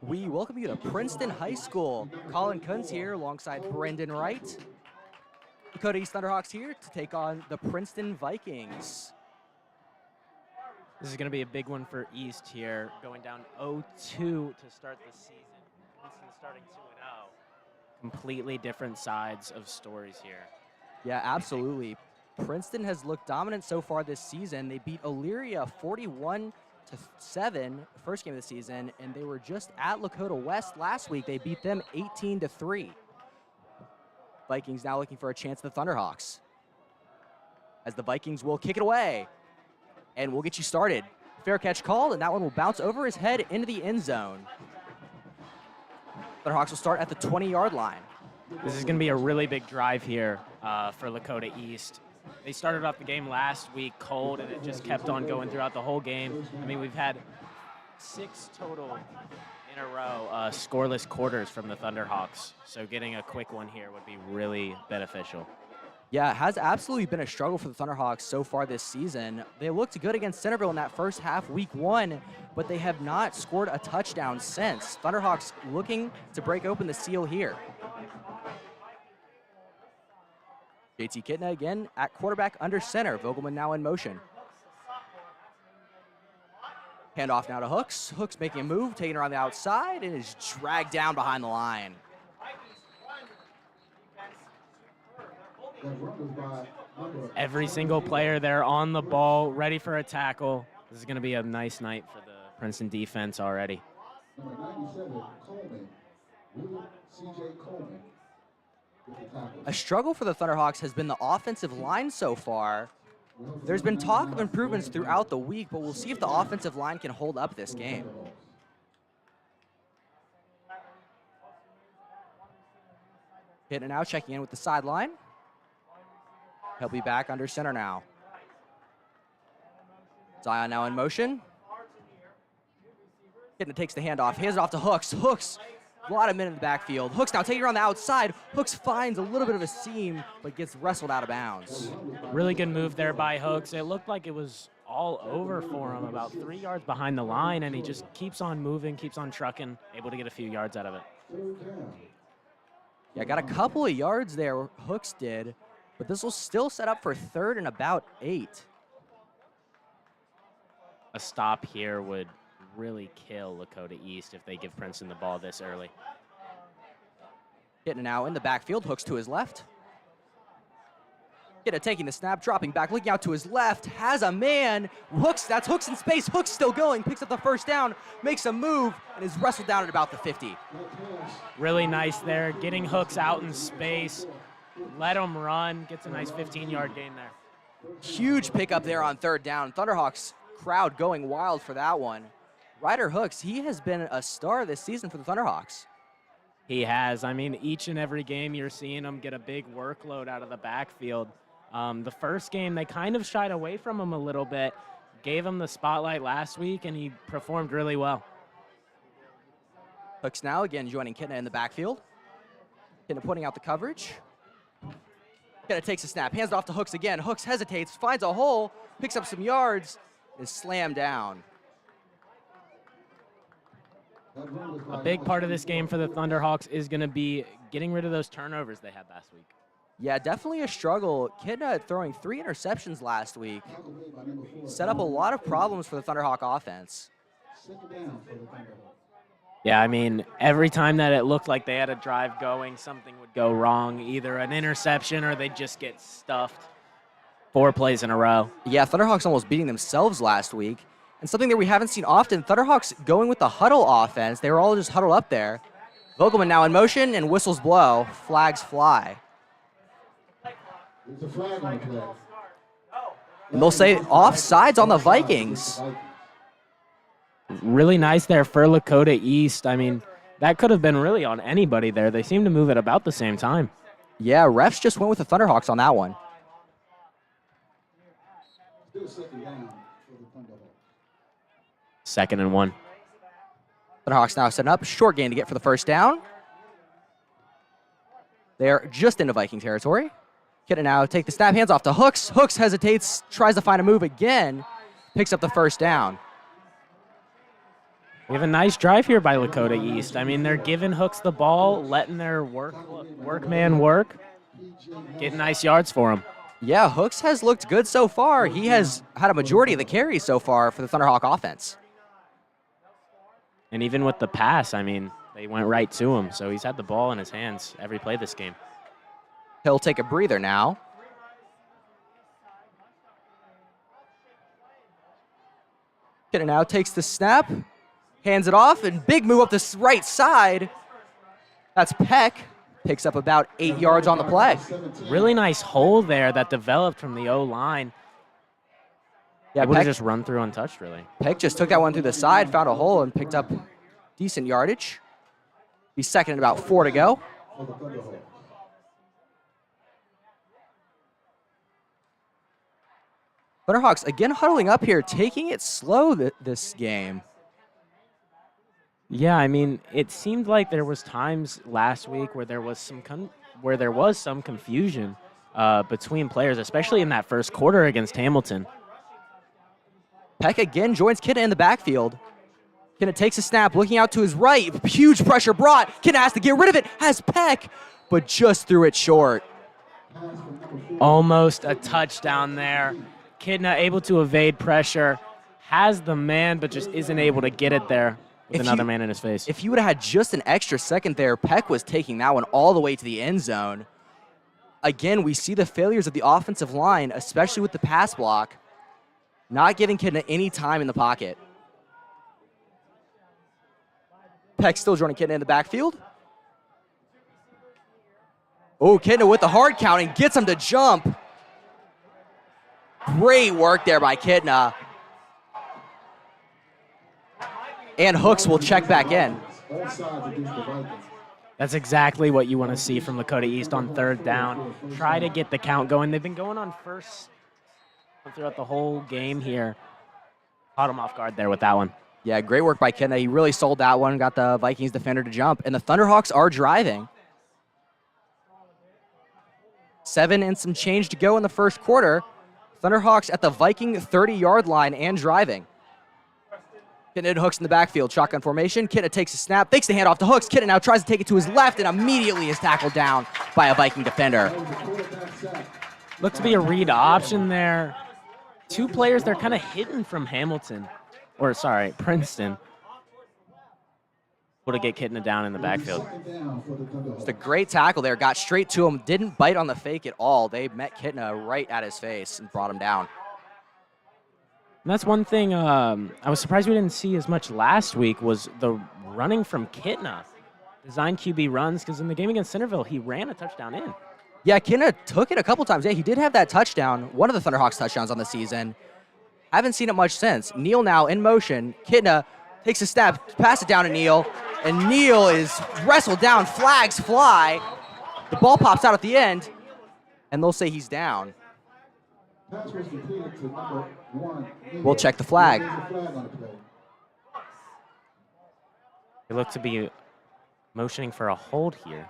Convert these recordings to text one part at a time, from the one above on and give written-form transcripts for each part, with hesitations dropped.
We welcome you to Princeton High School. Colin Kuntz here alongside Brendan Wright. Lakota East Thunderhawks here to take on the Princeton Vikings. This is going to be a big one for East here, going down 0-2 to start the season. Princeton starting 2-0. Completely different sides of stories here. Yeah, absolutely. Princeton has looked dominant so far this season. They beat Elyria 41-7 first game of the season, and they were just at Lakota West last week. They beat them 18-3. Vikings now looking for a chance at the Thunderhawks, as the Vikings will kick it away, and we'll get you started. Fair catch called, and that one will bounce over his head into the end zone. Thunderhawks will start at the 20-yard line. This is going to be a really big drive here for Lakota East. They started off the game last week cold, and it just kept on going throughout the whole game. I mean, we've had 6 total in a row scoreless quarters from the Thunderhawks, so getting a quick one here would be really beneficial. Yeah, it has absolutely been a struggle for the Thunderhawks so far this season. They looked good against Centerville in that first half, week 1, but they have not scored a touchdown since. Thunderhawks looking to break open the seal here. JT Kitna again at quarterback under center. Vogelman now in motion. Handoff now to Hooks. Hooks making a move, taking her on the outside, and is dragged down behind the line. Every single player there on the ball, ready for a tackle. This is going to be a nice night for the Princeton defense already. Number 97, Coleman. C.J. Coleman. A struggle for the Thunderhawks has been the offensive line so far. There's been talk of improvements throughout the week, but we'll see if the offensive line can hold up this game. Hitting it now, checking in with the sideline. He'll be back under center now. Zion now in motion. Hitting it, takes the handoff, hands it off to Hooks. Hooks, a lot of men in the backfield. Hooks now taking her on the outside. Hooks finds a little bit of a seam, but gets wrestled out of bounds. Really good move there by Hooks. It looked like it was all over for him, about 3 yards behind the line, and he just keeps on moving, keeps on trucking, able to get a few yards out of it. Yeah, got a couple of yards there, Hooks did, but this will still set up for 3rd and about 8. A stop here would really kill Lakota East if they give Princeton the ball this early. Hitting it now in the backfield, Hooks to his left. Get it, taking the snap, dropping back, looking out to his left, has a man. Hooks, that's Hooks in space. Hooks still going, picks up the first down, makes a move, and is wrestled down at about the 50. Really nice there, getting Hooks out in space. Let him run, gets a nice 15-yard gain there. Huge pickup there on 3rd down. Thunderhawks crowd going wild for that one. Ryder Hooks, he has been a star this season for the Thunderhawks. He has. I mean, each and every game you're seeing him get a big workload out of the backfield. The first game, they kind of shied away from him a little bit, gave him the spotlight last week, and he performed really well. Hooks now again joining Kitna in the backfield. Kitna putting out the coverage. Kitna takes a snap, hands it off to Hooks again. Hooks hesitates, finds a hole, picks up some yards, is slammed down. A big part of this game for the Thunderhawks is going to be getting rid of those turnovers they had last week. Yeah, definitely a struggle. Kitna throwing 3 interceptions last week. Set up a lot of problems for the Thunderhawk offense. Yeah, I mean, every time that it looked like they had a drive going, something would go wrong, either an interception or they'd just get stuffed 4 plays in a row. Yeah, Thunderhawks almost beating themselves last week. And something that we haven't seen often, Thunderhawks going with the huddle offense. They were all just huddled up there. Vogelman now in motion, and whistles blow. Flags fly. There's a flag on the play. And they'll say offsides on the Vikings. Really nice there for Lakota East. I mean, that could have been really on anybody there. They seem to move at about the same time. Yeah, refs just went with the Thunderhawks on that one. Still 2nd down for the Thunderhawks. 2nd and 1. Thunderhawks now setting up. Short gain to get for the first down. They're just into Viking territory. Get it now, take the snap, hands off to Hooks. Hooks hesitates, tries to find a move again, picks up the first down. We have a nice drive here by Lakota East. I mean, they're giving Hooks the ball, letting their workman work, getting nice yards for him. Yeah, Hooks has looked good so far. He has had a majority of the carries so far for the Thunderhawk offense. And even with the pass, I mean, they went right to him. So he's had the ball in his hands every play this game. He'll take a breather now. Kidna now takes the snap, hands it off, and big move up the right side. That's Peck. Picks up about 8 yards on the play. Really nice hole there that developed from the O-line. Yeah, Able to Peck just run through untouched, really. Peck just took that one through the side, found a hole, and picked up decent yardage. He's second and about 4 to go. Thunderhawks again huddling up here, taking it slow this game. Yeah, I mean, it seemed like there was times last week where there was some confusion between players, especially in that first quarter against Hamilton. Peck again joins Kidna in the backfield. Kidna takes a snap, looking out to his right. Huge pressure brought. Kidna has to get rid of it. Has Peck, but just threw it short. Almost a touchdown there. Kidna able to evade pressure, has the man, but just isn't able to get it there with another man in his face. If you would have had just an extra second there, Peck was taking that one all the way to the end zone. Again, we see the failures of the offensive line, especially with the pass block, not giving Kidna any time in the pocket. Peck still joining Kidna in the backfield. Oh, Kidna with the hard count and gets him to jump. Great work there by Kidna. And Hooks will check back in. That's exactly what you want to see from Lakota East on third down. Try to get the count going. They've been going on first throughout the whole game here. Caught him off guard there with that one. Yeah, great work by Kidna. He really sold that one, got the Vikings defender to jump. And the Thunderhawks are driving. 7 and some change to go in the first quarter. Thunderhawks at the Viking 30-yard line and driving. Kidna and Hooks in the backfield, shotgun formation. Kidna takes a snap, fakes the handoff to Hooks. Kidna now tries to take it to his left and immediately is tackled down by a Viking defender. Looked to be a read option there. 2 players, they're kind of hidden from Hamilton. Or, sorry, Princeton. Able to get Kidna down in the backfield. It's a great tackle there. Got straight to him. Didn't bite on the fake at all. They met Kidna right at his face and brought him down. And that's one thing I was surprised we didn't see as much last week was the running from Kidna. Design QB runs, because in the game against Centerville, he ran a touchdown in. Yeah, Kidna took it a couple times. Yeah, he did have that touchdown, one of the Thunderhawks touchdowns on the season. Haven't seen it much since. Neal now in motion. Kidna takes a step, pass it down to Neal, and Neal is wrestled down. Flags fly. The ball pops out at the end, and they'll say he's down. We'll check the flag. They look to be motioning for a hold here.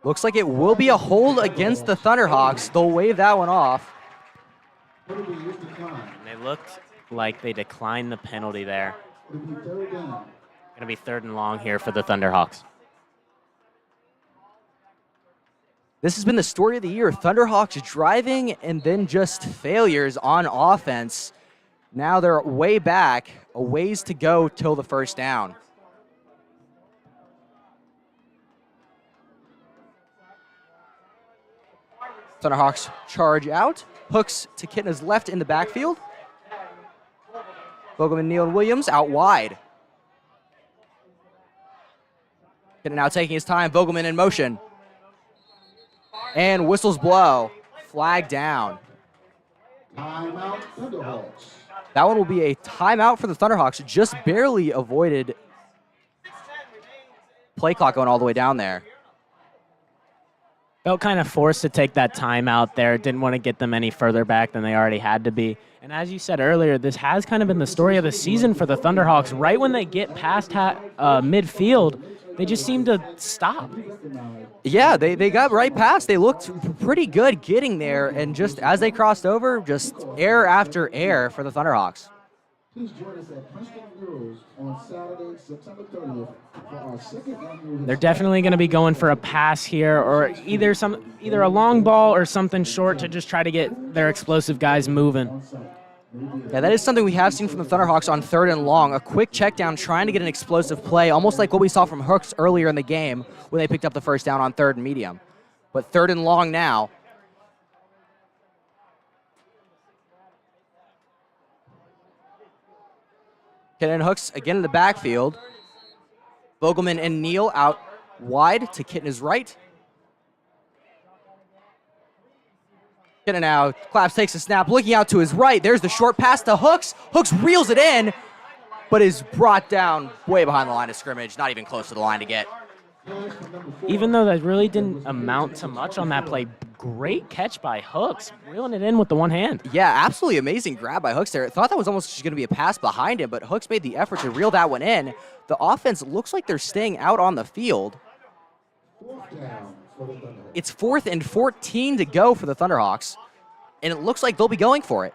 Looks like it will be a hold against the Thunderhawks. They'll wave that one off. They looked like they declined the penalty there. Going to be 3rd and long here for the Thunderhawks. This has been the story of the year. Thunderhawks driving and then just failures on offense. Now they're way back, a ways to go till the first down. Thunderhawks charge out. Hooks to Kidna's left in the backfield. Vogelman, Neal, and Williams out wide. Kidna now taking his time. Vogelman in motion. And whistles blow. Flag down. Timeout, Thunderhawks. That one will be a timeout for the Thunderhawks. Just barely avoided play clock going all the way down there. Felt kind of forced to take that timeout there. Didn't want to get them any further back than they already had to be. And as you said earlier, this has kind of been the story of the season for the Thunderhawks. Right when they get past midfield, they just seem to stop. Yeah, they got right past. They looked pretty good getting there, and just as they crossed over, just error after error for the Thunderhawks. Please join us at Princeton Girls on Saturday, September 30th for our second annual. They're definitely going to be going for a pass here, or either a long ball or something short to just try to get their explosive guys moving. Yeah, that is something we have seen from the Thunderhawks on 3rd and long. A quick check down trying to get an explosive play, almost like what we saw from Hooks earlier in the game when they picked up the first down on 3rd and medium. But 3rd and long now. Kitten and Hooks again in the backfield. Vogelman and Neal out wide to Kitten's right. Kitten now, Claps takes a snap, looking out to his right. There's the short pass to Hooks. Hooks reels it in, but is brought down way behind the line of scrimmage, not even close to the line to get. Even though that really didn't amount to much on that play, great catch by Hooks, reeling it in with the one hand. Yeah, absolutely amazing grab by Hooks there. Thought that was almost just going to be a pass behind him, but Hooks made the effort to reel that one in. The offense looks like they're staying out on the field. It's 4th and 14 to go for the Thunderhawks, and it looks like they'll be going for it.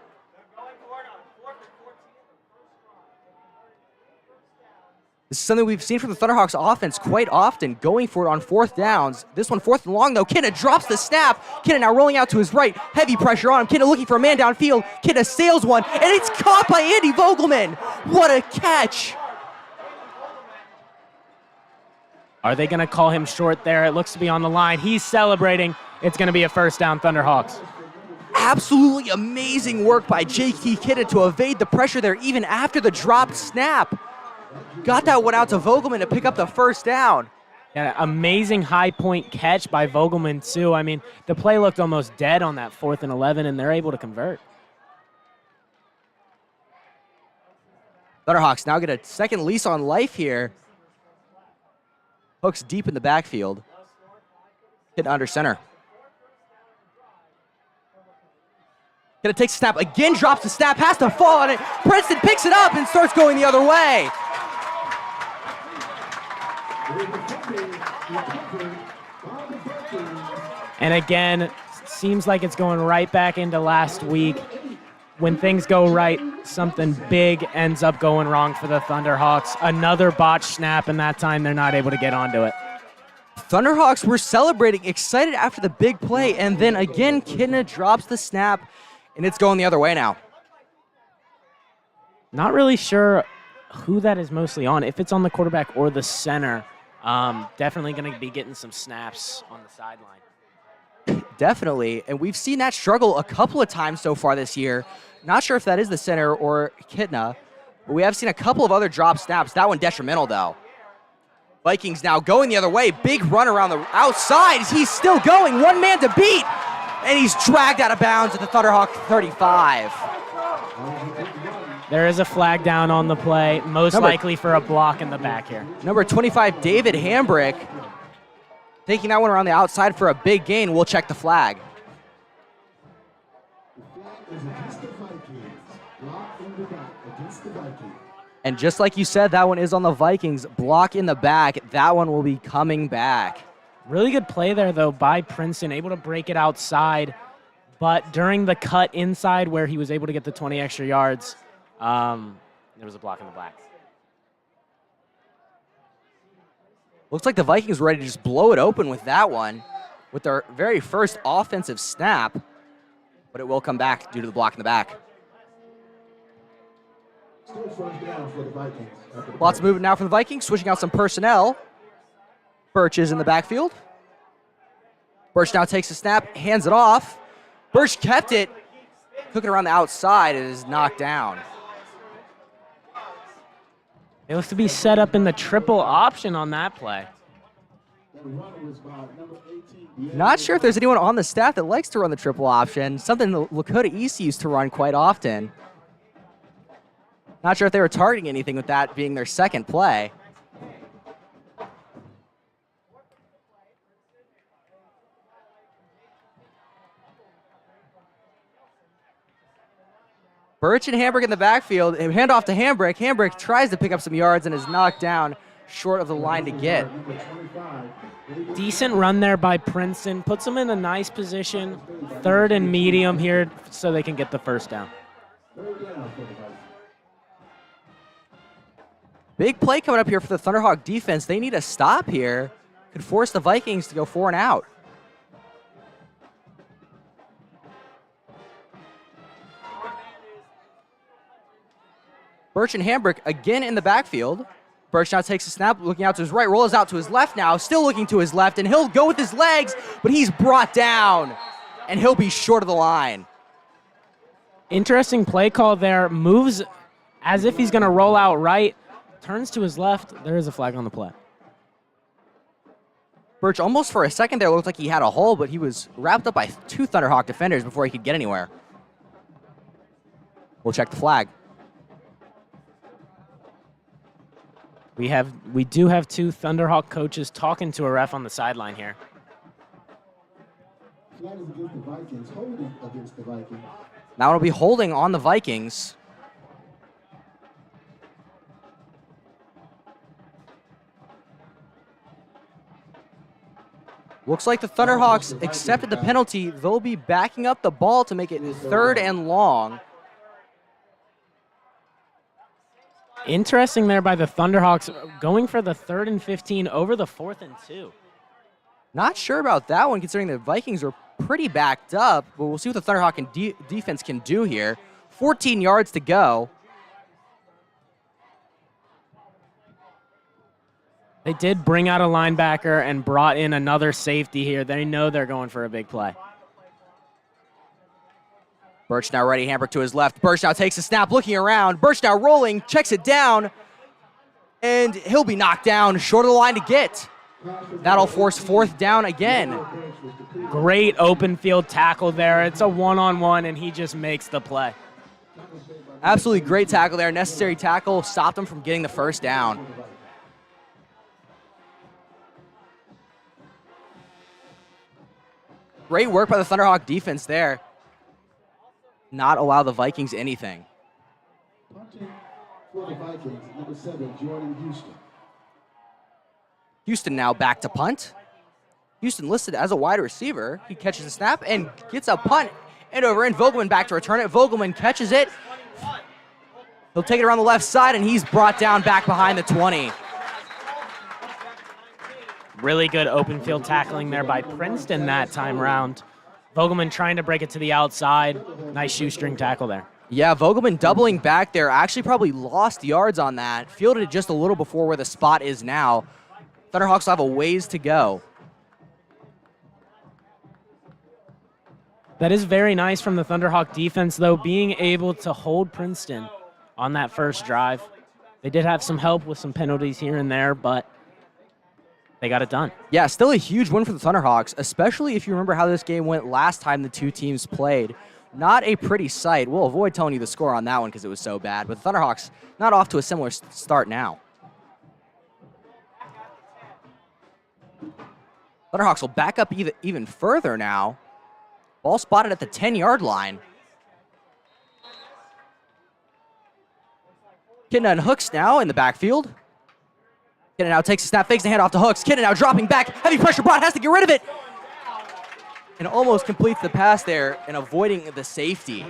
This is something we've seen from the Thunderhawks offense quite often, going for it on 4th downs. This one 4th and long, though. Kidna drops the snap. Kidna now rolling out to his right. Heavy pressure on him. Kidna looking for a man downfield. Kidna sails one, and it's caught by Andy Vogelman. What a catch. Are they going to call him short there? It looks to be on the line. He's celebrating. It's going to be a first down, Thunderhawks. Absolutely amazing work by J.K. Kidna to evade the pressure there even after the dropped snap. Got that one out to Vogelman to pick up the first down. Yeah, amazing high point catch by Vogelman, too. I mean, the play looked almost dead on that 4th and 11, and they're able to convert. Thunderhawks now get a second lease on life here. Hooks deep in the backfield. Hit under center. Gonna take the snap again, drops the snap, has to fall on it. Princeton picks it up and starts going the other way. And again, seems like it's going right back into last week. When things go right, something big ends up going wrong for the Thunderhawks. Another botched snap, and that time they're not able to get onto it. Thunderhawks were celebrating, excited after the big play, and then again, Kidna drops the snap, and it's going the other way now. Not really sure who that is mostly on, if it's on the quarterback or the center. Definitely going to be getting some snaps on the sideline. Definitely, and we've seen that struggle a couple of times so far this year. Not sure if that is the center or Kidna, but we have seen a couple of other drop snaps. That one detrimental, though. Vikings now going the other way. Big run around the outside. He's still going. One man to beat, and he's dragged out of bounds at the Thunderhawk 35. There is a flag down on the play, most likely for a block in the back here. Number 25, David Hambrick, taking that one around the outside for a big gain. We'll check the flag. And just like you said, that one is on the Vikings. Block in the back. That one will be coming back. Really good play there, though, by Princeton, able to break it outside. But during the cut inside where he was able to get the 20 extra yards, there was a block in the black. Looks like the Vikings were ready to just blow it open with that one, with their very first offensive snap. But it will come back due to the block in the back. Still first down for the Vikings. Lots of movement now for the Vikings, switching out some personnel. Birch is in the backfield. Birch now takes a snap, hands it off. Birch kept it, took it around the outside, and is knocked down. It looks to be set up in the triple option on that play. Not sure if there's anyone on the staff that likes to run the triple option, something the Lakota East used to run quite often. Not sure if they were targeting anything with that being their second play. Birch and Hambrick in the backfield. Hand off to Hambrick. Hambrick tries to pick up some yards and is knocked down short of the line to get. Decent run there by Princeton. Puts them in a nice position. 3rd and medium here so they can get the first down. Big play coming up here for the Thunderhawk defense. They need a stop here. Could force the Vikings to go 4 and out. Birch and Hambrick again in the backfield. Birch now takes a snap, looking out to his right, rolls out to his left now, still looking to his left, and he'll go with his legs, but he's brought down, and he'll be short of the line. Interesting play call there. Moves as if he's going to roll out right, turns to his left. There is a flag on the play. Birch almost for a second there looked like he had a hole, but he was wrapped up by 2 Thunderhawk defenders before he could get anywhere. We'll check the flag. We do have 2 Thunderhawk coaches talking to a ref on the sideline here. Flag is against the Vikings, holding against the Vikings. Now it'll be holding on the Vikings. Looks like the Thunderhawks accepted the penalty. They'll be backing up the ball to make it 3rd and long. Interesting there by the Thunderhawks, going for the 3rd and 15 over the 4th and 2. Not sure about that one, considering the Vikings are pretty backed up, but we'll see what the Thunderhawk defense can do here. 14 yards to go. They did bring out a linebacker and brought in another safety here. They know they're going for a big play. Birch now ready, Hambrick to his left. Birch now takes a snap, looking around. Birch now rolling, checks it down, and he'll be knocked down short of the line to get. That'll force 4th down again. Great open field tackle there. It's a one-on-one, and he just makes the play. Absolutely great tackle there. Necessary tackle, stopped him from getting the 1st down. Great work by the Thunderhawk defense there. Not allow the Vikings anything. Punting for the Vikings, number 7, Jordan Houston. Houston now back to punt. Houston listed as a wide receiver. He catches the snap and gets a punt. And over in, Vogelman back to return it. Vogelman catches it. He'll take it around the left side, and he's brought down back behind the 20. Really good open field tackling there by Princeton that time around. Vogelman trying to break it to the outside. Nice shoestring tackle there. Yeah, Vogelman doubling back there. Actually probably lost yards on that. Fielded it just a little before where the spot is now. Thunderhawks will have a ways to go. That is very nice from the Thunderhawk defense, though, being able to hold Princeton on that first drive. They did have some help with some penalties here and there, but they got it done. Yeah, still a huge win for the Thunderhawks, especially if you remember how this game went last time the 2 teams played. Not a pretty sight. We'll avoid telling you the score on that one because it was so bad, but the Thunderhawks not off to a similar start now. Thunderhawks will back up even further now. Ball spotted at the 10-yard line. Kidna and Hooks now in the backfield. Kidna now takes a snap, fakes the handoff to Hooks. Kidna now dropping back. Heavy pressure brought, has to get rid of it. And almost completes the pass there and avoiding the safety.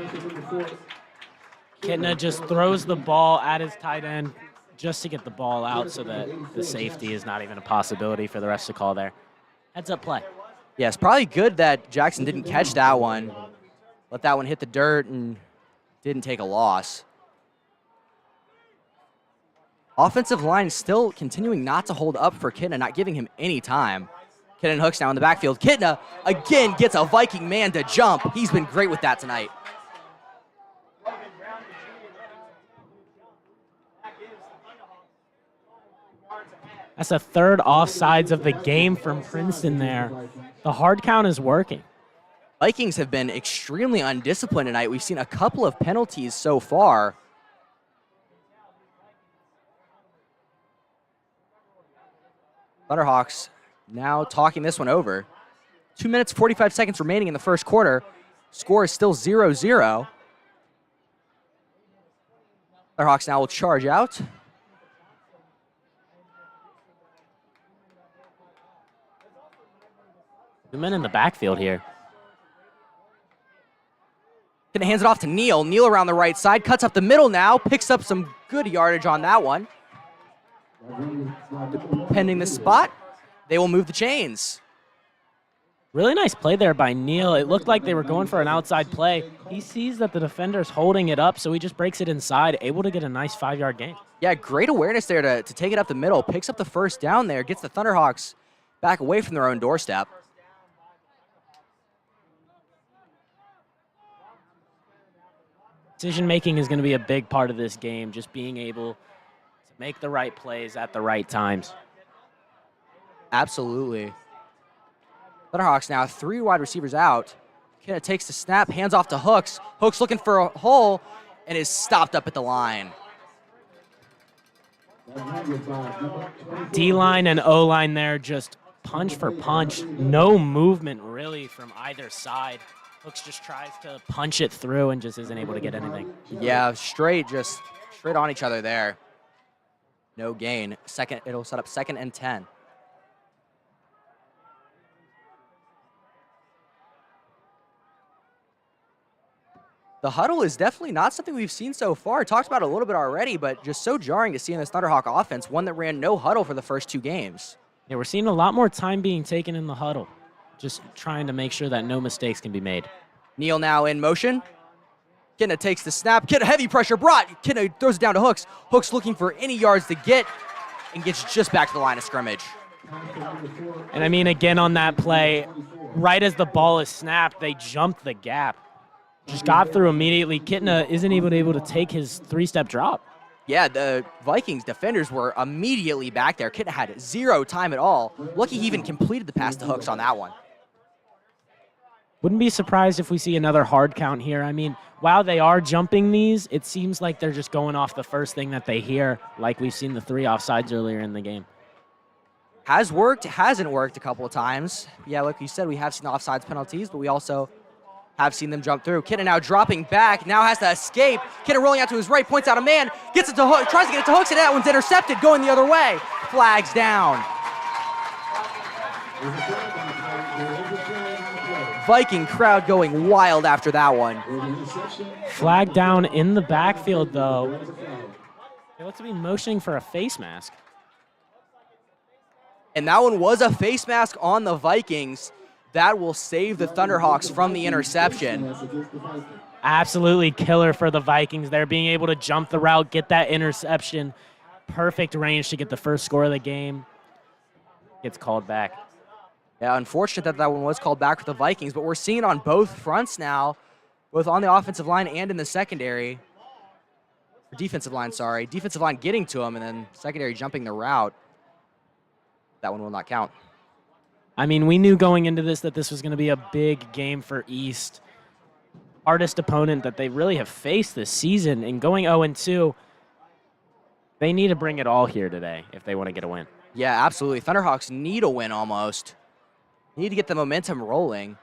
Kidna just throws the ball at his tight end just to get the ball out so that the safety is not even a possibility for the rest to call there. Heads up play. Yeah, it's probably good that Jackson didn't catch that one. Let that one hit the dirt and didn't take a loss. Offensive line still continuing not to hold up for Kidna, not giving him any time. Kidna and Hooks now in the backfield. Kidna again gets a Viking man to jump. He's been great with that tonight. That's the 3rd offsides of the game from Princeton there. The hard count is working. Vikings have been extremely undisciplined tonight. We've seen a couple of penalties so far. Thunderhawks now talking this one over. 2 minutes, 45 seconds remaining in the first quarter. Score is still 0-0. Thunderhawks now will charge out. The men in the backfield here. Kidna hands it off to Neal. Neal around the right side, cuts up the middle now, picks up some good yardage on that one. Pending the spot, they will move the chains. Really nice play there by Neal. It looked like they were going for an outside play. He sees that the defender's holding it up, so he just breaks it inside, able to get a nice 5-yard gain. Yeah, great awareness there to take it up the middle. Picks up the first down there, gets the Thunderhawks back away from their own doorstep. Decision-making is going to be a big part of this game, just being able to make the right plays at the right times. Absolutely. Thunderhawks now 3 wide receivers out. Kinda takes the snap, hands off to Hooks. Hooks looking for a hole and is stopped up at the line. D-line and O-line there, just punch for punch. No movement really from either side. Hooks just tries to punch it through and just isn't able to get anything. Yeah, straight on each other there. No gain. It'll set up 2nd and 10. The huddle is definitely not something we've seen so far. Talked about it a little bit already, but just so jarring to see in this Thunderhawk offense, one that ran no huddle for the first 2 games. Yeah, we're seeing a lot more time being taken in the huddle, just trying to make sure that no mistakes can be made. Neal now in motion. Kinna takes the snap. Kinna heavy pressure brought. Kinna throws it down to Hooks. Hooks looking for any yards to get and gets just back to the line of scrimmage. And I mean, again on that play, right as the ball is snapped, they jumped the gap. Just got through immediately. Kitna isn't able to take his 3-step drop. Yeah, the Vikings defenders were immediately back there. Kitna had 0 time at all. Lucky he even completed the pass to Hooks on that one. Wouldn't be surprised if we see another hard count here. I mean, while they are jumping these, it seems like they're just going off the first thing that they hear, like we've seen the 3 offsides earlier in the game. Has worked, hasn't worked a couple of times. Yeah, like you said, we have seen offsides penalties, but we also have seen them jump through. Kitna now dropping back, now has to escape. Kitna rolling out to his right, points out a man, gets it to Hooks, tries to get it to Hooks, and that one's intercepted, going the other way. Flags down. Viking crowd going wild after that one. Flag down in the backfield, though. They look to be motioning for a face mask. And that one was a face mask on the Vikings. That will save the Thunderhawks from the interception. Absolutely killer for the Vikings. They're being able to jump the route, get that interception. Perfect range to get the first score of the game. Gets called back. Yeah, unfortunate that one was called back for the Vikings, but we're seeing on both fronts now, both on the offensive line and in the secondary. Or defensive line, sorry. Defensive line getting to him and then secondary jumping the route. That one will not count. I mean, we knew going into this that this was going to be a big game for East. Hardest opponent that they really have faced this season. And going 0-2, they need to bring it all here today if they want to get a win. Yeah, absolutely. Thunderhawks need a win almost. Need to get the momentum rolling.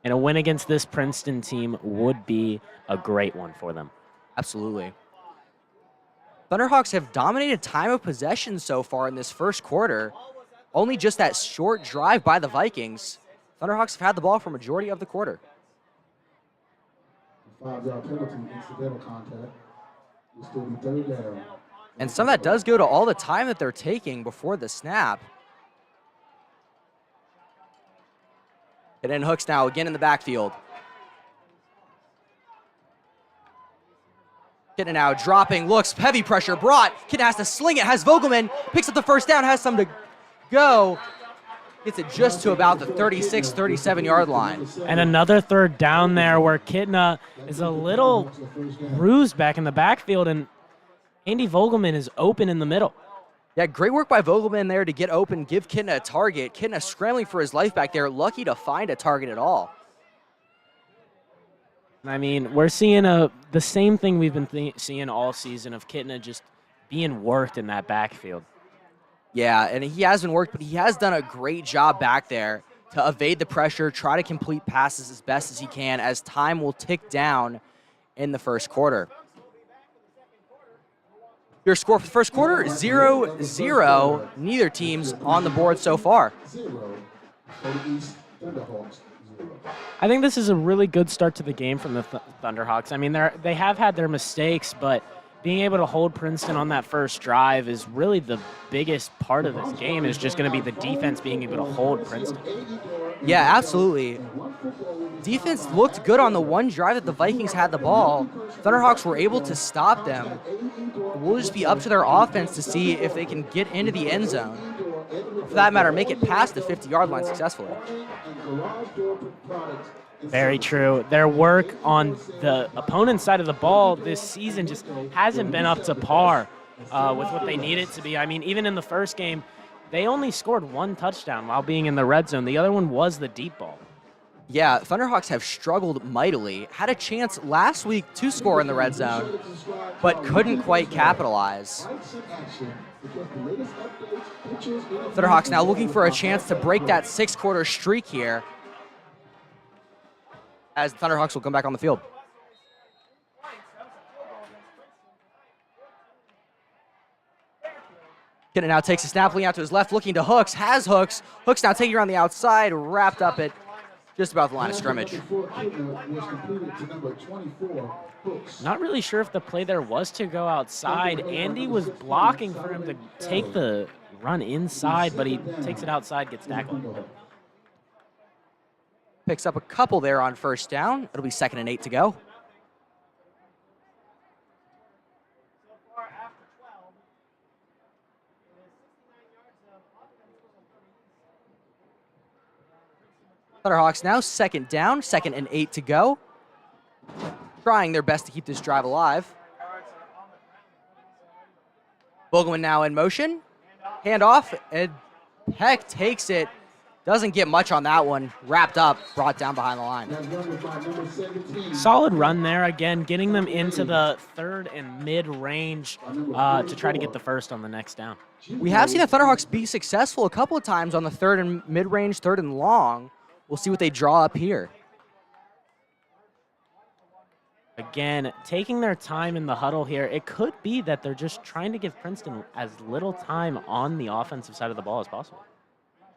And a win against this Princeton team would be a great one for them. Absolutely. Thunderhawks have dominated time of possession so far in this first quarter. Only just that short drive by the Vikings. Thunderhawks have had the ball for majority of the quarter. 5-yard penalty, incidental contact. Will still be 3rd down. And some of that does go to all the time that they're taking before the snap. And then Hooks now again in the backfield. Kitna now dropping, looks, heavy pressure brought. Kitna has to sling it, has Vogelman, picks up the first down, has some to go. Gets it just to about the 36, 37-yard line. And another 3rd down there where Kitna is a little bruised back in the backfield, and Andy Vogelman is open in the middle. Yeah, great work by Vogelman there to get open, give Kitna a target. Kitna scrambling for his life back there, lucky to find a target at all. I mean, we're seeing the same thing we've been seeing all season of Kitna just being worked in that backfield. Yeah, and he has been worked, but he has done a great job back there to evade the pressure, try to complete passes as best as he can as time will tick down in the first quarter. Your score for the first quarter, 0-0. Neither team's on the board so far. 0. Lakota East, Thunderhawks, 0. I think this is a really good start to the game from the Thunderhawks. I mean, they have had their mistakes, but being able to hold Princeton on that first drive is really the biggest part of this game, is just going to be the defense being able to hold Princeton. Yeah, absolutely. Defense looked good on the one drive that the Vikings had the ball. Thunderhawks were able to stop them. It will just be up to their offense to see if they can get into the end zone. For that matter, make it past the 50-yard line successfully. Very true. Their work on the opponent's side of the ball this season just hasn't been up to par with what they need it to be. I mean, even in the first game, they only scored one touchdown while being in the red zone. The other one was the deep ball. Yeah, Thunderhawks have struggled mightily. Had a chance last week to score in the red zone, but couldn't quite capitalize. Thunderhawks now looking for a chance to break that 6-quarter streak here, as the Thunderhawks will come back on the field. Kitten now takes a snap, leaning out to his left, looking to Hooks, has Hooks. Hooks now taking around the outside, wrapped up at just about the line of scrimmage. Not really sure if the play there was to go outside. Andy was blocking for him to take the run inside, but he takes it outside, gets tackled. Picks up a couple there on first down. It'll be 2nd and 8 to go. Thunderhawks now 2nd down, 2nd and 8 to go. Trying their best to keep this drive alive. Vogelman now in motion. Handoff, and Peck takes it. Doesn't get much on that one. Wrapped up, brought down behind the line. Solid run there. Again, getting them into the 3rd and mid-range to try to get the first on the next down. We have seen the Thunderhawks be successful a couple of times on the 3rd and mid-range, 3rd and long. We'll see what they draw up here. Again, taking their time in the huddle here. It could be that they're just trying to give Princeton as little time on the offensive side of the ball as possible.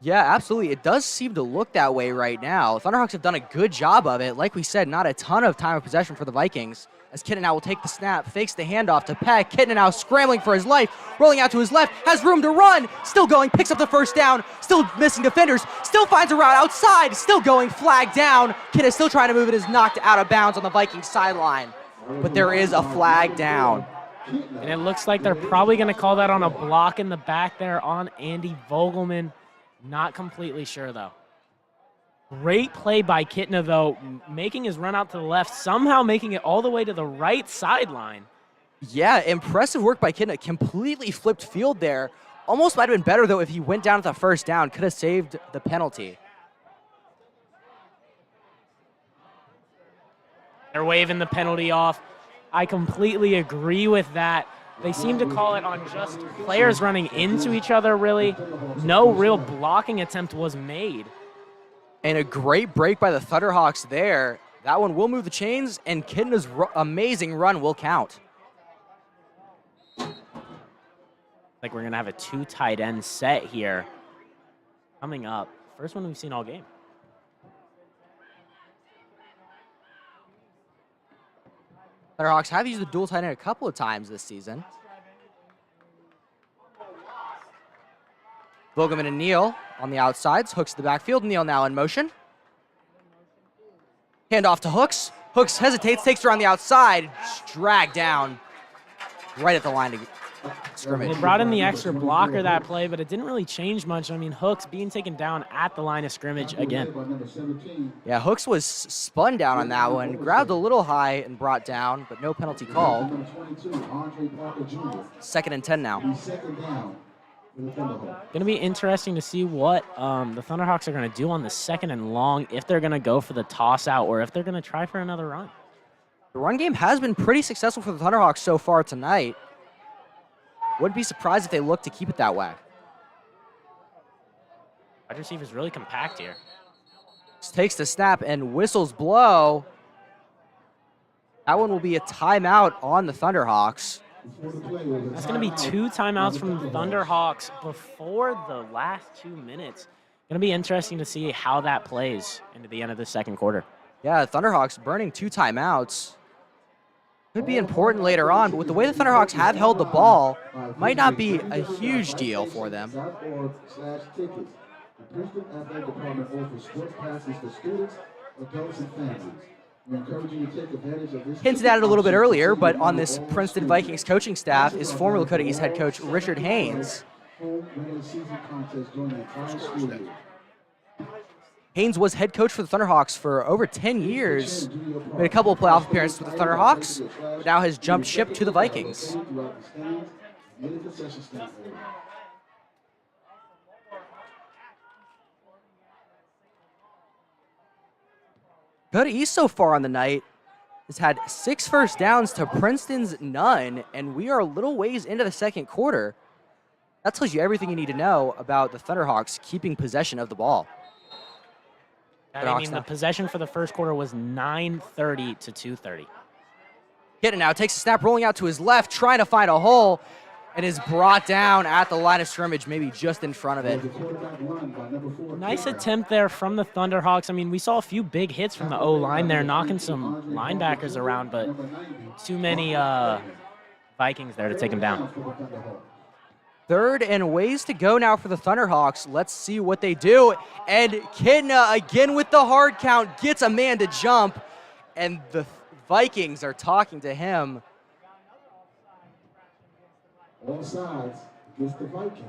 Yeah, absolutely. It does seem to look that way right now. Thunderhawks have done a good job of it. Like we said, not a ton of time of possession for the Vikings. As Kitten now will take the snap, fakes the handoff to Peck. Kitten now scrambling for his life, rolling out to his left, has room to run, still going, picks up the first down, still missing defenders, still finds a route outside, still going, flag down. Kitten still trying to move it, is knocked out of bounds on the Vikings sideline. But there is a flag down. And it looks like they're probably going to call that on a block in the back there on Andy Vogelman. Not completely sure, though. Great play by Kitna, though, making his run out to the left, somehow making it all the way to the right sideline. Yeah, impressive work by Kitna. Completely flipped field there. Almost might have been better, though, if he went down at the first down. Could have saved the penalty. They're waving the penalty off. I completely agree with that. They seem to call it on just players running into each other, really. No real blocking attempt was made. And a great break by the Thunderhawks there. That one will move the chains, and Kitna's amazing run will count. Like we're going to have a 2 tight end set here coming up. First one we've seen all game. Thunderhawks have used the dual tight end a couple of times this season. Vogelman and Neal on the outsides. Hooks to the backfield. Neal now in motion. Handoff to Hooks. Hooks hesitates, takes her on the outside. Dragged down right at the line of scrimmage. They brought in the extra blocker that play, but it didn't really change much. I mean, Hooks being taken down at the line of scrimmage again. Yeah, Hooks was spun down on that one. Grabbed a little high and brought down, but no penalty called. 2nd and 10 now. Going to be interesting to see what the Thunderhawks are going to do on the 2nd and long, if they're going to go for the toss out or if they're going to try for another run. The run game has been pretty successful for the Thunderhawks so far tonight. Wouldn't be surprised if they look to keep it that way. Wide receiver's really compact here. Takes the snap and whistles blow. That one will be a timeout on the Thunderhawks. That's going to be 2 timeouts from the Thunderhawks before the last 2 minutes. Going to be interesting to see how that plays into the end of the 2nd quarter. Yeah, Thunderhawks burning 2 timeouts. Could be important later on, but with the way the Thunderhawks have held the ball, might not be a huge deal for them. .org/tickets. The Princeton Athletic Department offers sports passes for students, adults, and families. We encourage you to take advantage of this. Hinted at it a little bit earlier, but on this Princeton Vikings coaching staff is former Lakota East head coach Richard Haynes. Haynes was head coach for the Thunderhawks for over 10 years, made a couple of playoff appearances with the Thunderhawks, but now has jumped ship to the Vikings. Lakota East so far on the night has had 6 first downs to Princeton's none, and we are a little ways into the second quarter. That tells you everything you need to know about the Thunderhawks keeping possession of the ball. I mean, the possession for the first quarter was 9:30 to 2:30. Kitten now takes a snap, rolling out to his left, trying to find a hole, and is brought down at the line of scrimmage, maybe just in front of it. Nice attempt there from the Thunderhawks. I mean, we saw a few big hits from the O-line there, knocking some linebackers around, but too many Vikings there to take him down. 3rd and ways to go now for the Thunderhawks. Let's see what they do. And Kidna again with the hard count, gets a man to jump, and the Vikings are talking to him. All sides against the Vikings.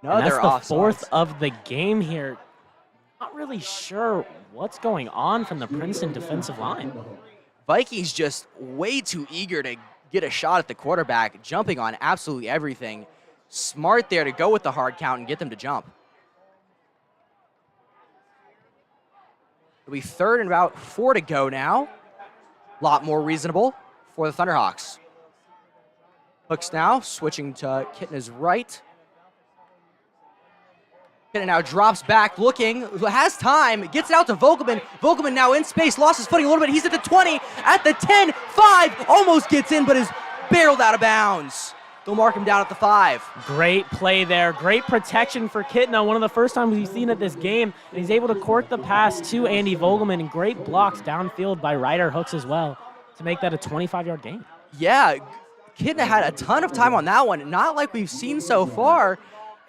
That's the 4th of the game here. Not really sure what's going on from the Princeton defensive line. Vikings just way too eager to get a shot at the quarterback, jumping on absolutely everything. Smart there to go with the hard count and get them to jump. It'll be 3rd and about 4 to go now. A lot more reasonable for the Thunderhawks. Hooks now, switching to Kitna's right. Kitna now drops back, looking, has time, gets it out to Vogelman. Vogelman now in space, lost his footing a little bit. He's at the 20, at the 10, 5, almost gets in, but is barreled out of bounds. They'll mark him down at the 5. Great play there. Great protection for Kitna. One of the first times we've seen it this game. And he's able to court the pass to Andy Vogelman, and great blocks downfield by Ryder Hooks as well to make that a 25-yard gain. Yeah, Kitna had a ton of time on that one, not like we've seen so far.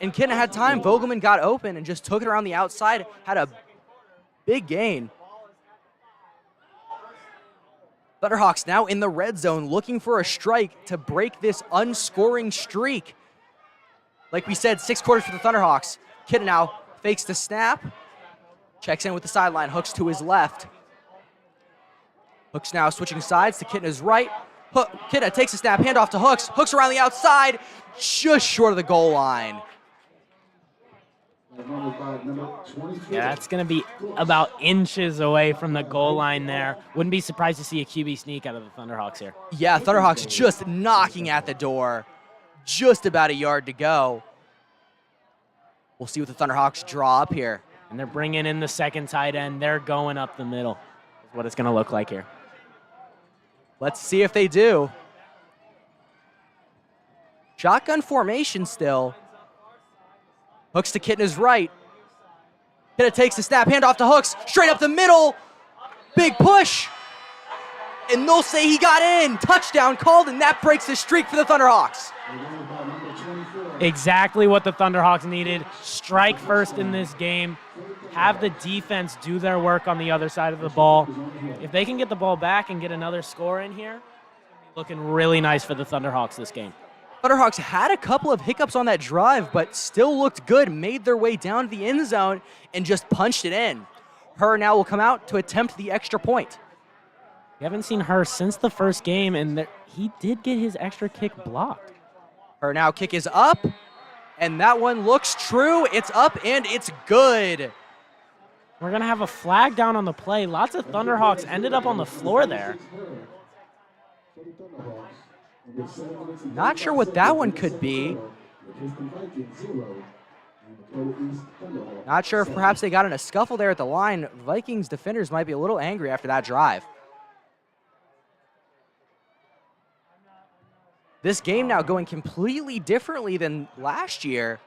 And Kitna had time. Vogelman got open and just took it around the outside, had a big gain. Thunderhawks now in the red zone looking for a strike to break this unscoring streak. Like we said, 6 quarters for the Thunderhawks. Kitna now fakes the snap, checks in with the sideline, Hooks to his left. Hooks now switching sides to Kitna's right. Kitna takes a snap, handoff to Hooks. Hooks around the outside, just short of the goal line. Yeah, that's going to be about inches away from the goal line there. Wouldn't be surprised to see a QB sneak out of the Thunderhawks here. Yeah, Thunderhawks just knocking at the door. Just about a yard to go. We'll see what the Thunderhawks draw up here. And they're bringing in the second tight end. They're going up the middle. That's what it's going to look like here. Let's see if they do. Shotgun formation still. Hooks to Kitna's right. Kitna takes the snap, handoff to Hooks, straight up the middle. Big push. And they'll say he got in. Touchdown called, and that breaks the streak for the Thunderhawks. Exactly what the Thunderhawks needed. Strike first in this game. Have the defense do their work on the other side of the ball. If they can get the ball back and get another score in here, looking really nice for the Thunderhawks this game. Thunderhawks had a couple of hiccups on that drive, but still looked good, made their way down to the end zone, and just punched it in. Her now will come out to attempt the extra point. We haven't seen her since the first game, and he did get his extra kick blocked. Her now kick is up, and that one looks true. It's up, and it's good. We're going to have a flag down on the play. Lots of Thunderhawks ended up on the floor there. Not sure what that one could be. Not sure if perhaps they got in a scuffle there at the line. Vikings defenders might be a little angry after that drive. This game now going completely differently than last year.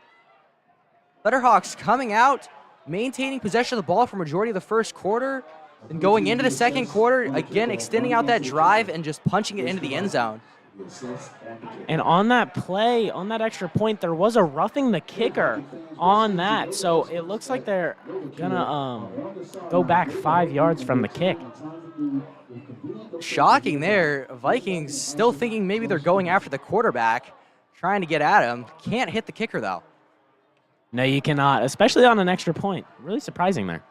Thunderhawks coming out, maintaining possession of the ball for majority of the first quarter, And going into the second quarter, again, extending out that drive and just punching it into the end zone. And on that play, on that extra point, there was a roughing the kicker on that. So it looks like they're going to go back 5 yards from the kick. Shocking there. Vikings still thinking maybe they're going after the quarterback, trying to get at him. Can't hit the kicker, though. No, you cannot, especially on an extra point. Really surprising there.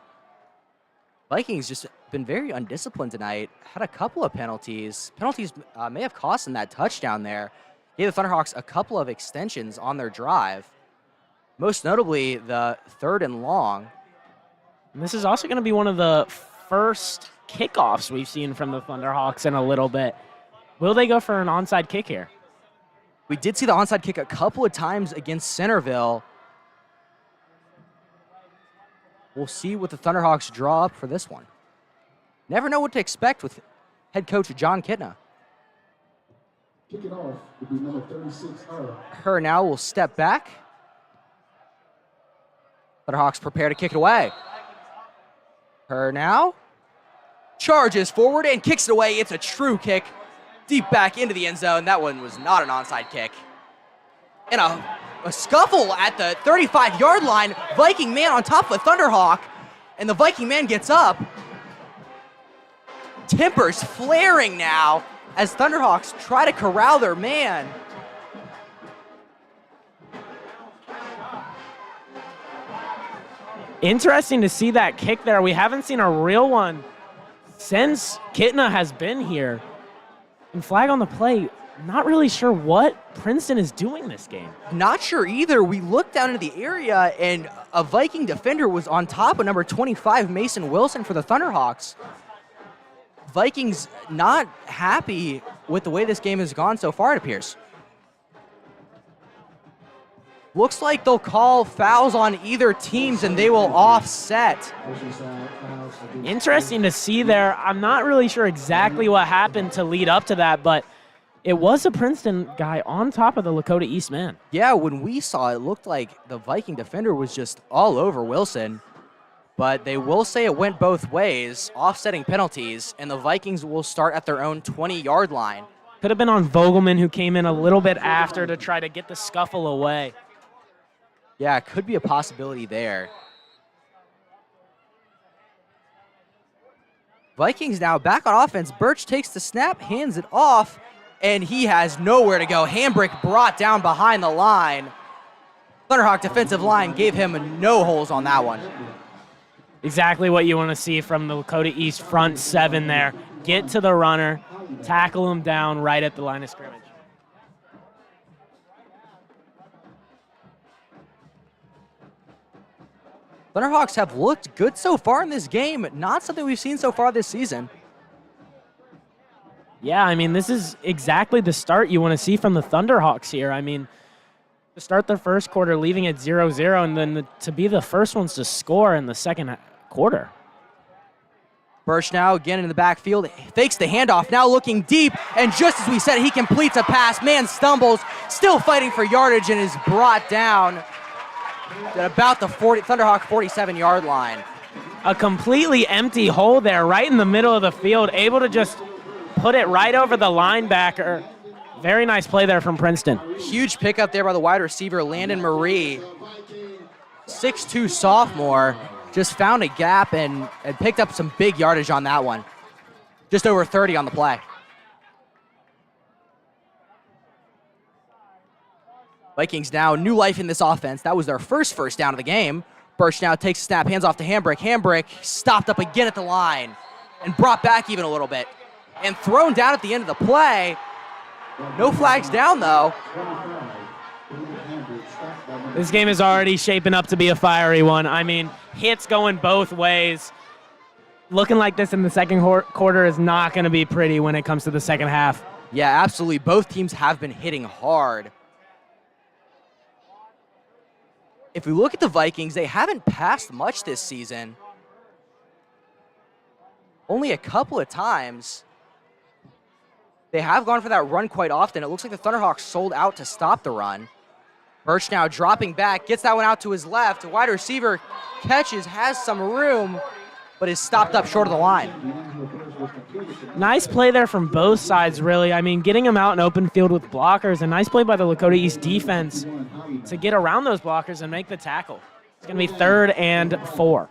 Vikings just been very undisciplined tonight. Had a couple of penalties. Penalties may have cost them that touchdown there. Gave the Thunderhawks a couple of extensions on their drive. Most notably, the 3rd and long. And this is also going to be one of the first kickoffs we've seen from the Thunderhawks in a little bit. Will they go for an onside kick here? We did see the onside kick a couple of times against Centerville. We'll see what the Thunderhawks draw up for this one. Never know what to expect with head coach John Kitna. Kicking off will be number 36, Her now will step back. Thunderhawks prepare to kick it away. Her now charges forward and kicks it away. It's a true kick deep back into the end zone. That one was not an onside kick. And a scuffle at the 35-yard line. Viking man on top of a Thunderhawk, and the Viking man gets up. Tempers flaring now as Thunderhawks try to corral their man. Interesting to see that kick there. We haven't seen a real one since Kitna has been here. And flag on the play. Not really sure what Princeton is doing this game. Not sure either. We looked down into the area, and a Viking defender was on top of number 25, Mason Wilson, for the Thunderhawks. Vikings not happy with the way this game has gone so far, it appears. Looks like they'll call fouls on either teams, and they will offset. Interesting to see there. I'm not really sure exactly what happened to lead up to that, but it was a Princeton guy on top of the Lakota East man. Yeah, when we saw it, it looked like the Viking defender was just all over Wilson. But they will say it went both ways, offsetting penalties, and the Vikings will start at their own 20-yard line. Could have been on Vogelman, who came in a little bit after to try to get the scuffle away. Yeah, it could be a possibility there. Vikings now back on offense. Birch takes the snap, hands it off, and he has nowhere to go. Hambrick brought down behind the line. Thunderhawk defensive line gave him no holes on that one. Exactly what you want to see from the Lakota East front 7 there. Get to the runner, tackle him down right at the line of scrimmage. Thunderhawks have looked good so far in this game. Not something we've seen so far this season. Yeah, I mean, this is exactly the start you want to see from the Thunderhawks here. I mean, to start the first quarter, leaving it 0-0, and then to be the first ones to score in the second quarter. Birch now again in the backfield, fakes the handoff, now looking deep, and just as we said, he completes a pass. Man stumbles, still fighting for yardage, and is brought down at about the Thunderhawk 47-yard line. A completely empty hole there, right in the middle of the field, able to just put it right over the linebacker. Very nice play there from Princeton. Huge pickup there by the wide receiver, Landon Marie. 6'2" sophomore. Just found a gap and picked up some big yardage on that one. Just over 30 on the play. Vikings now new life in this offense. That was their first down of the game. Birch now takes a snap, hands off to Hambrick. Hambrick stopped up again at the line and brought back even a little bit. And thrown down at the end of the play. No flags down, though. This game is already shaping up to be a fiery one. I mean, hits going both ways. Looking like this in the second quarter is not going to be pretty when it comes to the second half. Yeah, absolutely. Both teams have been hitting hard. If we look at the Vikings, they haven't passed much this season. Only a couple of times. They have gone for that run quite often. It looks like the Thunderhawks sold out to stop the run. Birch now dropping back, gets that one out to his left. A wide receiver catches, has some room, but is stopped up short of the line. Nice play there from both sides, really. I mean, getting him out in open field with blockers, a nice play by the Lakota East defense to get around those blockers and make the tackle. It's going to be 3rd and 4.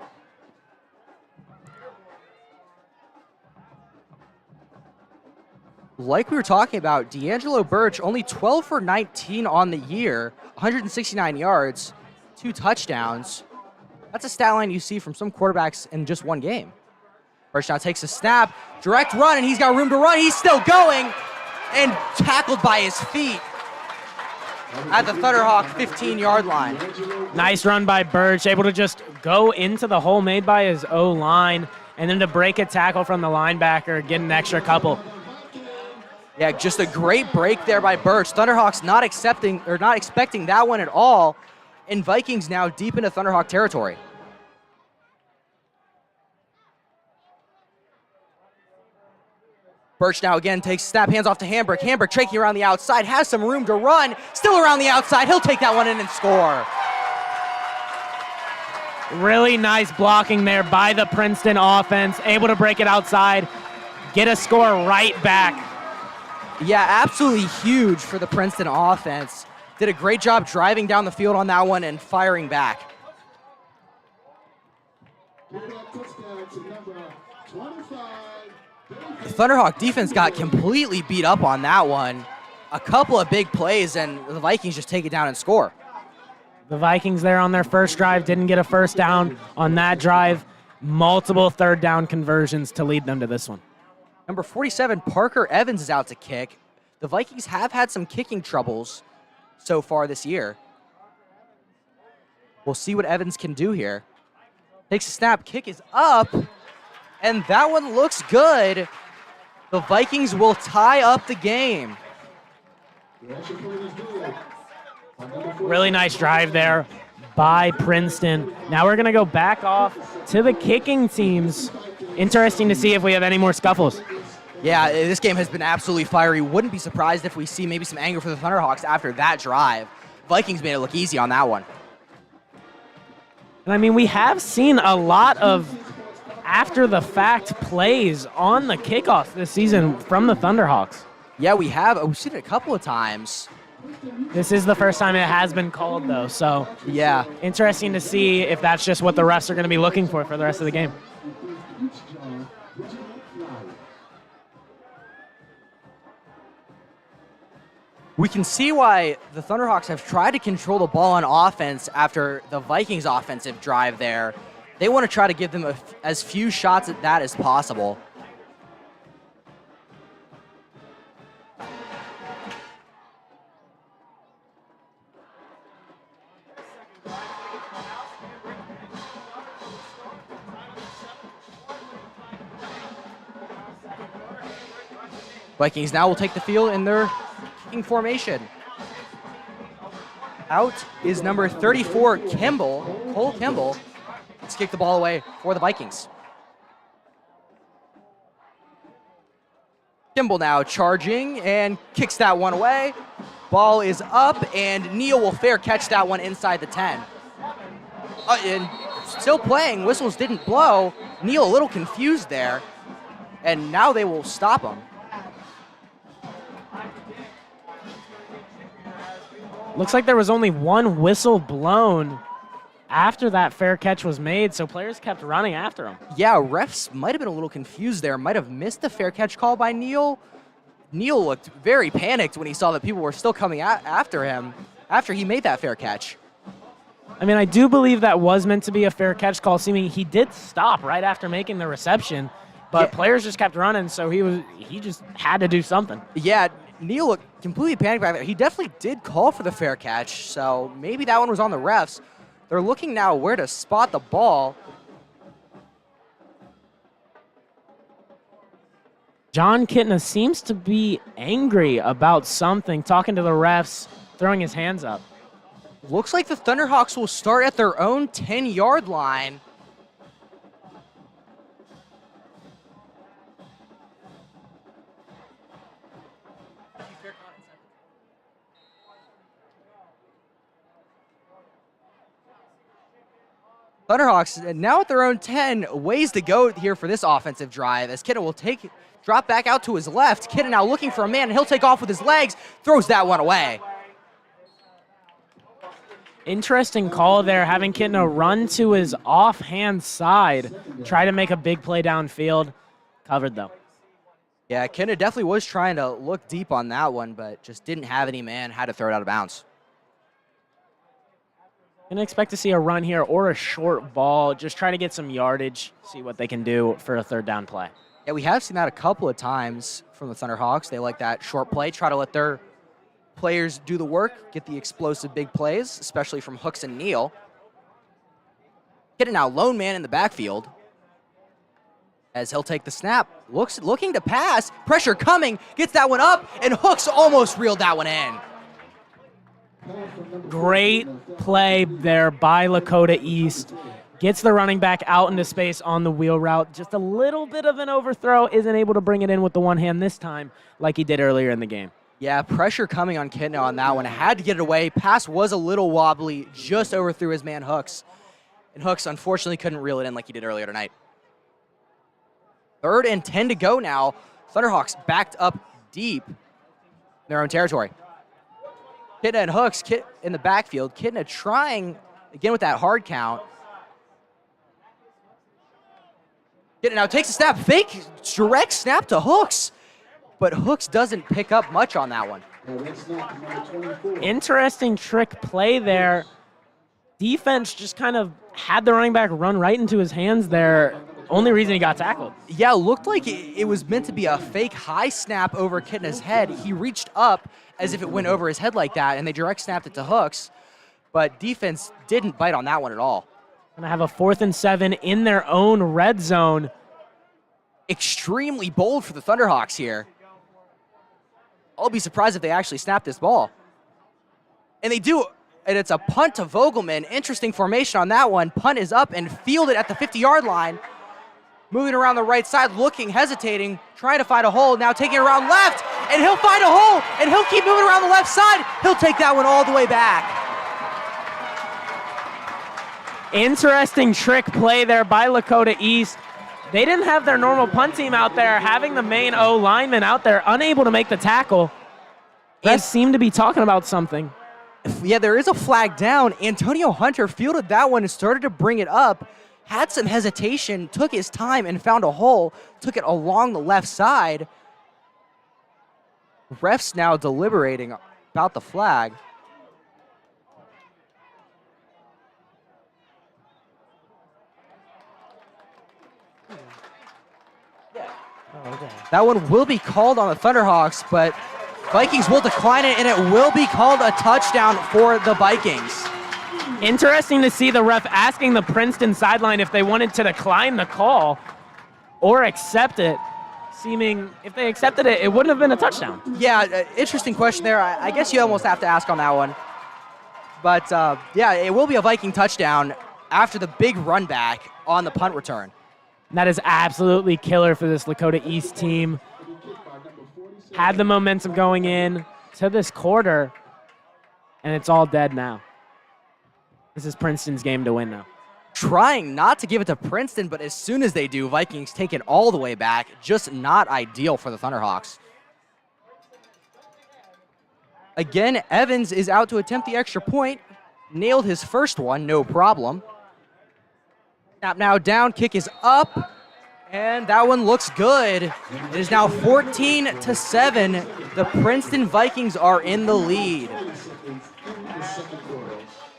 Like we were talking about, D'Angelo Birch, only 12 for 19 on the year, 169 yards, 2 touchdowns. That's a stat line you see from some quarterbacks in just one game. Birch now takes a snap, direct run, and he's got room to run. He's still going, and tackled by his feet at the Thunderhawk 15-yard line. Nice run by Birch, able to just go into the hole made by his O-line, and then to break a tackle from the linebacker, get an extra couple. Yeah, just a great break there by Birch. Thunderhawks not expecting that one at all, and Vikings now deep into Thunderhawk territory. Birch now again takes snap, hands off to Hambrick. Hambrick traking around the outside, has some room to run, still around the outside. He'll take that one in and score. Really nice blocking there by the Princeton offense, able to break it outside, get a score right back. Yeah, absolutely huge for the Princeton offense. Did a great job driving down the field on that one and firing back. The Thunderhawk defense got completely beat up on that one. A couple of big plays, and the Vikings just take it down and score. The Vikings there on their first drive didn't get a first down on that drive. Multiple 3rd down conversions to lead them to this one. Number 47, Parker Evans, is out to kick. The Vikings have had some kicking troubles so far this year. We'll see what Evans can do here. Takes a snap, kick is up, and that one looks good. The Vikings will tie up the game. Really nice drive there by Princeton. Now we're going to go back off to the kicking teams. Interesting to see if we have any more scuffles. Yeah, this game has been absolutely fiery. Wouldn't be surprised if we see maybe some anger for the Thunderhawks after that drive. Vikings made it look easy on that one. And I mean, we have seen a lot of after-the-fact plays on the kickoff this season from the Thunderhawks. Yeah, we have. We've seen it a couple of times. This is the first time it has been called, though, so yeah, interesting to see if that's just what the refs are going to be looking for the rest of the game. We can see why the Thunderhawks have tried to control the ball on offense after the Vikings' offensive drive there. They want to try to give them as few shots at that as possible. Vikings now will take the field in their kicking formation. Out is number 34, Cole Kimball. Let's kick the ball away for the Vikings. Kimball now charging and kicks that one away. Ball is up, and Neal will fair catch that one inside the 10. And still playing, whistles didn't blow. Neal a little confused there, and now they will stop him. Looks like there was only one whistle blown after that fair catch was made, so players kept running after him. Yeah, refs might have been a little confused there, might have missed the fair catch call by Neal. Neal looked very panicked when he saw that people were still coming after him after he made that fair catch. I mean, I do believe that was meant to be a fair catch call, seeming he did stop right after making the reception, but players just kept running, so he just had to do something. Yeah, Neal looked completely panicked back there. He definitely did call for the fair catch, so maybe that one was on the refs. They're looking now where to spot the ball. John Kitna seems to be angry about something, talking to the refs, throwing his hands up. Looks like the Thunderhawks will start at their own 10-yard line. Thunderhawks now at their own 10, ways to go here for this offensive drive as Kidna will drop back out to his left. Kidna now looking for a man, and he'll take off with his legs, throws that one away. Interesting call there, having Kidna run to his offhand side, try to make a big play downfield. Covered, though. Yeah, Kidna definitely was trying to look deep on that one, but just didn't have any man, had to throw it out of bounds. Gonna expect to see a run here or a short ball, just try to get some yardage, see what they can do for a third down play. Yeah, we have seen that a couple of times from the Thunderhawks. They like that short play, try to let their players do the work, get the explosive big plays, especially from Hooks and Neal. Kidna now lone man in the backfield as he'll take the snap, looking to pass, pressure coming, gets that one up, and Hooks almost reeled that one in. Great play there by Lakota East. Gets the running back out into space on the wheel route. Just a little bit of an overthrow, isn't able to bring it in with the one hand this time like he did earlier in the game. Yeah, pressure coming on Kidna on that one. Had to get it away. Pass was a little wobbly, just overthrew his man Hooks. And Hooks unfortunately couldn't reel it in like he did earlier tonight. 3rd and 10 to go now. Thunderhawks backed up deep in their own territory. Kidna and Hooks in the backfield. Kidna trying, again with that hard count. Kidna now takes a snap, fake direct snap to Hooks. But Hooks doesn't pick up much on that one. Interesting trick play there. Defense just kind of had the running back run right into his hands there. Only reason he got tackled. Yeah, it looked like it was meant to be a fake high snap over Kidna's head. He reached up as if it went over his head like that, and they direct snapped it to Hooks. But defense didn't bite on that one at all. Gonna have a 4th and 7 in their own red zone. Extremely bold for the Thunderhawks here. I'll be surprised if they actually snap this ball. And they do, and it's a punt to Vogelman. Interesting formation on that one. Punt is up and fielded at the 50-yard line. Moving around the right side, looking, hesitating, trying to find a hole. Now taking it around left, and he'll find a hole, and he'll keep moving around the left side. He'll take that one all the way back. Interesting trick play there by Lakota East. They didn't have their normal punt team out there, having the main O lineman out there, unable to make the tackle. They seem to be talking about something. Yeah, there is a flag down. Antonio Hunter fielded that one and started to bring it up. Had some hesitation, took his time and found a hole, took it along the left side. Refs now deliberating about the flag. That one will be called on the Thunderhawks, but Vikings will decline it, and it will be called a touchdown for the Vikings. Interesting to see the ref asking the Princeton sideline if they wanted to decline the call or accept it, seeming if they accepted it, it wouldn't have been a touchdown. Yeah, interesting question there. I guess you almost have to ask on that one. But, yeah, it will be a Viking touchdown after the big run back on the punt return. And that is absolutely killer for this Lakota East team. Had the momentum going in to this quarter, and it's all dead now. This is Princeton's game to win now. Trying not to give it to Princeton, but as soon as they do, Vikings take it all the way back. Just not ideal for the Thunderhawks. Again, Evans is out to attempt the extra point. Nailed his first one, no problem. Snap now down, kick is up, and that one looks good. It is now 14-7. The Princeton Vikings are in the lead.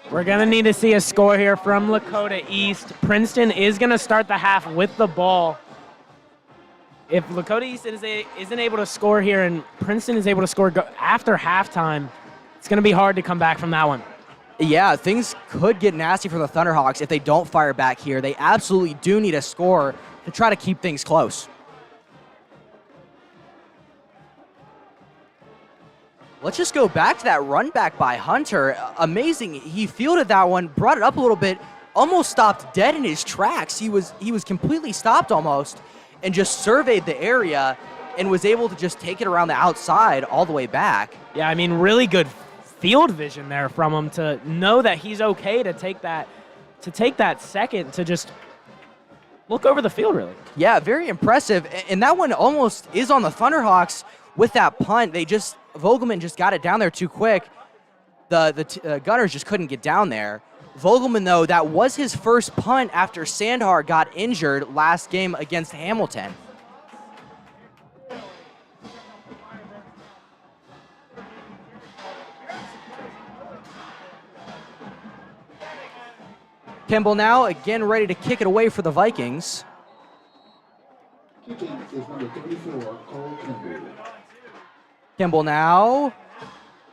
We're going to need to see a score here from Lakota East. Princeton is going to start the half with the ball. If Lakota East isn't able to score here and Princeton is able to score after halftime, it's going to be hard to come back from that one. Yeah, things could get nasty for the Thunderhawks if they don't fire back here. They absolutely do need a score to try to keep things close. Let's just go back to that run back by Hunter. Amazing. He fielded that one, brought it up a little bit, almost stopped dead in his tracks. He was completely stopped almost and just surveyed the area and was able to just take it around the outside all the way back. Yeah, I mean, really good field vision there from him to know that he's okay to take that to take that second to just look over the field, really. Yeah, very impressive. And that one almost is on the Thunderhawks with that punt. Vogelman just got it down there too quick. The Gunners just couldn't get down there. Vogelman, though, that was his first punt after Sandhar got injured last game against Hamilton. Kimball now, again ready to kick it away for the Vikings. Kicking is number 34, Cole Kimball. Kimball now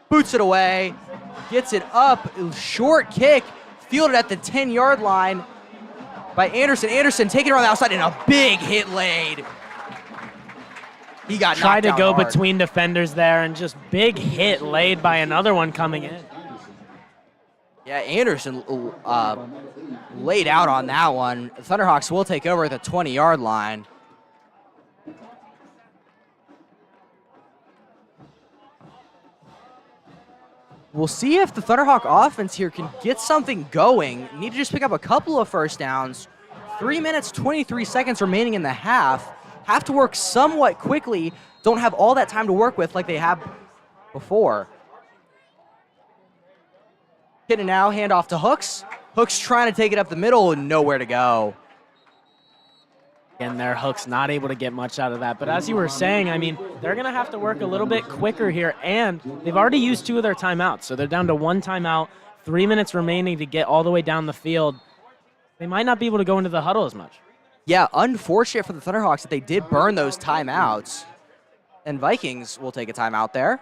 boots it away, gets it up, short kick, fielded at the 10-yard line by Anderson. Anderson taking it around the outside and a big hit laid. He got tried to knocked go down hard. between defenders there, and just big hit laid by another one coming in. Yeah, Anderson laid out on that one. The Thunderhawks will take over at the 20-yard line. We'll see if the Thunderhawk offense here can get something going. Need to just pick up a couple of first downs. 3 minutes, 23 seconds remaining in the half. Have to work somewhat quickly. Don't have all that time to work with like they have before. Hitting now, hand off to Hooks. Hooks trying to take it up the middle and nowhere to go. And their Hooks not able to get much out of that. But as you were saying, I mean, they're going to have to work a little bit quicker here, and they've already used 2 of their timeouts. So they're down to 1 timeout, 3 minutes remaining to get all the way down the field. They might not be able to go into the huddle as much. Yeah, unfortunate for the Thunderhawks that they did burn those timeouts. And Vikings will take a timeout there.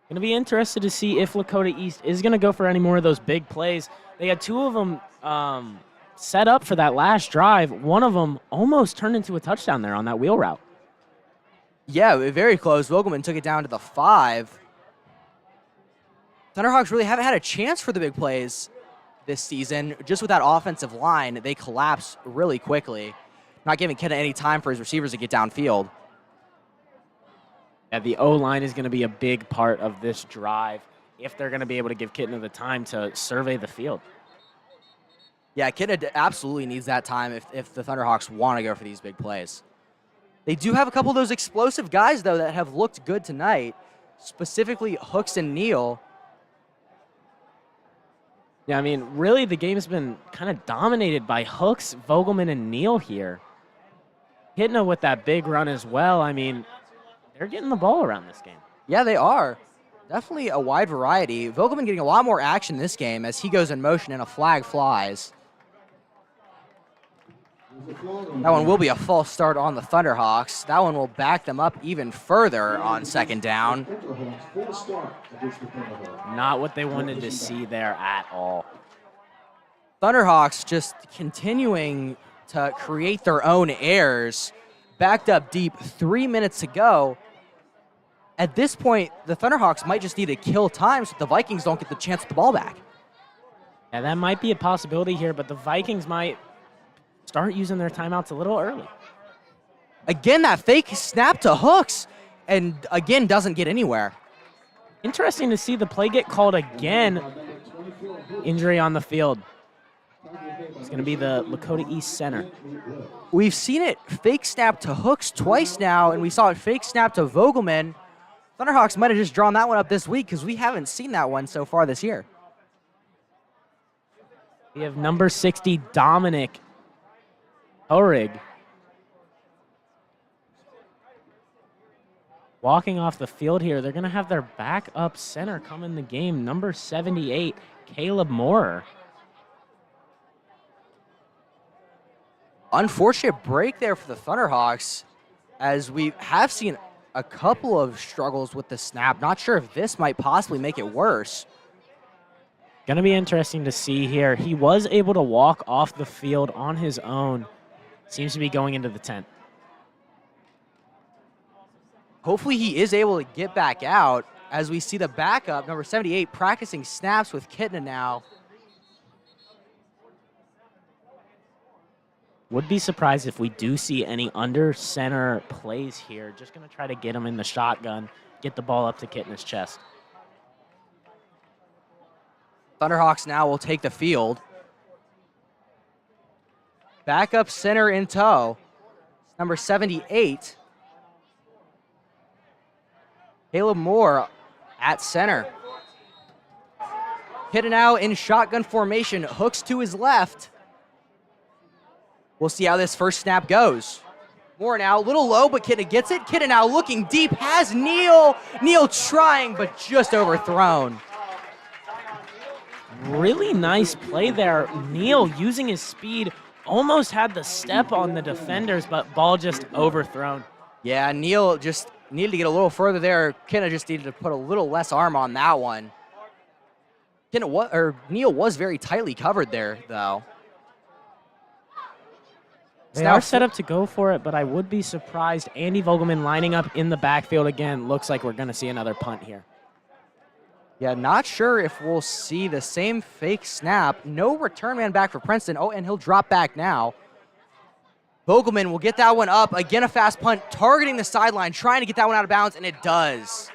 Going to be interested to see if Lakota East is going to go for any more of those big plays. They had 2 of them set up for that last drive. One of them almost turned into a touchdown there on that wheel route. Yeah, very close. Vogelman took it down to the 5. Thunderhawks really haven't had a chance for the big plays this season. Just with that offensive line, they collapse really quickly, not giving Kenna any time for his receivers to get downfield. Yeah, the O-line is going to be a big part of this drive if they're going to be able to give Kitna the time to survey the field. Yeah, Kitna absolutely needs that time if the Thunderhawks want to go for these big plays. They do have a couple of those explosive guys, though, that have looked good tonight, specifically Hooks and Neal. Yeah, I mean, really the game's been kind of dominated by Hooks, Vogelman, and Neal here. Kitna with that big run as well. I mean, they're getting the ball around this game. Yeah, they are. Definitely a wide variety. Vogelman getting a lot more action this game as he goes in motion and a flag flies. That one will be a false start on the Thunderhawks. That one will back them up even further on second down. Not what they wanted to see there at all. Thunderhawks just continuing to create their own errors. Backed up deep, 3 minutes to go. At this point, the Thunderhawks might just need to kill time so the Vikings don't get the chance at the ball back. Yeah, that might be a possibility here, but the Vikings might start using their timeouts a little early. Again, that fake snap to Hooks, and again, doesn't get anywhere. Interesting to see the play get called again. Injury on the field. It's going to be the Lakota East center. We've seen it fake snap to Hooks twice now, and we saw it fake snap to Vogelman. Thunderhawks might have just drawn that one up this week because we haven't seen that one so far this year. We have number 60, Dominic Horig. Walking off the field here, they're going to have their backup center come in the game, number 78, Caleb Moore. Unfortunate break there for the Thunderhawks, as we have seen a couple of struggles with the snap. Not sure if this might possibly make it worse. Going to be interesting to see here. He was able to walk off the field on his own. Seems to be going into the tent. Hopefully he is able to get back out as we see the backup, number 78, practicing snaps with Kitna now. Would be surprised if we do see any under center plays here. Just going to try to get him in the shotgun. get the ball up to Kitna's chest. Thunderhawks now will take the field. Backup center in tow. Number 78. Caleb Moore at center. Kitna in shotgun formation, hooks to his left. We'll see how this first snap goes. Moore now, a little low, but Kitna gets it. Kitna now looking deep, has Neal. Neal trying, but just overthrown. Really nice play there. Neal using his speed, almost had the step on the defenders, but ball just overthrown. Yeah, Neal just needed to get a little further there. Kitna just needed to put a little less arm on that one. Neal was very tightly covered there, though. They are set up to go for it, but I would be surprised. Andy Vogelman lining up in the backfield again. Looks like we're going to see another punt here. Yeah, not sure if we'll see the same fake snap. No return man back for Princeton. Oh, and he'll drop back now. Vogelman will get that one up. Again, a fast punt, targeting the sideline, trying to get that one out of bounds, and it does.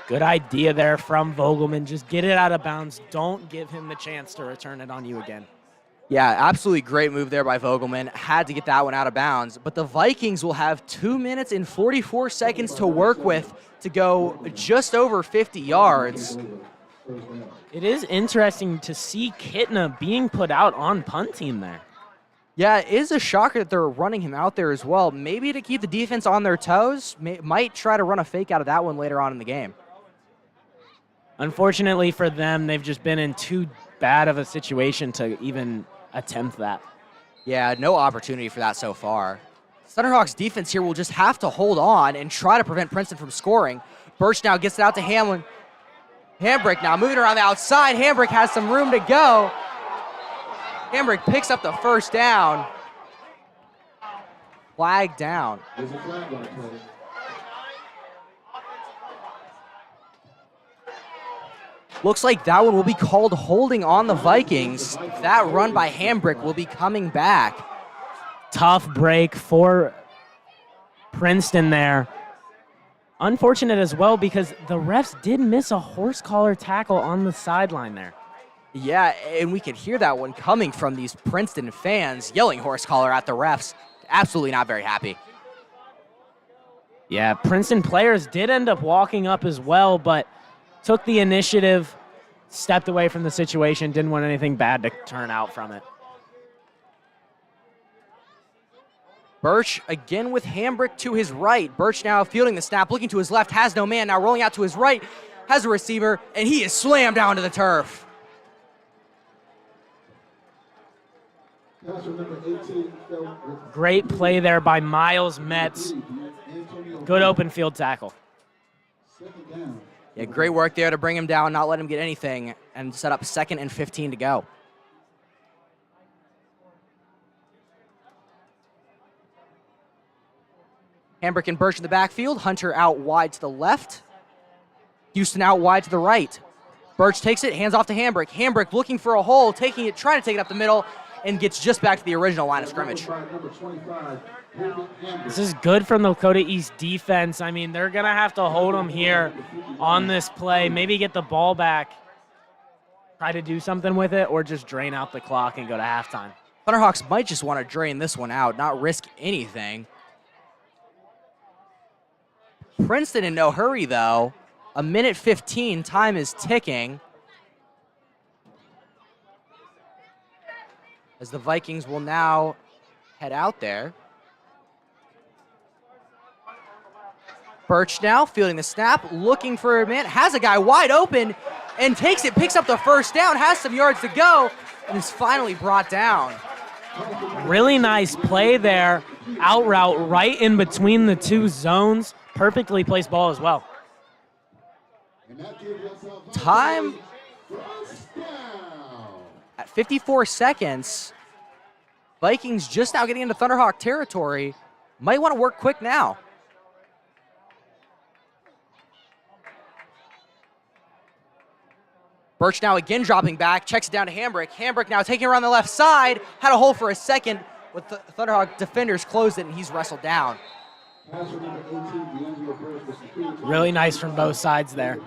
Good idea there from Vogelman. Just get it out of bounds. Don't give him the chance to return it on you again. Yeah, absolutely great move there by Vogelman. Had to get that one out of bounds. But the Vikings will have 2 minutes and 44 seconds to work with to go just over 50 yards. It is interesting to see Kitna being put out on punt team there. Yeah, it is a shocker that they're running him out there as well. Maybe to keep the defense on their toes. Might try to run a fake out of that one later on in the game. Unfortunately for them, they've just been in too bad of a situation to even attempt that. Yeah, no opportunity for that so far. Thunderhawks defense here will just have to hold on and try to prevent Princeton from scoring. Birch now gets it out to Hamlin. Hambrick now moving around the outside. Hambrick has some room to go. Hambrick picks up the first down. Flag down. There's a flag on the play. Looks like that one will be called holding on the Vikings. That run by Hambrick will be coming back. Tough break for Princeton there. Unfortunate as well because the refs did miss a horse collar tackle on the sideline there. Yeah, and we could hear that one coming from these Princeton fans yelling horse collar at the refs. Absolutely not very happy. Yeah, Princeton players did end up walking up as well, but took the initiative, stepped away from the situation, didn't want anything bad to turn out from it. Birch again with Hambrick to his right. Birch now fielding the snap, looking to his left, has no man, now rolling out to his right, has a receiver, and he is slammed down to the turf. Great play there by Miles Metz. Good open field tackle. Yeah, great work there to bring him down, not let him get anything, and set up 2nd and 15 to go. Hambrick and Birch in the backfield. Hunter out wide to the left. Houston out wide to the right. Birch takes it, hands off to Hambrick. Hambrick looking for a hole, taking it, trying to take it up the middle, and gets just back to the original line of scrimmage. This is good from the Lakota East defense. I mean, they're going to have to hold them here on this play, maybe get the ball back, try to do something with it, or just drain out the clock and go to halftime. Thunderhawks might just want to drain this one out, not risk anything. Princeton in no hurry, though. 1:15, time is ticking. As the Vikings will now head out there. Birch now fielding the snap, looking for a man, has a guy wide open, and takes it, picks up the first down, has some yards to go, and is finally brought down. Really nice play there. Out route right in between the two zones. Perfectly placed ball as well. Time at 54 seconds. Vikings just now getting into Thunderhawk territory. Might want to work quick now. Birch now again dropping back, checks it down to Hambrick. Hambrick now taking around the left side, had a hole for a second, but the Thunderhawk defenders closed it and he's wrestled down. Really nice from both sides there.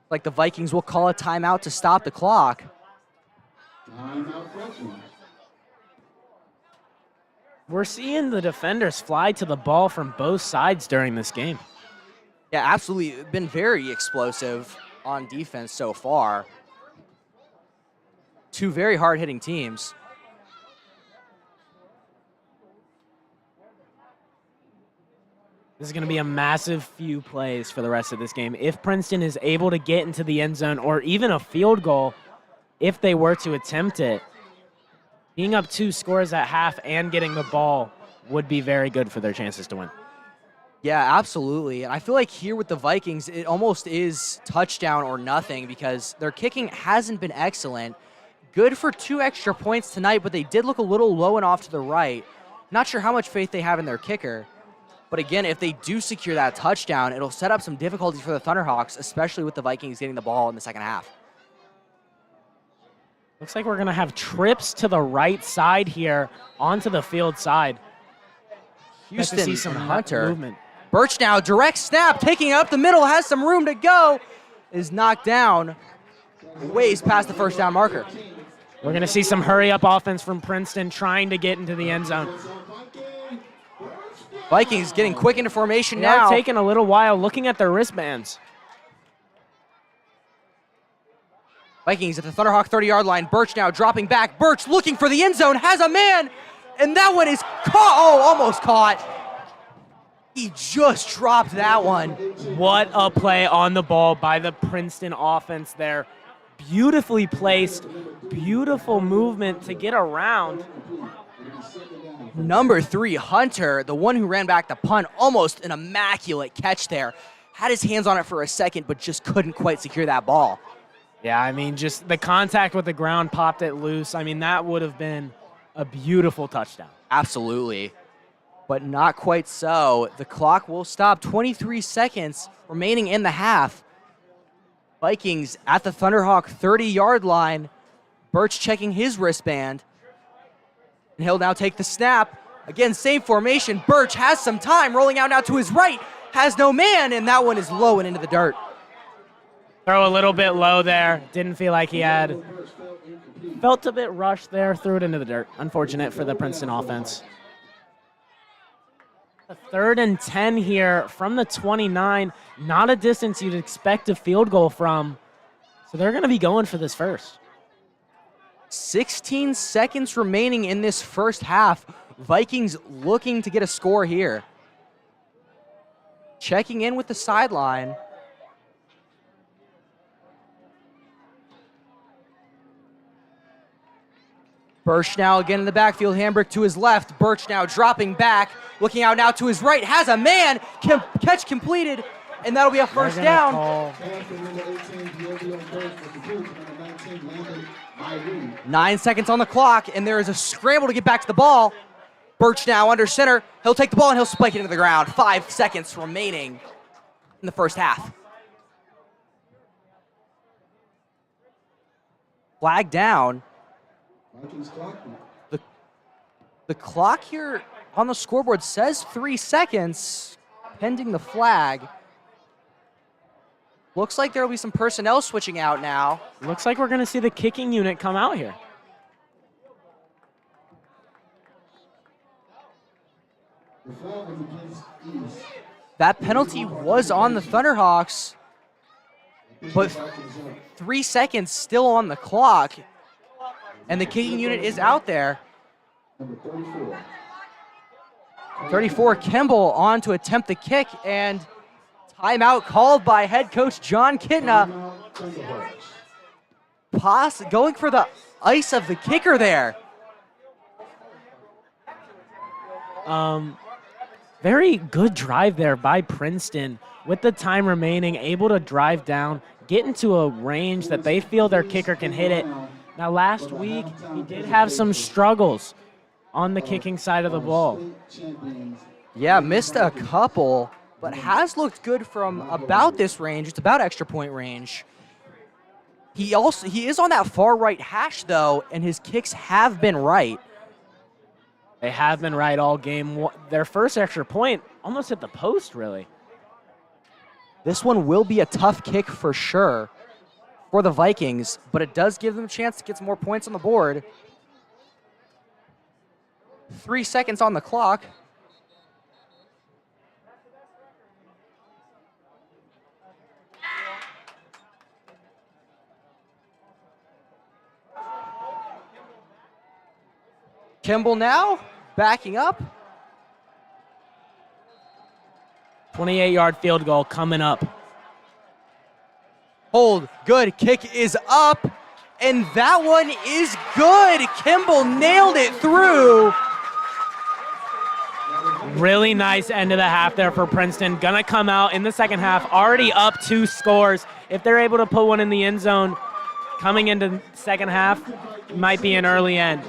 Like the Vikings will call a timeout to stop the clock. We're seeing the defenders fly to the ball from both sides during this game. Yeah, absolutely. Been very explosive on defense so far. Two very hard-hitting teams. This is going to be a massive few plays for the rest of this game. If Princeton is able to get into the end zone or even a field goal, if they were to attempt it, being up 2 scores at half and getting the ball would be very good for their chances to win. Yeah, absolutely. And I feel like here with the Vikings, it almost is touchdown or nothing because their kicking hasn't been excellent. Good for 2 extra points tonight, but they did look a little low and off to the right. Not sure how much faith they have in their kicker. But again, if they do secure that touchdown, it'll set up some difficulties for the Thunderhawks, especially with the Vikings getting the ball in the second half. Looks like we're going to have trips to the right side here onto the field side. Houston see some and Hunter. movement. Birch now, direct snap, taking it up the middle, has some room to go, is knocked down, ways past the first down marker. We're going to see some hurry-up offense from Princeton trying to get into the end zone. Vikings getting quick into formation They now. are taking a little while looking at their wristbands. Vikings at the Thunderhawk 30-yard line. Birch now dropping back. Birch looking for the end zone, has a man, and that one is caught. Oh, almost caught. He just dropped that one. What a play on the ball by the Princeton offense there. Beautifully placed, beautiful movement to get around. Number 3, Hunter, the one who ran back the punt, almost an immaculate catch there. Had his hands on it for a second, but just couldn't quite secure that ball. Yeah, I mean, just the contact with the ground popped it loose. I mean, that would have been a beautiful touchdown. Absolutely, but not quite so. The clock will stop. 23 seconds remaining in the half. Vikings at the Thunderhawk 30-yard line. Birch checking his wristband. And he'll now take the snap. Again, same formation. Birch has some time, rolling out now to his right. Has no man, and that one is low and into the dirt. Throw a little bit low there. Didn't feel like he had. Felt a bit rushed there. Threw it into the dirt. Unfortunate for the Princeton offense. A 3rd and 10 here from the 29. Not a distance you'd expect a field goal from. So they're going to be going for this first. 16 seconds remaining in this first half. Vikings looking to get a score here. Checking in with the sideline. Birch now again in the backfield. Hambrick to his left. Birch now dropping back. Looking out now to his right. Has a man. Catch completed. And that'll be a first down. 9 seconds on the clock, and there is a scramble to get back to the ball. Birch now under center. He'll take the ball and he'll spike it into the ground. 5 seconds remaining in the first half. Flag down. The clock here on the scoreboard says 3 seconds, pending the flag. Looks like there will be some personnel switching out now. Looks like we're going to see the kicking unit come out here. That penalty was on the Thunderhawks, but 3 seconds still on the clock, and the kicking unit is out there. 34, Kimball on to attempt the kick, and timeout called by head coach John Kitna. Going for the ice of the kicker there. Very good drive there by Princeton. With the time remaining, able to drive down, get into a range that they feel their kicker can hit it. Now, last week, he did have some struggles on the kicking side of the ball. Yeah, missed a couple, but has looked good from about this range. It's about extra point range. He is on that far right hash, though, and his kicks have been right. They have been right all game. Their first extra point almost hit the post, really. This one will be a tough kick for sure for the Vikings, but it does give them a chance to get some more points on the board. 3 seconds on the clock. Kimball now backing up. 28-yard field goal coming up. Hold, good, kick is up, and that one is good. Kimball nailed it through. Really nice end of the half there for Princeton. Gonna come out in the second half, already up 2 scores. If they're able to put one in the end zone, coming into second half, might be an early end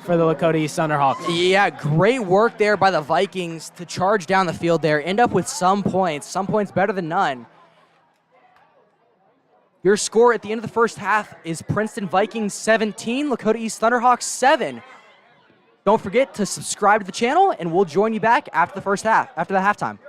for the Lakota East Thunderhawks. Yeah, great work there by the Vikings to charge down the field there, end up with some points better than none. Your score at the end of the first half is Princeton Vikings 17, Lakota East Thunderhawks 7. Don't forget to subscribe to the channel, and we'll join you back after the first half, after the halftime.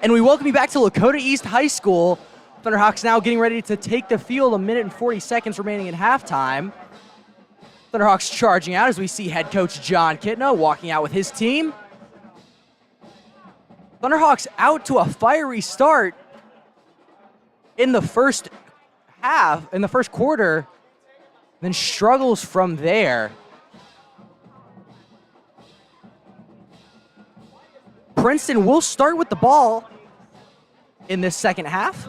And we welcome you back to Lakota East High School. Thunderhawks now getting ready to take the field, 1 minute and 40 seconds remaining in halftime. Thunderhawks charging out as we see head coach John Kitna walking out with his team. Thunderhawks out to a fiery start in the first half, in the first quarter, then struggles from there. Princeton will start with the ball in this second half.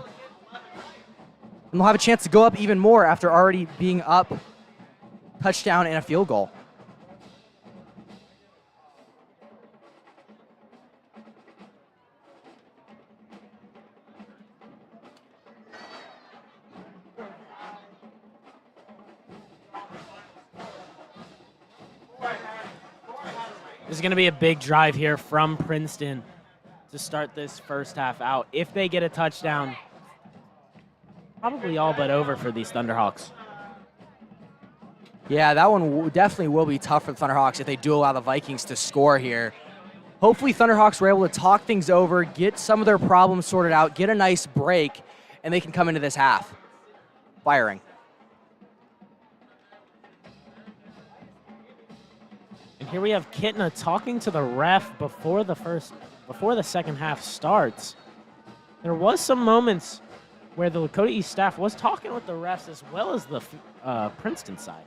And they'll have a chance to go up even more after already being up touchdown and a field goal. This is going to be a big drive here from Princeton to start this first half out. If they get a touchdown, probably all but over for these Thunderhawks. Yeah, that one definitely will be tough for the Thunderhawks if they do allow the Vikings to score here. Hopefully Thunderhawks were able to talk things over, get some of their problems sorted out, get a nice break, and they can come into this half firing. And here we have Kitna talking to the ref before the second half starts. There was some moments where the Lakota East staff was talking with the refs as well as the Princeton side.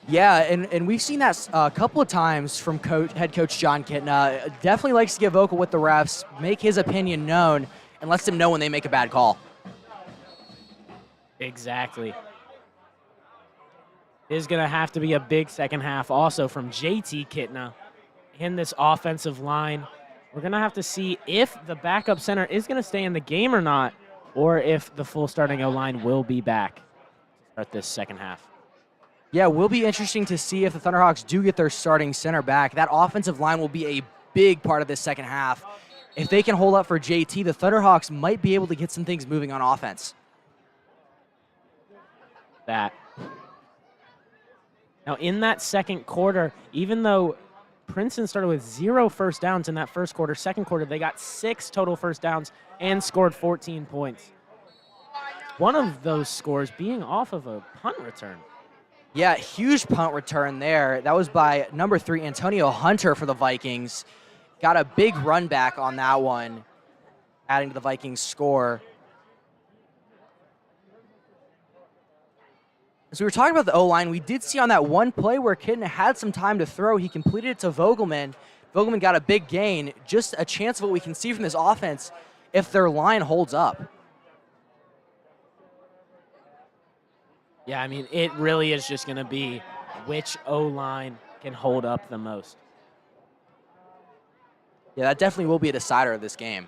Yeah, and we've seen that a couple of times from head coach John Kitna. Definitely likes to get vocal with the refs, make his opinion known, and lets them know when they make a bad call. Exactly. It is going to have to be a big second half also from JT Kitna in this offensive line. We're going to have to see if the backup center is going to stay in the game or not, or if the full starting O-line will be back to start this second half. Yeah, it will be interesting to see if the Thunderhawks do get their starting center back. That offensive line will be a big part of this second half. If they can hold up for JT, the Thunderhawks might be able to get some things moving on offense. That. Now, in that second quarter, even though Princeton started with 0 first downs in that first quarter, second quarter, they got 6 total first downs and scored 14 points. One of those scores being off of a punt return. Yeah, huge punt return there. That was by number 3, Antonio Hunter for the Vikings. Got a big run back on that one, adding to the Vikings score. As we were talking about the O-line, we did see on that one play where Kitna had some time to throw, he completed it to Vogelman. Vogelman got a big gain. Just a chance of what we can see from this offense if their line holds up. Yeah, I mean, it really is just going to be which O-line can hold up the most. Yeah, that definitely will be a decider of this game.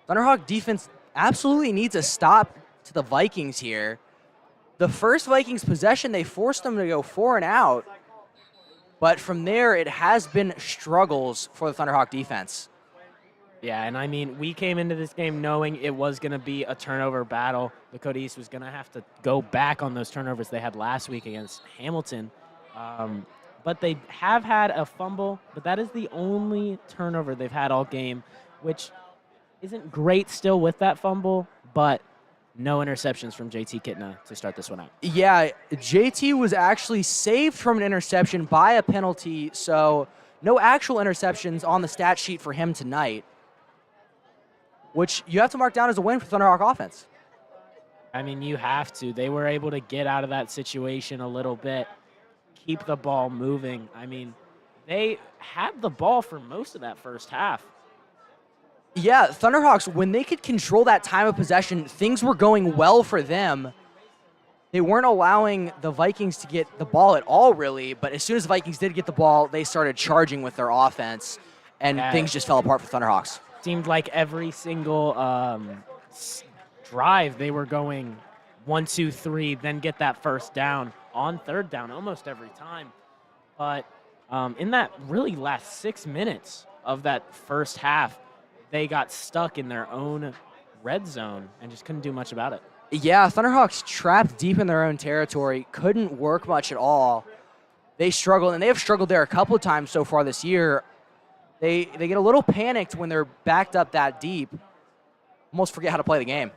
Thunderhawk defense absolutely needs a stop to the Vikings here. The first Vikings possession, they forced them to go 4 and out. But from there, it has been struggles for the Thunderhawk defense. Yeah, and I mean, we came into this game knowing it was going to be a turnover battle. Lakota East was going to have to go back on those turnovers they had last week against Hamilton. But they have had a fumble, but that is the only turnover they've had all game, which isn't great still with that fumble, but no interceptions from JT Kitna to start this one out. Yeah, JT was actually saved from an interception by a penalty, so no actual interceptions on the stat sheet for him tonight, which you have to mark down as a win for Thunderhawk offense. I mean, you have to. They were able to get out of that situation a little bit, keep the ball moving. I mean, they had the ball for most of that first half. Yeah, Thunderhawks, when they could control that time of possession, things were going well for them. They weren't allowing the Vikings to get the ball at all, really, but as soon as the Vikings did get the ball, they started charging with their offense, and things just fell apart for Thunderhawks. Seemed like every single drive they were going 1, 2, 3, then get that first down on third down almost every time. But in that really last 6 minutes of that first half, they got stuck in their own red zone and just couldn't do much about it. Yeah, Thunderhawks trapped deep in their own territory, couldn't work much at all. They struggled, and they have struggled there a couple of times so far this year. They get a little panicked when they're backed up that deep. Almost forget how to play the game.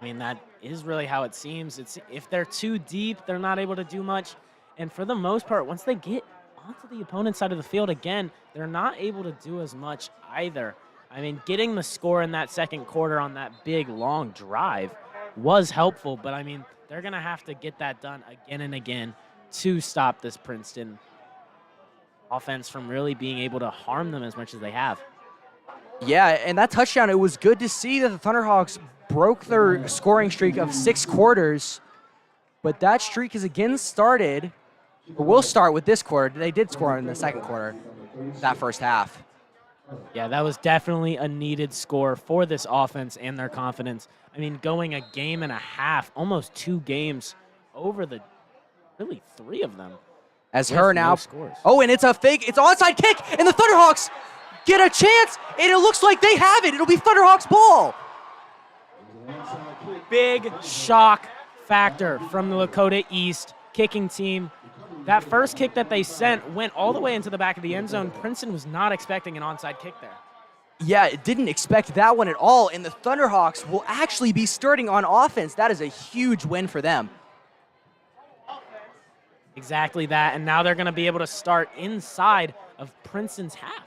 I mean, that is really how it seems. It's if they're too deep, they're not able to do much. And for the most part, once they get onto the opponent's side of the field again, they're not able to do as much either. I mean, getting the score in that second quarter on that big, long drive was helpful, but I mean, they're going to have to get that done again and again to stop this Princeton offense from really being able to harm them as much as they have. Yeah, and that touchdown, it was good to see that the Thunderhawks broke their scoring streak of 6 quarters, but that streak has again started, or will start with this quarter. They did score in the second quarter, that first half. Yeah, that was definitely a needed score for this offense and their confidence. I mean, going a game and a half, almost 2 games over the, really 3 of them. As her now, scores. Oh, and it's a fake, it's an onside kick, and the Thunderhawks get a chance, and it looks like they have it. It'll be Thunderhawks ball. Big shock factor from the Lakota East kicking team. That first kick that they sent went all the way into the back of the end zone. Princeton was not expecting an onside kick there. Yeah, it didn't expect that one at all, and the Thunderhawks will actually be starting on offense. That is a huge win for them. Exactly that, and now they're going to be able to start inside of Princeton's half.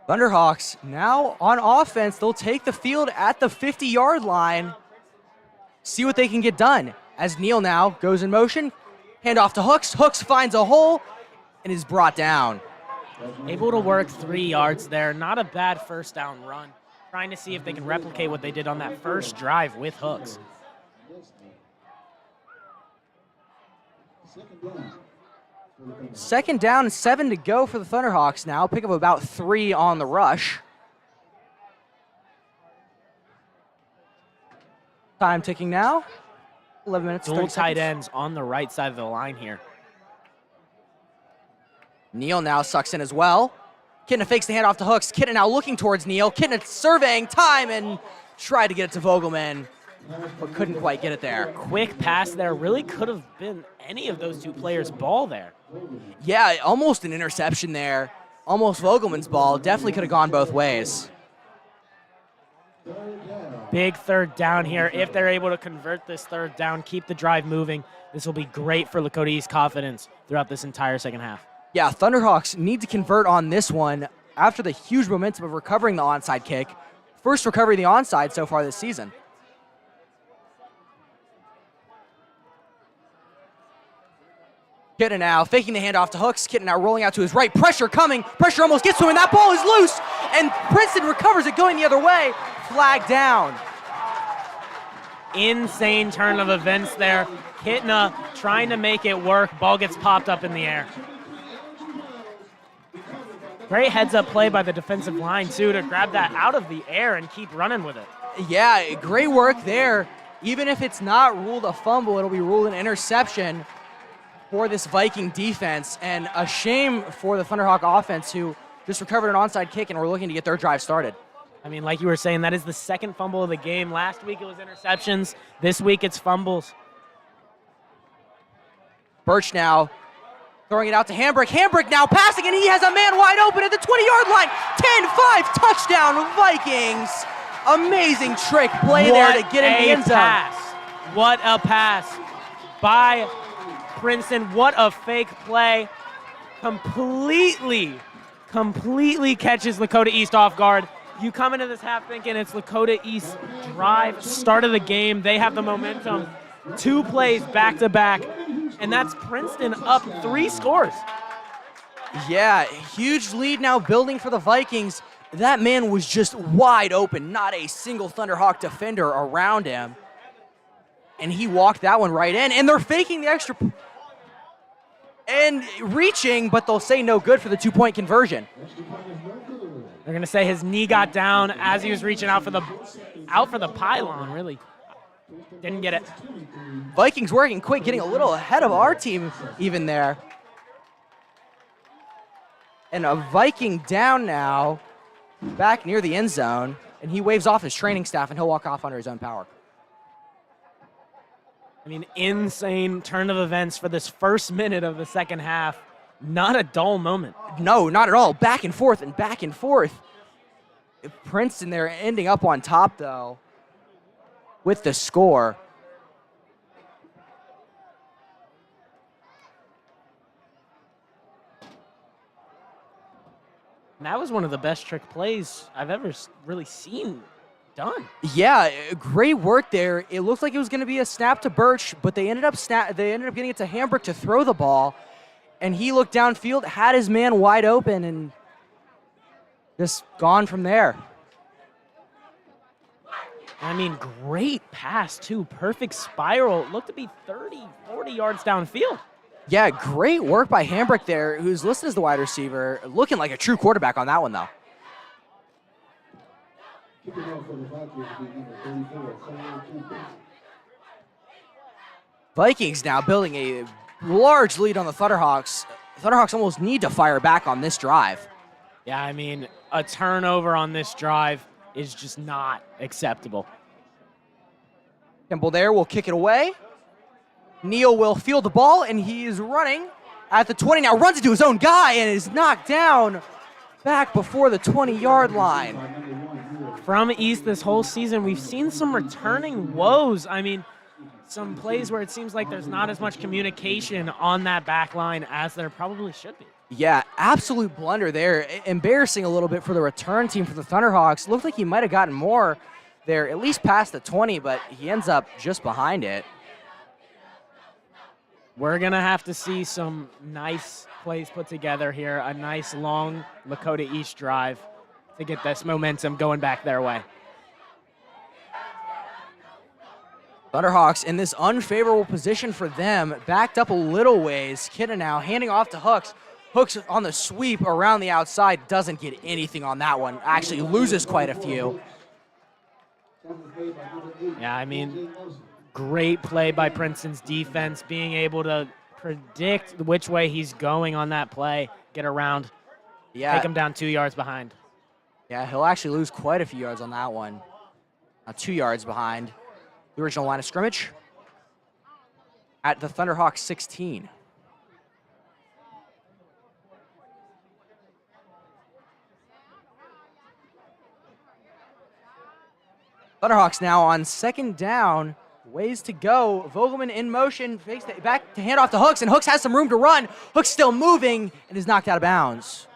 Thunderhawks now on offense. They'll take the field at the 50-yard line, see what they can get done. As Neal now goes in motion, handoff to Hooks. Hooks finds a hole and is brought down. Able to work 3 yards there. Not a bad first down run. Trying to see if they can replicate what they did on that first drive with Hooks. Second down. 2nd down and 7 to go for the Thunderhawks now. Pick up about 3 on the rush. Time ticking now. 11 minutes, 30 Dual tight seconds. ends on the right side of the line here. Neal now sucks in as well. Kidna fakes the handoff to Hooks. Kidna now looking towards Neal. Kidna surveying time and tried to get it to Vogelman, but couldn't quite get it there. Quick pass there. Really could have been any of those 2 players' ball there. Yeah, almost an interception there. Almost Vogelman's ball. Definitely could have gone both ways. Big 3rd down here. If they're able to convert this 3rd down, keep the drive moving, this will be great for Lakota East confidence throughout this entire second half. Yeah, Thunderhawks need to convert on this one after the huge momentum of recovering the onside kick. First recovery of the onside so far this season. Kidna now faking the handoff to Hooks. Kidna now rolling out to his right. Pressure coming. Pressure almost gets to him, and that ball is loose. And Princeton recovers it going the other way. Flag down. Insane turn of events there. Kidna trying to make it work. Ball gets popped up in the air. Great heads-up play by the defensive line, too, to grab that out of the air and keep running with it. Yeah, great work there. Even if it's not ruled a fumble, it'll be ruled an interception for this Viking defense, and a shame for the Thunderhawk offense, who just recovered an onside kick and were looking to get their drive started. I mean, like you were saying, that is the 2nd fumble of the game. Last week it was interceptions. This week it's fumbles. Birch now throwing it out to Hambrick. Hambrick now passing, and he has a man wide open at the 20-yard line. 10-5 touchdown Vikings. Amazing trick play there to get in the end zone. What a pass by Princeton. What a fake play. Completely catches Lakota East off guard. You come into this half thinking it's Lakota East drive, start of the game. They have the momentum. 2 plays back to back, and that's Princeton up 3 scores. Yeah, huge lead now building for the Vikings. That man was just wide open, not a single Thunderhawk defender around him. And he walked that one right in, and they're faking the extra and reaching, but they'll say no good for the 2-point conversion. They're gonna say his knee got down as he was reaching out for the pylon, really. Didn't get it. Vikings working quick, getting a little ahead of our team even there. And a Viking down now, back near the end zone, and he waves off his training staff, and he'll walk off under his own power. I mean, insane turn of events for this first minute of the second half. Not a dull moment. No, not at all. Back and forth and back and forth. Princeton there ending up on top, though, with the score. And that was one of the best trick plays I've ever really seen done. Yeah, great work there. It looked like it was going to be a snap to Birch, but they ended up getting it to Hambrick to throw the ball, and he looked downfield, had his man wide open, and just gone from there. I mean, great pass, too. Perfect spiral. It looked to be 30, 40 yards downfield. Yeah, great work by Hambrick there, who's listed as the wide receiver, looking like a true quarterback on that one, though. Kicking off for the Vikings will be number 34, Cole Cooper. Vikings now building a large lead on the Thunderhawks. Thunderhawks almost need to fire back on this drive. Yeah, I mean, a turnover on this drive is just not acceptable. Temple there will kick it away. Neal will field the ball, and he is running at the 20 now, runs into his own guy, and is knocked down back before the 20-yard line. From East this whole season, we've seen some returning woes. I mean, some plays where it seems like there's not as much communication on that back line as there probably should be. Yeah, absolute blunder there. Embarrassing a little bit for the return team for the Thunderhawks. Looked like he might have gotten more there, at least past the 20, but he ends up just behind it. We're going to have to see some nice plays put together here, a nice long Lakota East drive to get this momentum going back their way. Thunderhawks in this unfavorable position for them, backed up a little ways. Kidna now handing off to Hooks. Hooks on the sweep around the outside, doesn't get anything on that one. Actually loses quite a few. Yeah, I mean, great play by Princeton's defense, being able to predict which way he's going on that play, get around, take him down 2 yards behind. Yeah, he'll actually lose quite a few yards on that one. 2 yards behind the original line of scrimmage at the Thunderhawks 16. Thunderhawks now on second down, ways to go. Vogelman in motion, fakes it back to hand off to Hooks, and Hooks has some room to run. Hooks still moving and is knocked out of bounds.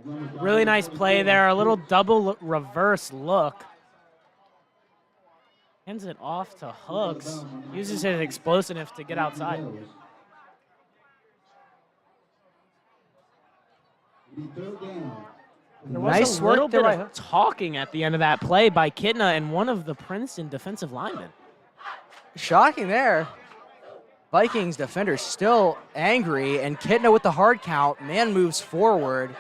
Really nice play there, a little double reverse look. Hands it off to Hooks, uses his explosiveness to get outside. There was Nice a little work bit there. of talking at the end of that play by Kidna and one of the Princeton defensive linemen. Shocking there. Vikings defenders still angry, and Kidna with the hard count. Man moves forward,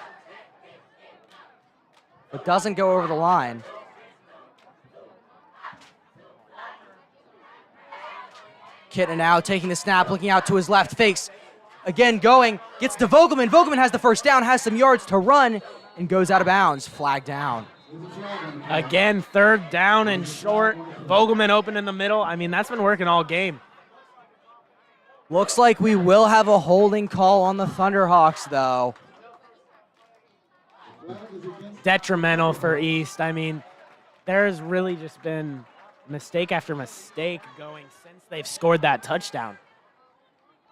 but doesn't go over the line. Kidna now taking the snap, looking out to his left, fakes. Again going, gets to Vogelman. Vogelman has the first down, has some yards to run, and goes out of bounds, flag down. Again, third down and short. Vogelman open in the middle. I mean, that's been working all game. Looks like we will have a holding call on the Thunderhawks, though. Detrimental for East. I mean, there's really just been mistake after mistake going since they've scored that touchdown.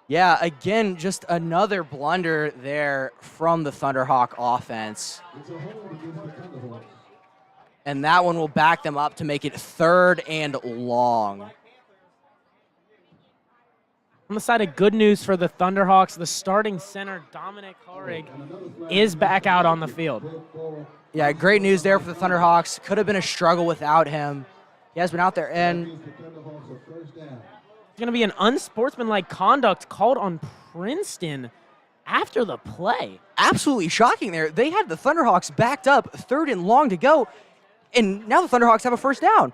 Yeah, again, just another blunder there from the Thunderhawk offense. And that one will back them up to make it 3rd and long. On the side of good news for the Thunderhawks, the starting center, Dominic Horrig, is back out on the field. Yeah, great news there for the Thunderhawks. Could have been a struggle without him. He has been out there, and going to be an unsportsmanlike conduct called on Princeton after the play. Absolutely shocking there. They had the Thunderhawks backed up, 3rd and long to go, and now the Thunderhawks have a first down.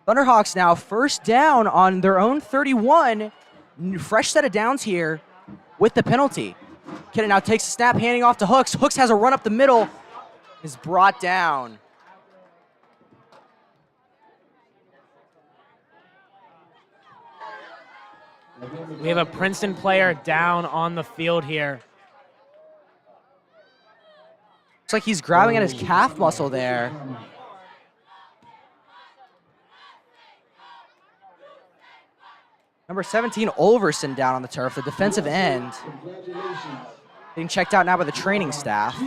Thunderhawks now first down on their own 31. Fresh set of downs here with the penalty. Kitten now takes a snap, handing off to Hooks. Hooks has a run up the middle, is brought down. We have a Princeton player down on the field here. Looks like he's grabbing at his calf muscle there. Number 17, Olverson down on the turf, the defensive end. Being checked out now by the training staff.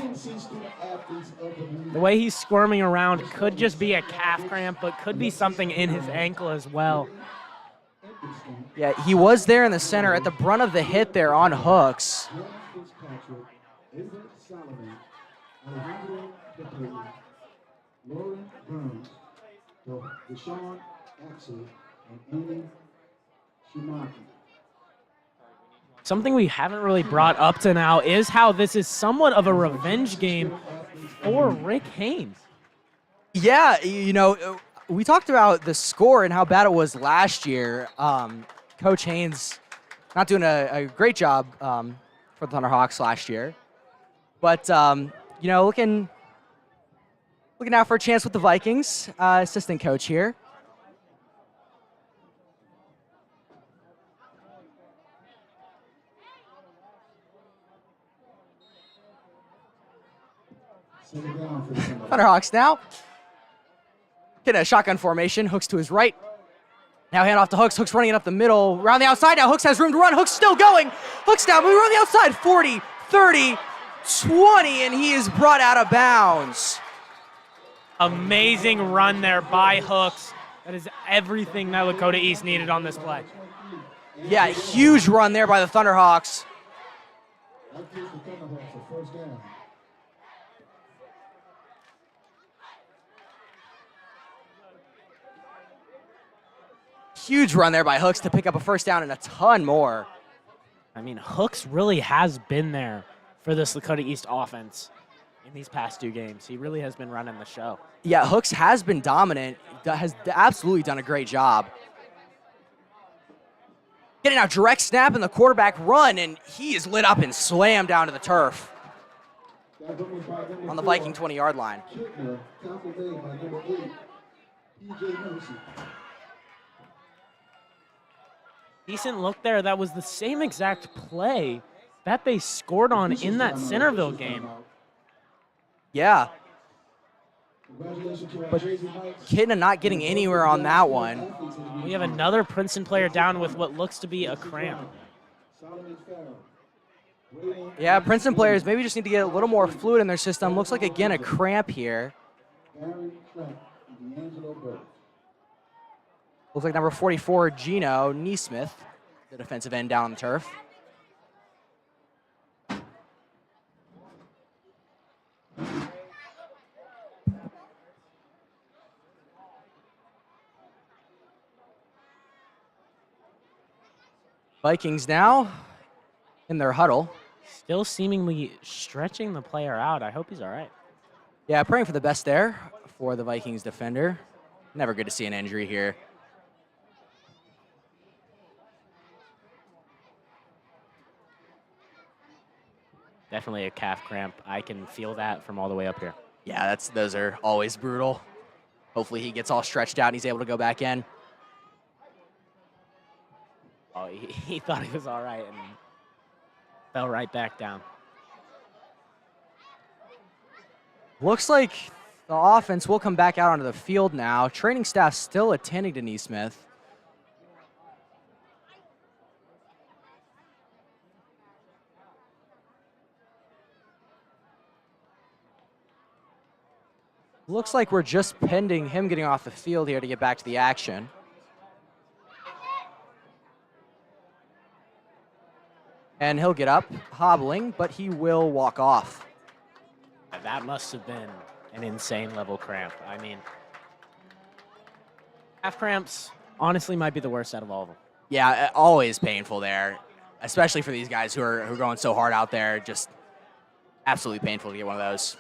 The way he's squirming around could just be a calf cramp, but could be something in his ankle as well. Yeah, he was there in the center at the brunt of the hit there on Hooks. Something we haven't really brought up to now is how this is somewhat of a revenge game for Rick Haynes. Yeah, you know, we talked about the score and how bad it was last year. Coach Haynes not doing a great job for the Thunderhawks last year. But, you know, looking out for a chance with the Vikings. Assistant coach here. Thunderhawks now. Getting a shotgun formation. Hooks to his right. Now hand off to Hooks. Hooks running it up the middle. Around the outside now. Hooks has room to run. Hooks still going. Hooks now moving around the outside. 40, 30, 20, and he is brought out of bounds. Amazing run there by Hooks. That is everything that Lakota East needed on this play. Yeah, huge run there by the Thunderhawks. Huge run there by Hooks to pick up a first down and a ton more. I mean, Hooks really has been there for this Lakota East offense in these past two games. He really has been running the show. Yeah, Hooks has been dominant, has absolutely done a great job. Getting out direct snap in the quarterback run, and he is lit up and slammed down to the turf on the Viking 20-yard line. Decent look there. That was the same exact play that they scored on in that Centerville game. Yeah. But Kidna not getting anywhere on that one. We have another Princeton player down with what looks to be a cramp. Yeah, Princeton players maybe just need to get a little more fluid in their system. Looks like, again, a cramp here. Looks like number 44, Gino Neesmith, the defensive end down on the turf. Vikings now in their huddle. Still seemingly stretching the player out. I hope he's all right. Yeah, praying for the best there for the Vikings defender. Never good to see an injury here. Definitely a calf cramp. I can feel that from all the way up here. Yeah, those are always brutal. Hopefully he gets all stretched out and he's able to go back in. Oh, he thought he was all right and fell right back down. Looks like the offense will come back out onto the field now. Training staff still attending to Neesmith. Looks like we're just pending him getting off the field here to get back to the action. And he'll get up, hobbling, but he will walk off. That must have been an insane level cramp. I mean, calf cramps honestly might be the worst out of all of them. Yeah, always painful there, especially for these guys who are going so hard out there. Just absolutely painful to get one of those.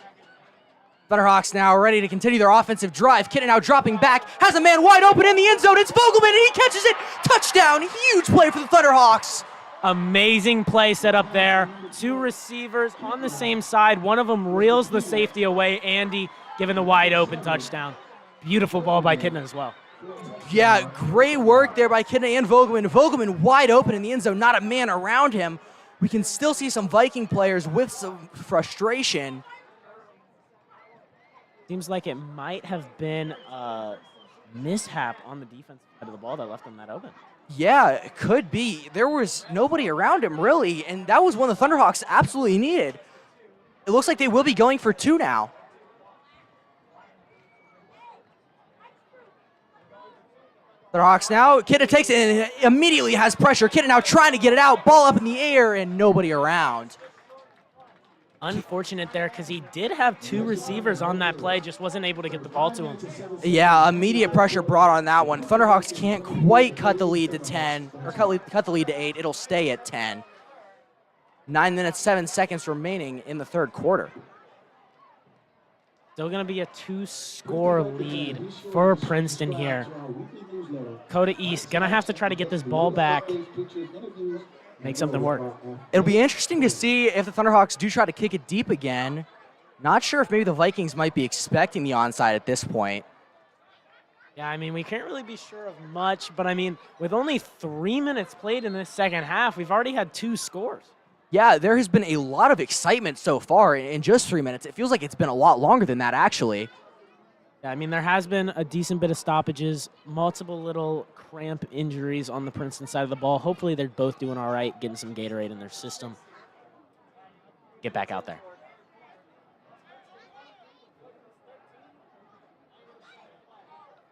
Thunderhawks now ready to continue their offensive drive. Kitten now dropping back, has a man wide open in the end zone. It's Vogelman, and he catches it. Touchdown, huge play for the Thunderhawks. Amazing play set up there. 2 receivers on the same side. One of them reels the safety away. Andy giving the wide open touchdown. Beautiful ball by Kidna as well. Yeah, great work there by Kidna and Vogelman. Vogelman wide open in the end zone, not a man around him. We can still see some Viking players with some frustration. Seems like it might have been a mishap on the defensive side of the ball that left them that open. Yeah, it could be. There was nobody around him, really, and that was one the Thunderhawks absolutely needed. It looks like they will be going for 2 now. Thunderhawks now, Kidna takes it and immediately has pressure. Kidna now trying to get it out, ball up in the air, and nobody around. Unfortunate there because he did have 2 receivers on that play, just wasn't able to get the ball to him. Yeah, immediate pressure brought on that one. Thunderhawks can't quite cut the lead to 10, or cut the lead to 8. It'll stay at 10. 9 minutes, 7 seconds remaining in the third quarter. Still going to be a 2-score lead for Princeton here. Lakota East going to have to try to get this ball back, make something work. It'll be interesting to see if the Thunderhawks do try to kick it deep again. Not sure if maybe the Vikings might be expecting the onside at this point. Yeah, I mean, we can't really be sure of much, but I mean, with only 3 minutes played in this second half, we've already had 2 scores. Yeah, there has been a lot of excitement so far in just 3 minutes. It feels like it's been a lot longer than that, actually. Yeah, I mean, there has been a decent bit of stoppages, multiple little cramp injuries on the Princeton side of the ball. Hopefully they're both doing all right, getting some Gatorade in their system. Get back out there.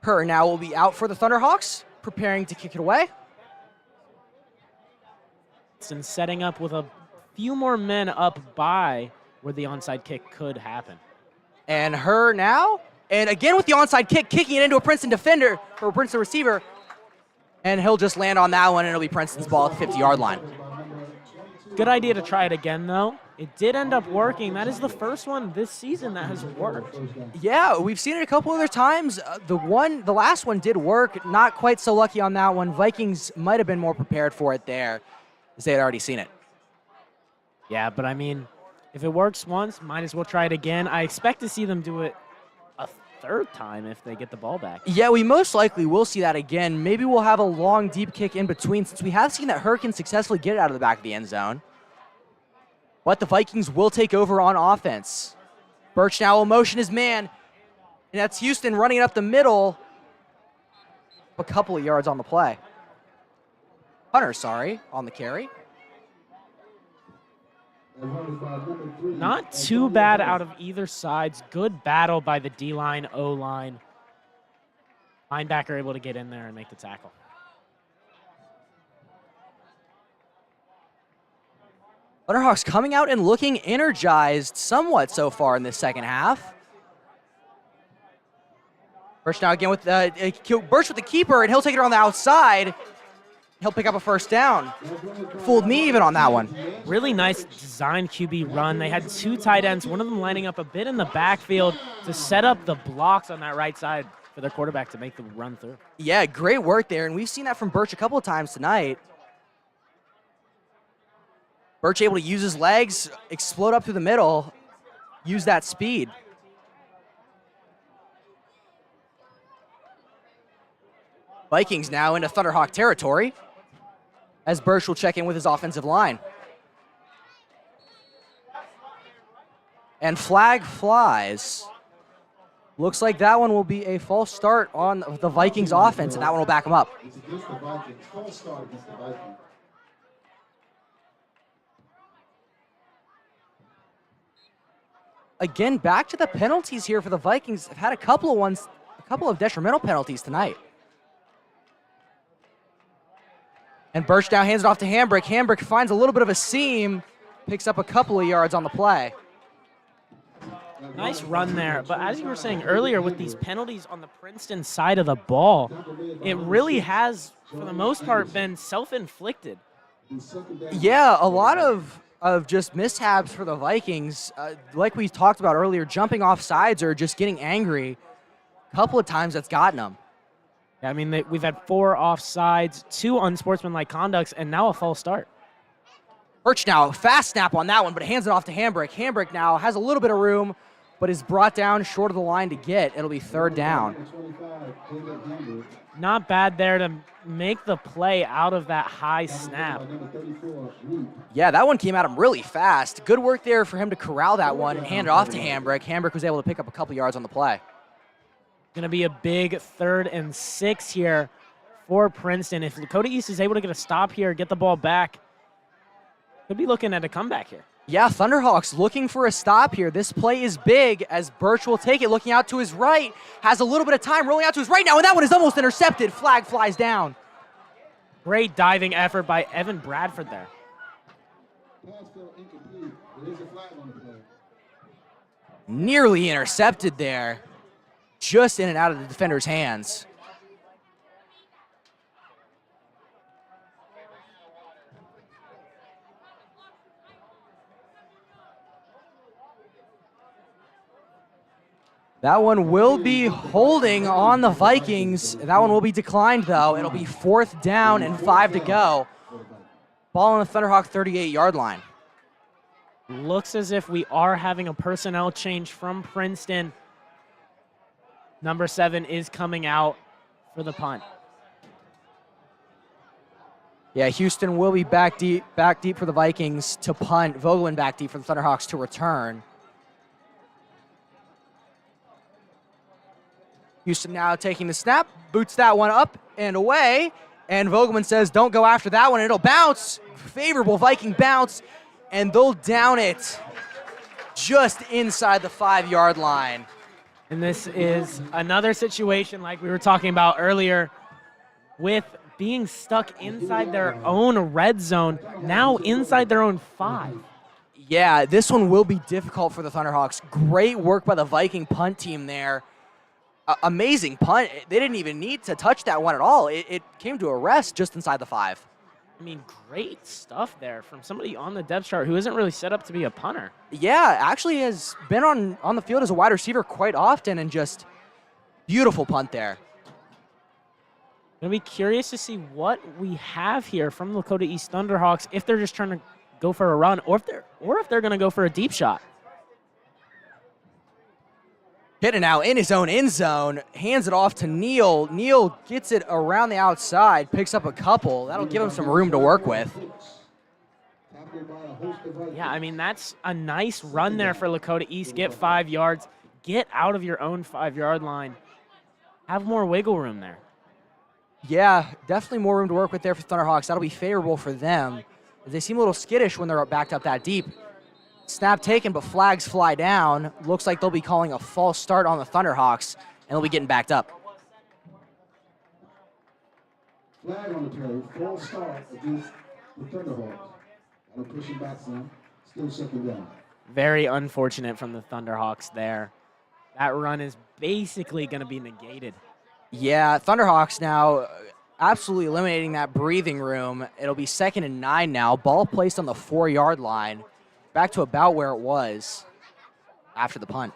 Her now will be out for the Thunderhawks, preparing to kick it away. And setting up with a few more men up by where the onside kick could happen. And her now, and again with the onside kick, kicking it into a Princeton defender, or a Princeton receiver. And he'll just land on that one, and it'll be Princeton's ball at the 50-yard line. Good idea to try it again, though. It did end up working. That is the first one this season that has worked. Yeah, we've seen it a couple other times. The last one did work. Not quite so lucky on that one. Vikings might have been more prepared for it there, as they had already seen it. Yeah, but I mean, if it works once, might as well try it again. I expect to see them do it a third time if they get the ball back. Yeah, we most likely will see that again. Maybe we'll have a long, deep kick in between, since we have seen that Hurricane successfully get it out of the back of the end zone. But the Vikings will take over on offense. Birch now will motion his man, and that's Houston running it up the middle. A couple of yards on the play. Hunter, sorry, on the carry. Not too bad out of either sides. Good battle by the D-line, O-line. Linebacker able to get in there and make the tackle. Thunderhawks coming out and looking energized somewhat so far in this second half. Birch now again with Birch with the keeper, and he'll take it on the outside. He'll pick up a first down. Fooled me even on that one. Really nice design QB run. They had 2 tight ends, one of them lining up a bit in the backfield to set up the blocks on that right side for their quarterback to make the run through. Yeah, great work there, and we've seen that from Birch a couple of times tonight. Birch able to use his legs, explode up through the middle, use that speed. Vikings now into Thunderhawk territory, as Birch will check in with his offensive line. And flag flies. Looks like that one will be a false start on the Vikings offense, and that one will back them up. It's against the Vikings. False start against the Vikings. Again, back to the penalties here for the Vikings. Have had a couple of detrimental penalties tonight. And Birch now hands it off to Hambrick. Hambrick finds a little bit of a seam, picks up a couple of yards on the play. Nice run there, but as you were saying earlier, with these penalties on the Princeton side of the ball, it really has, for the most part, been self-inflicted. Yeah, a lot of just mishaps for the Vikings. Like we talked about earlier, jumping off sides or just getting angry. A couple of times that's gotten them. I mean, we've had 4 offsides, 2 unsportsmanlike conducts, and now a false start. Hirsch now, fast snap on that one, but hands it off to Hambrick. Hambrick now has a little bit of room, but is brought down short of the line to get. It'll be third down. Not bad there to make the play out of that high snap. Yeah, that one came at him really fast. Good work there for him to corral that one and hand it off to Hambrick. Hambrick was able to pick up a couple yards on the play. Going to be a big 3rd and 6 here for Princeton. If Lakota East is able to get a stop here, get the ball back, could be looking at a comeback here. Yeah, Thunderhawks looking for a stop here. This play is big as Birch will take it, looking out to his right, has a little bit of time rolling out to his right now, and that one is almost intercepted. Flag flies down. Great diving effort by Evan Bradford there. Nearly intercepted there, just in and out of the defender's hands. That one will be holding on the Vikings. That one will be declined, though. It'll be 4th down and 5 to go. Ball on the Thunderhawk 38-yard line. Looks as if we are having a personnel change from Princeton. Number 7 is coming out for the punt. Yeah, Houston will be back deep for the Vikings to punt. Vogelman back deep for the Thunderhawks to return. Houston now taking the snap, boots that one up and away, and Vogelman says, don't go after that one. It'll bounce. Favorable Viking bounce, and they'll down it just inside the 5-yard line. And this is another situation like we were talking about earlier with being stuck inside their own red zone, now inside their own 5. Yeah, this one will be difficult for the Thunderhawks. Great work by the Viking punt team there. Amazing punt. They didn't even need to touch that one at all. It came to a rest just inside the 5. I mean, great stuff there from somebody on the depth chart who isn't really set up to be a punter. Yeah, actually has been on the field as a wide receiver quite often, and just beautiful punt there. Gonna be curious to see what we have here from the Lakota East Thunderhawks, if they're just trying to go for a run or if they're gonna go for a deep shot. Hitting now in his own end zone, hands it off to Neal. Neal gets it around the outside, picks up a couple. That'll give him some room to work with. Yeah, I mean, that's a nice run there for Lakota East. Get 5 yards, get out of your own 5-yard line. Have more wiggle room there. Yeah, definitely more room to work with there for Thunderhawks. That'll be favorable for them. They seem a little skittish when they're backed up that deep. Snap taken, but flags fly down. Looks like they'll be calling a false start on the Thunderhawks, and they'll be getting backed up. Flag on the play, false start against the Thunderhawks. I'll push him back some. Still 2nd down. Very unfortunate from the Thunderhawks there. That run is basically going to be negated. Yeah, Thunderhawks now absolutely eliminating that breathing room. It'll be 2nd and 9 now. Ball placed on the 4-yard line. Back to about where it was after the punt.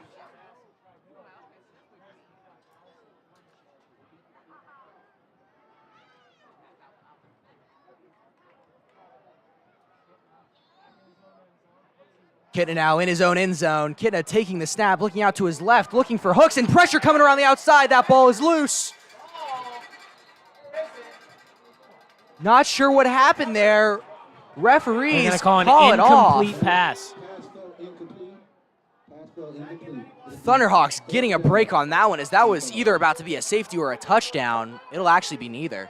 Kidna now in his own end zone. Kidna taking the snap, looking out to his left, looking for hooks, and pressure coming around the outside. That ball is loose. Not sure what happened there. Referees going to call an incomplete pass. Thunderhawks getting a break on that one, as that was either about to be a safety or a touchdown. It'll actually be neither.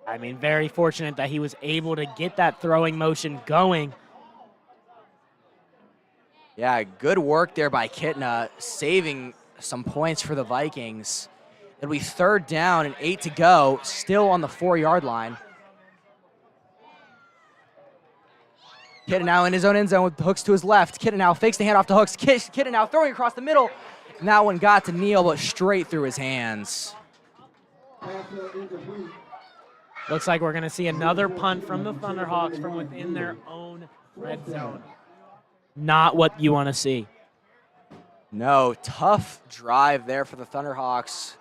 I mean, very fortunate that he was able to get that throwing motion going. Yeah, good work there by Kidna, saving some points for the Vikings. It'll be 3rd down and 8 to go, still on the 4-yard line. Kidna now in his own end zone with hooks to his left. Kidna now fakes the handoff to hooks. Kidna now throwing across the middle. And that one got to Neal, but straight through his hands. Looks like we're going to see another punt from the Thunderhawks from within their own red zone. Not what you want to see. No, tough drive there for the Thunderhawks.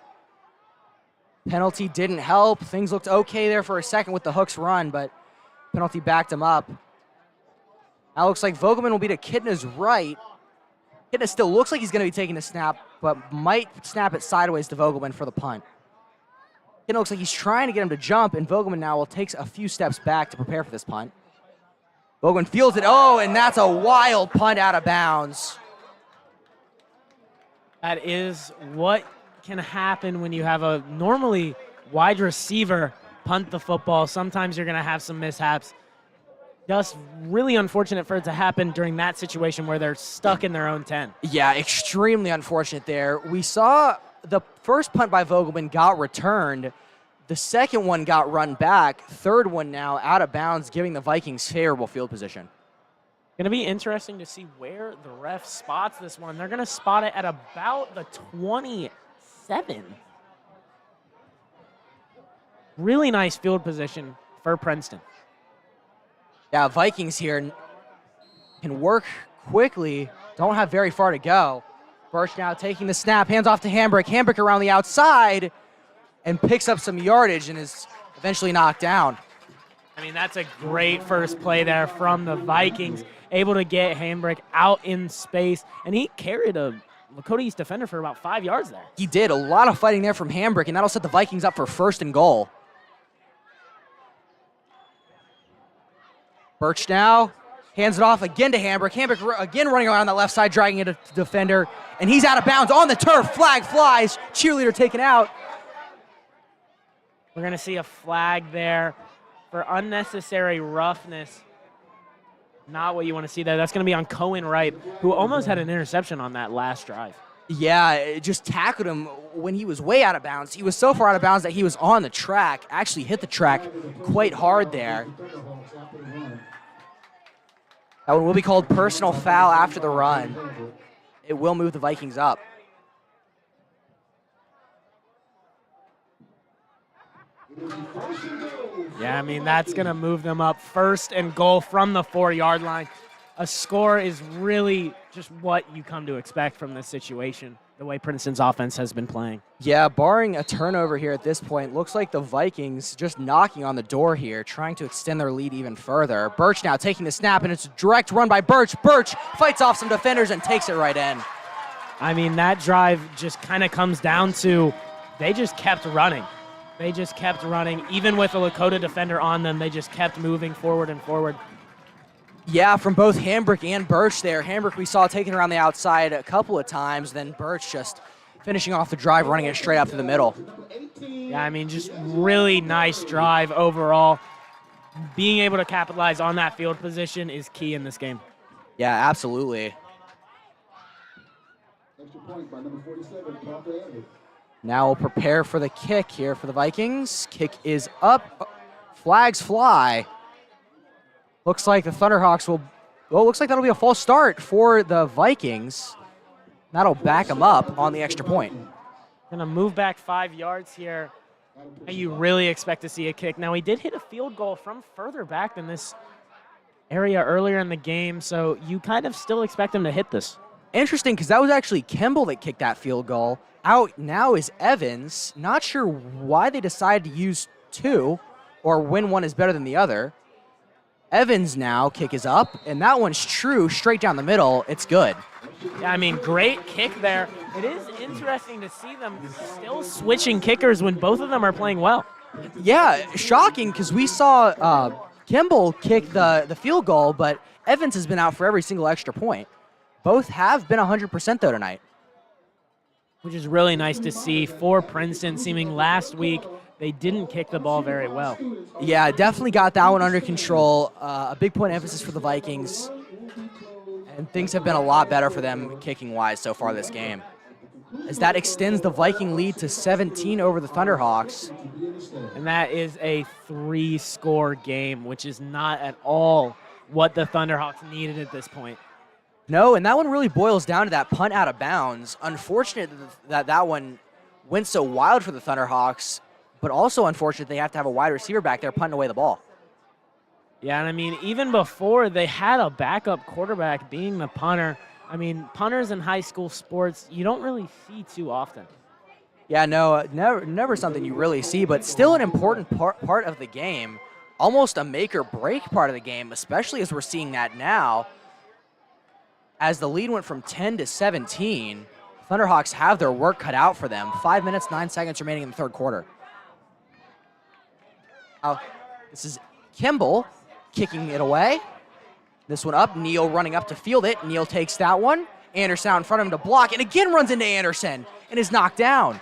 Penalty didn't help. Things looked okay there for a second with the Hooks run, but penalty backed him up. Now looks like Vogelman will be to Kidna's right. Kidna still looks like he's going to be taking the snap, but might snap it sideways to Vogelman for the punt. Kidna looks like he's trying to get him to jump, and Vogelman now will take a few steps back to prepare for this punt. Vogelman fields it. Oh, and that's a wild punt out of bounds. That is what can happen when you have a normally wide receiver punt the football. Sometimes you're going to have some mishaps. Just really unfortunate for it to happen during that situation where they're stuck in their own 10. Yeah, extremely unfortunate there. We saw the first punt by Vogelman got returned. The second one got run back. Third one now out of bounds, giving the Vikings favorable field position. Going to be interesting to see where the ref spots this one. They're going to spot it at about the 27. Really nice field position for Princeton. Yeah, Vikings here can work quickly. Don't have very far to go. Birch now taking the snap, hands off to Hambrick. Hambrick around the outside and picks up some yardage and is eventually knocked down. I mean, that's a great first play there from the Vikings. Able to get Hambrick out in space, and he carried a Lakota East defender for about 5 yards there. He did. A lot of fighting there from Hambrick, and that'll set the Vikings up for 1st and goal. Birch now hands it off again to Hambrick. Hambrick again running around that left side, dragging it to the defender, and he's out of bounds on the turf. Flag flies. Cheerleader taken out. We're going to see a flag there for unnecessary roughness. Not what you want to see there. That's going to be on Cohen Wright, who almost had an interception on that last drive. Yeah, it just tackled him when he was way out of bounds. He was so far out of bounds that he was on the track, actually hit the track quite hard there. That one will be called personal foul after the run. It will move the Vikings up. Yeah, I mean, that's going to move them up 1st and goal from the 4-yard line. A score is really just what you come to expect from this situation, the way Princeton's offense has been playing. Yeah, barring a turnover here at this point, looks like the Vikings just knocking on the door here, trying to extend their lead even further. Birch now taking the snap, and it's a direct run by Birch. Birch fights off some defenders and takes it right in. I mean, that drive just kind of comes down to they just kept running. They just kept running. Even with a Lakota defender on them, they just kept moving forward and forward. Yeah, from both Hambrick and Birch there. Hambrick we saw taking around the outside a couple of times, then Birch just finishing off the drive, running it straight up to the middle. Yeah, I mean, just really nice drive overall. Being able to capitalize on that field position is key in this game. Yeah, absolutely. Extra point by number 47, Parker Evans. Now we'll prepare for the kick here for the Vikings. Kick is up. Flags fly. Looks like the Thunderhawks will, well, looks like that'll be a false start for the Vikings. That'll back them up on the extra point. Gonna move back 5 yards here. You really expect to see a kick. Now, he did hit a field goal from further back than this area earlier in the game, so you kind of still expect him to hit this. Interesting, because that was actually Kimball that kicked that field goal. Out now is Evans. Not sure why they decided to use two or when one is better than the other. Evans now, kick is up, and that one's true, straight down the middle. It's good. Yeah, I mean, great kick there. It is interesting to see them still switching kickers when both of them are playing well. Yeah, shocking, because we saw Kimball kick the field goal, but Evans has been out for every single extra point. Both have been 100% though tonight. Which is really nice to see for Princeton, seeming last week they didn't kick the ball very well. Yeah, definitely got that one under control. A big point of emphasis for the Vikings. And things have been a lot better for them kicking-wise so far this game, as that extends the Viking lead to 17 over the Thunderhawks. And that is a 3-score game, which is not at all what the Thunderhawks needed at this point. No, and that one really boils down to that punt out of bounds. Unfortunate that one went so wild for the Thunderhawks, but also unfortunate they have to have a wide receiver back there punting away the ball. Yeah, and I mean, even before they had a backup quarterback being the punter. I mean, punters in high school sports, you don't really see too often. Yeah, no, never something you really see, but still an important part of the game. Almost a make or break part of the game, especially as we're seeing that now. As the lead went from 10 to 17, Thunderhawks have their work cut out for them. 5 minutes, 9 seconds remaining in the third quarter. This is Kimball kicking it away. This one up, Neal running up to field it. Neal takes that one. Anderson out in front of him to block, and again runs into Anderson and is knocked down.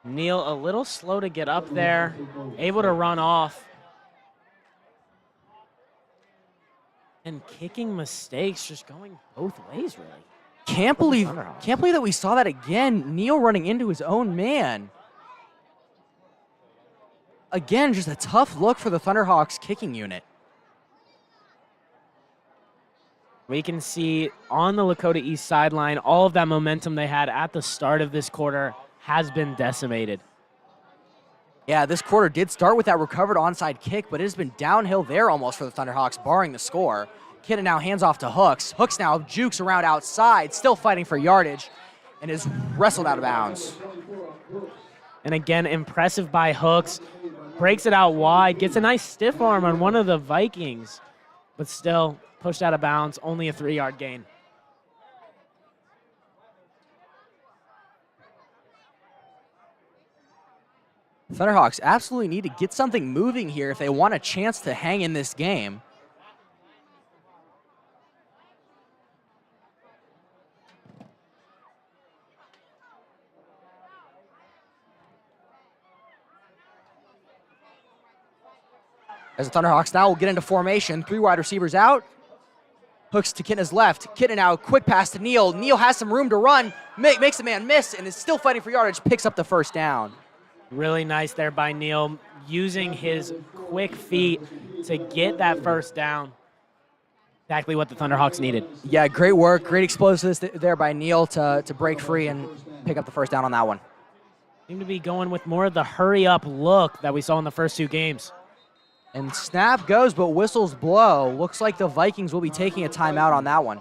Neal a little slow to get up there, able to run off. And kicking mistakes just going both ways, really. Can't believe that we saw that again. Neal running into his own man. Again, just a tough look for the Thunderhawks kicking unit. We can see on the Lakota East sideline, all of that momentum they had at the start of this quarter has been decimated. Yeah, this quarter did start with that recovered onside kick, but it has been downhill there almost for the Thunderhawks, barring the score. Kidna now hands off to Hooks. Hooks now jukes around outside, still fighting for yardage, and is wrestled out of bounds. And again, impressive by Hooks. Breaks it out wide, gets a nice stiff arm on one of the Vikings, but still pushed out of bounds, only a 3-yard gain. Thunderhawks absolutely need to get something moving here if they want a chance to hang in this game. As the Thunderhawks now will get into formation, 3 wide receivers out. Hooks to Kidna's left. Kidna now, quick pass to Neal. Neal has some room to run, makes the man miss, and is still fighting for yardage, picks up the first down. Really nice there by Neal, using his quick feet to get that first down. Exactly what the Thunderhawks needed. Yeah, great work, great explosiveness there by Neal to break free and pick up the first down on that one. Seem to be going with more of the hurry-up look that we saw in the first 2 games. And snap goes, but whistles blow. Looks like the Vikings will be taking a timeout on that one.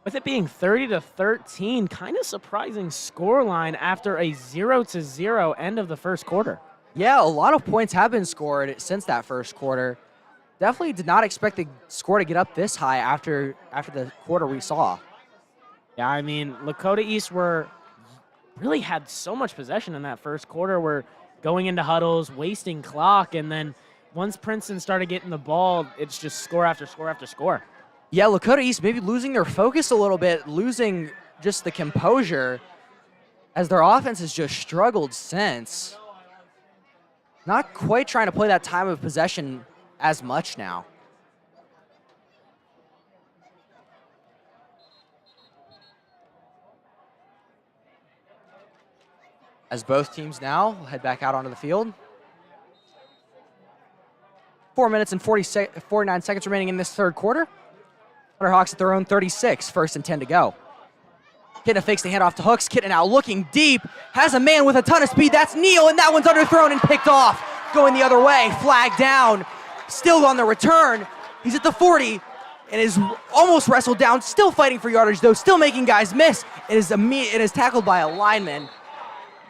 With it being 30-13, kind of surprising scoreline after a 0-0 end of the first quarter. Yeah, a lot of points have been scored since that first quarter. Definitely did not expect the score to get up this high after the quarter we saw. Yeah, I mean, Lakota East really had so much possession in that first quarter. We're going into huddles, wasting clock, and then once Princeton started getting the ball, it's just score after score after score. Yeah, Lakota East maybe losing their focus a little bit, losing just the composure as their offense has just struggled since. Not quite trying to play that time of possession as much now. As both teams now head back out onto the field. 4 minutes and 49 seconds remaining in this third quarter. Thunderhawks at their own 36, 1st and 10 to go. Kidna fakes the handoff to Hooks. Kidna now looking deep, has a man with a ton of speed. That's Neal, and that one's underthrown and picked off. Going the other way, flag down. Still on the return. He's at the 40 and is almost wrestled down. Still fighting for yardage, though. Still making guys miss. It is tackled by a lineman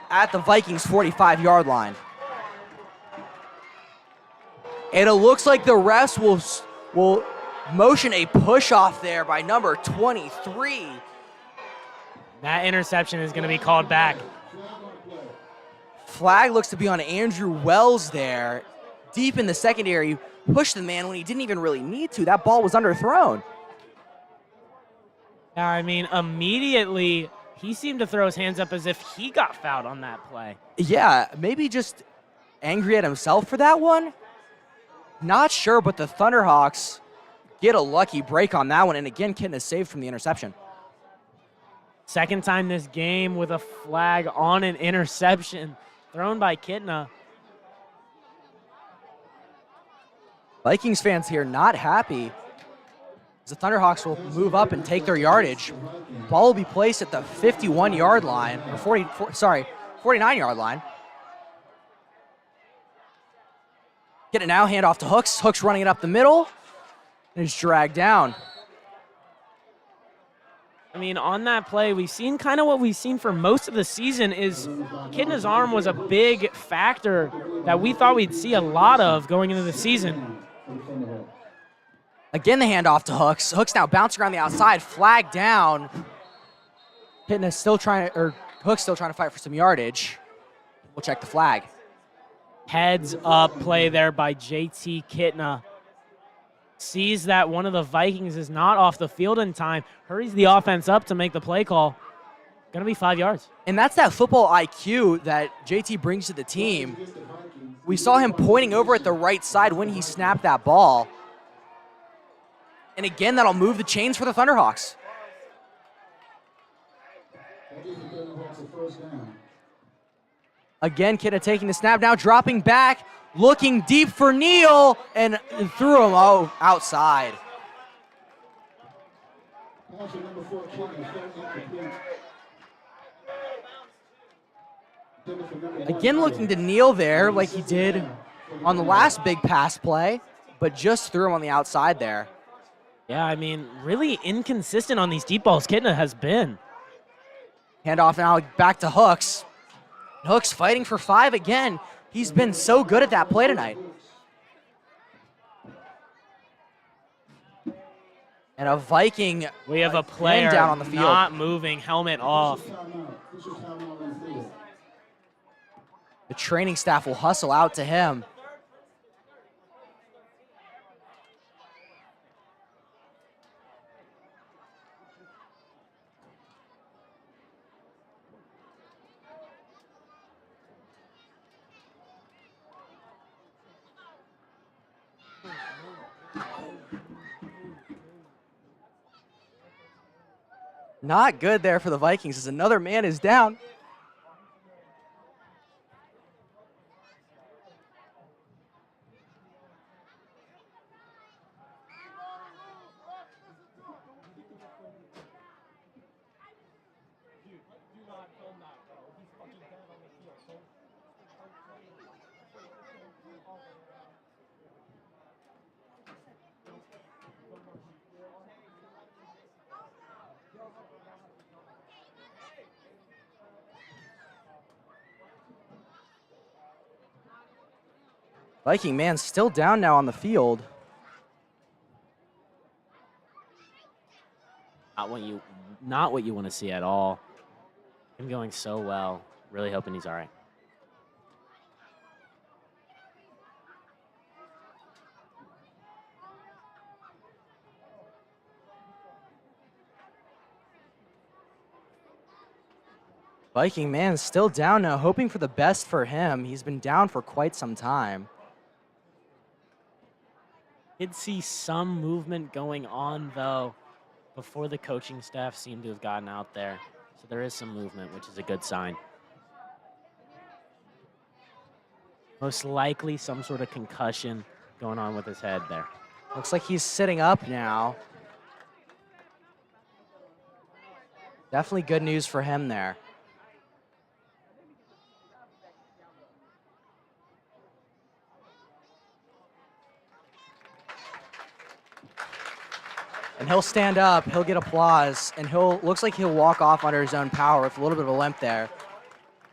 at the Vikings' 45-yard line. And it looks like the refs will motion a push-off there by number 23. That interception is going to be called back. Flag looks to be on Andrew Wells there. Deep in the secondary, pushed the man when he didn't even really need to. That ball was underthrown. Yeah, I mean, immediately he seemed to throw his hands up as if he got fouled on that play. Yeah, maybe just angry at himself for that one. Not sure, but the Thunderhawks get a lucky break on that one. And again, Kidna is saved from the interception. Second time this game with a flag on an interception thrown by Kidna. Vikings fans here not happy. The Thunderhawks will move up and take their yardage. Ball will be placed at the 51-yard line, or 49-yard line. Get it now, hand off to Hooks. Hooks running it up the middle, and it's dragged down. I mean, on that play, we've seen kind of what we've seen for most of the season is Kidna's arm was a big factor that we thought we'd see a lot of going into the season. Again, the handoff to Hooks. Hooks now bouncing around the outside, flag down. Hooks still trying to fight for some yardage. We'll check the flag. Heads up play there by JT Kitna. Sees that one of the Vikings is not off the field in time, hurries the offense up to make the play call. Gonna be 5 yards. And that's that football IQ that JT brings to the team. We saw him pointing over at the right side when he snapped that ball. And again, that'll move the chains for the Thunderhawks. Again, Kidna taking the snap, now dropping back, looking deep for Neal, and threw him outside. Again, looking to Neal there like he did on the last big pass play, but just threw him on the outside there. Yeah, I mean, really inconsistent on these deep balls Kitna has been. Handoff now back to Hooks. Hooks fighting for 5 again. He's been so good at that play tonight. And a Viking we have a player down on the field. Not moving, helmet off. The training staff will hustle out to him. Not good there for the Vikings as another man is down. Viking man still down now on the field. Not what you want to see at all. Him going so well. Really hoping he's all right. Viking man still down now, hoping for the best for him. He's been down for quite some time. Did see some movement going on, though, before the coaching staff seemed to have gotten out there. So there is some movement, which is a good sign. Most likely some sort of concussion going on with his head there. Looks like he's sitting up now. Definitely good news for him there. And he'll stand up, he'll get applause, and looks like he'll walk off under his own power with a little bit of a limp there.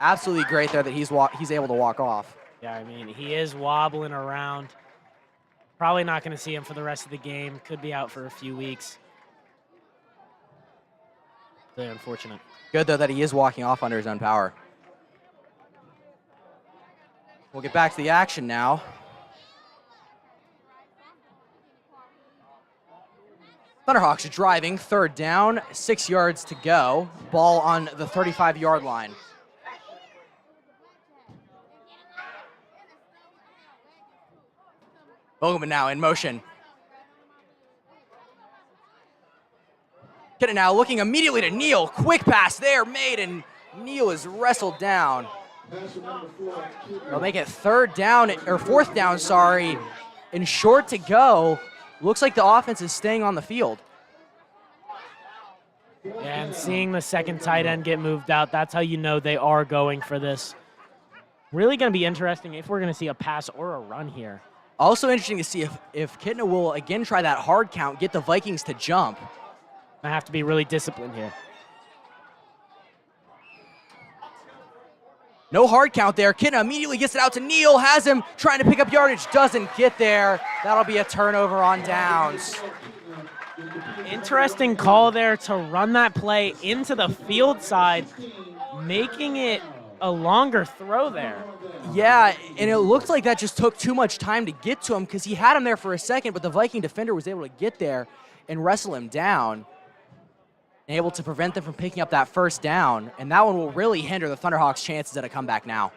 Absolutely great there that he's able to walk off. Yeah, I mean, he is wobbling around. Probably not going to see him for the rest of the game. Could be out for a few weeks. Very unfortunate. Good, though, that he is walking off under his own power. We'll get back to the action now. Thunderhawks are driving, 3rd down, 6 yards to go. Ball on the 35-yard line. Bowman now in motion. Get it now, looking immediately to Neal. Quick pass there made, and Neal is wrestled down. They'll make it 4th down, sorry, and short to go. Looks like the offense is staying on the field. And seeing the second tight end get moved out, that's how you know they are going for this. Really going to be interesting if we're going to see a pass or a run here. Also interesting to see if Kitna will again try that hard count, get the Vikings to jump. I have to be really disciplined here. No hard count there. Kitna immediately gets it out to Neal, has him trying to pick up yardage, doesn't get there. That'll be a turnover on downs. Interesting call there to run that play into the field side, making it a longer throw there. Yeah, and it looked like that just took too much time to get to him because he had him there for a second, but the Viking defender was able to get there and wrestle him down, and able to prevent them from picking up that first down, and that one will really hinder the Thunderhawks' chances at a comeback now.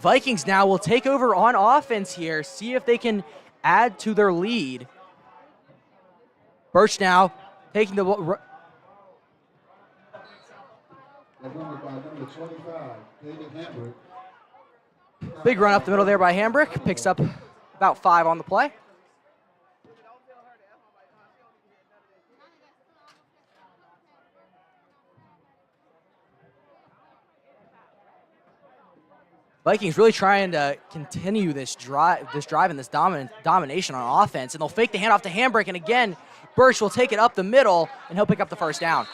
Vikings now will take over on offense here, see if they can add to their lead. Birch now taking the Number 25, David Hambrick. big run up the middle there by Hambrick, picks up about 5 on the play. Vikings really trying to continue this drive and this domination on offense, and they'll fake the handoff to Hambrick, and again, Birch will take it up the middle, and he'll pick up the first down.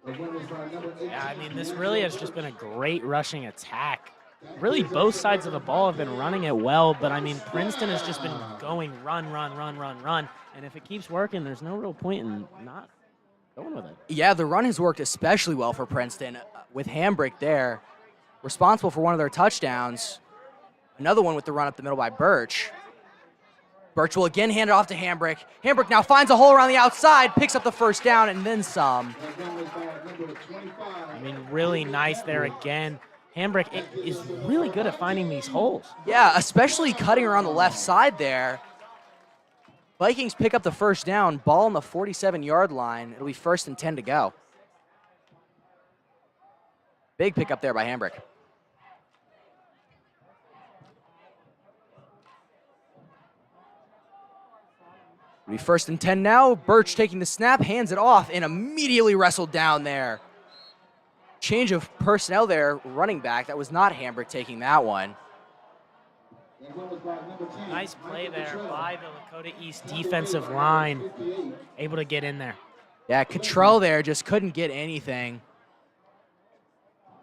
Yeah, I mean, this really has just been a great rushing attack. Really, both sides of the ball have been running it well, but I mean, Princeton has just been going run, and if it keeps working, there's no real point in not going with it. Yeah, the run has worked especially well for Princeton with Hambrick there, responsible for one of their touchdowns. Another one with the run up the middle by Birch. Birch will again hand it off to Hambrick. Hambrick now finds a hole around the outside, picks up the first down, and then some. I mean, really nice there again. Hambrick is really good at finding these holes. Yeah, especially cutting around the left side there. Vikings pick up the first down, ball on the 47-yard line. It'll be 1st and 10 to go. Big pickup there by Hambrick. It'll be 1st and 10 now. Birch taking the snap, hands it off, and immediately wrestled down there. Change of personnel there, running back. That was not Hambrick taking that one. Nice play there by the Lakota East defensive line. Able to get in there. Yeah, Cottrell there just couldn't get anything.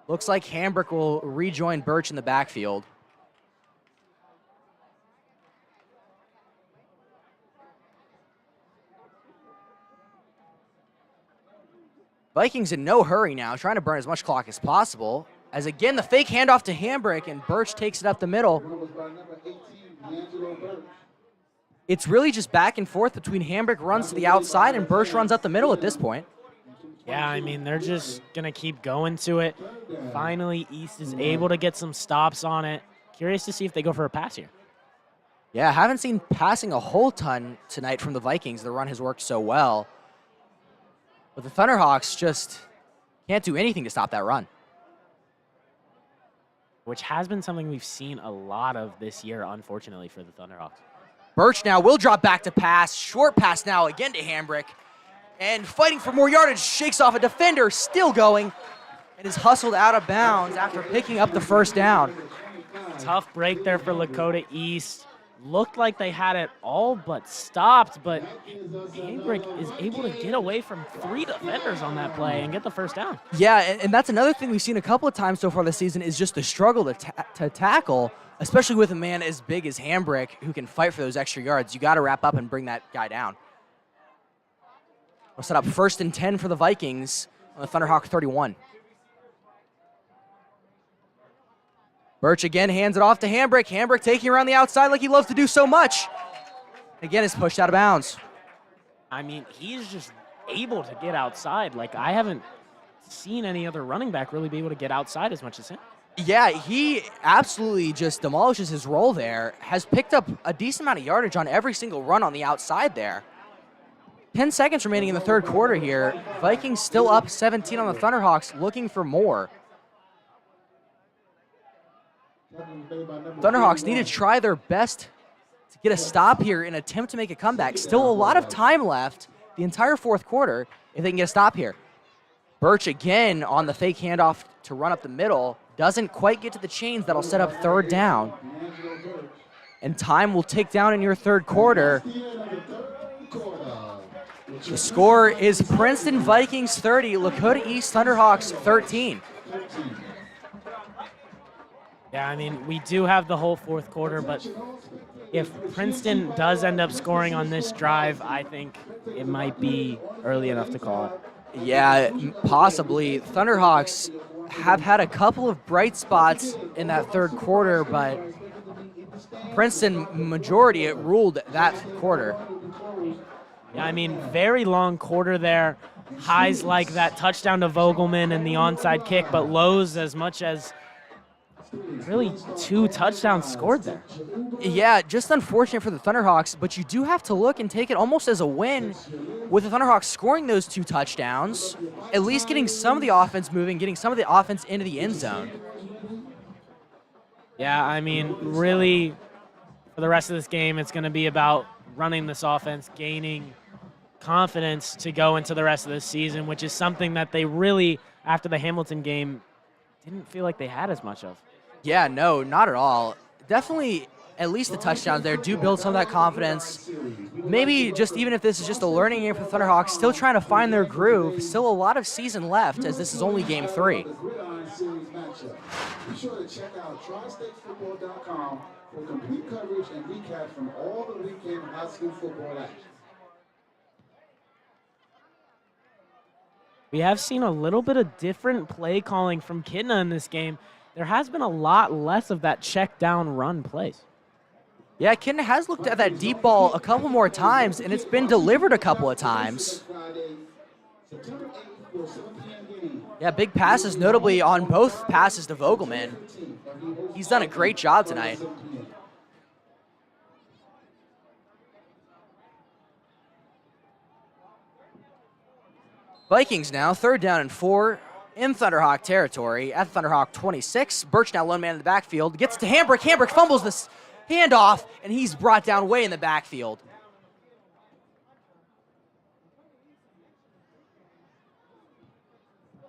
Looks like Hambrick will rejoin Birch in the backfield. Vikings in no hurry now, trying to burn as much clock as possible. As again, the fake handoff to Hambrick, and Birch takes it up the middle. It's really just back and forth between Hambrick runs to the outside and Birch runs up the middle at this point. Yeah, I mean, they're just going to keep going to it. Finally, East is able to get some stops on it. Curious to see if they go for a pass here. Yeah, haven't seen passing a whole ton tonight from the Vikings. The run has worked so well. But the Thunderhawks just can't do anything to stop that run. Which has been something we've seen a lot of this year, unfortunately, for the Thunderhawks. Birch now will drop back to pass. Short pass now again to Hambrick. And fighting for more yardage, shakes off a defender, still going, and is hustled out of bounds after picking up the first down. Tough break there for Lakota East. Looked like they had it all but stopped, but Hambrick is able to get away from 3 defenders on that play and get the first down. Yeah, and that's another thing we've seen a couple of times so far this season is just the struggle to tackle, especially with a man as big as Hambrick who can fight for those extra yards. You got to wrap up and bring that guy down. We'll set up 1st and 10 for the Vikings on the Thunderhawk 31. Birch again hands it off to Hambrick. Hambrick taking around the outside like he loves to do so much. Again, is pushed out of bounds. I mean, he's just able to get outside. Like, I haven't seen any other running back really be able to get outside as much as him. Yeah, he absolutely just demolishes his role there. Has picked up a decent amount of yardage on every single run on the outside there. 10 seconds remaining in the third quarter here. Vikings still up 17 on the Thunderhawks, looking for more. Thunderhawks need to try their best to get a stop here and attempt to make a comeback. Still a lot of time left, the entire fourth quarter, if they can get a stop here. Birch again on the fake handoff to run up the middle. Doesn't quite get to the chains. That'll set up third down. And time will tick down in your third quarter. The score is Princeton Vikings 30, Lakota East Thunderhawks 13. Yeah, I mean, we do have the whole fourth quarter, but if Princeton does end up scoring on this drive, I think it might be early enough to call it. Yeah, possibly. Thunderhawks have had a couple of bright spots in that third quarter, but Princeton majority it ruled that quarter. Yeah, I mean, very long quarter there. Highs like that touchdown to Vogelman and the onside kick, but lows as much as really 2 touchdowns scored there. Yeah, just unfortunate for the Thunderhawks, but you do have to look and take it almost as a win with the Thunderhawks scoring those 2 touchdowns, at least getting some of the offense moving, getting some of the offense into the end zone. Yeah, I mean, really, for the rest of this game, it's going to be about running this offense, gaining confidence to go into the rest of the season, which is something that they really, after the Hamilton game, didn't feel like they had as much of. Yeah, no, not at all. Definitely, at least the touchdowns there do build some of that confidence. Maybe just even if this is just a learning game for the Thunderhawks, still trying to find their groove. Still a lot of season left as this is only game 3. Be sure to check out tristatesfootball.com for complete coverage and recaps from all the weekend high school football action. We have seen a little bit of different play calling from Kidna in this game. There has been a lot less of that check down run plays. Yeah, Kidna has looked at that deep ball a couple more times, and it's been delivered a couple of times. Yeah, big passes, notably on both passes to Vogelman. He's done a great job tonight. Vikings now, 3rd down and 4 in Thunderhawk territory at Thunderhawk 26. Birch now lone man in the backfield. Gets to Hambrick. Hambrick fumbles this handoff, and he's brought down way in the backfield.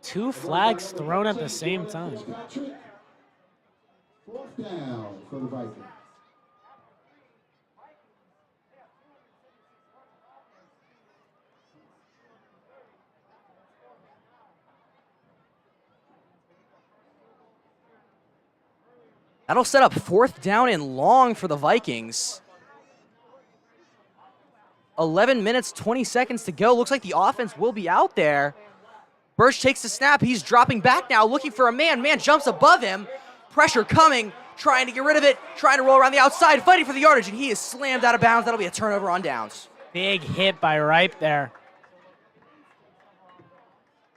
Two flags thrown at the same time. 4th down for the Vikings. That'll set up 4th down and long for the Vikings. 11 minutes, 20 seconds to go. Looks like the offense will be out there. Birch takes the snap. He's dropping back now, looking for a man. Man jumps above him. Pressure coming, trying to get rid of it, trying to roll around the outside, fighting for the yardage, and he is slammed out of bounds. That'll be a turnover on downs. Big hit by Ripe there.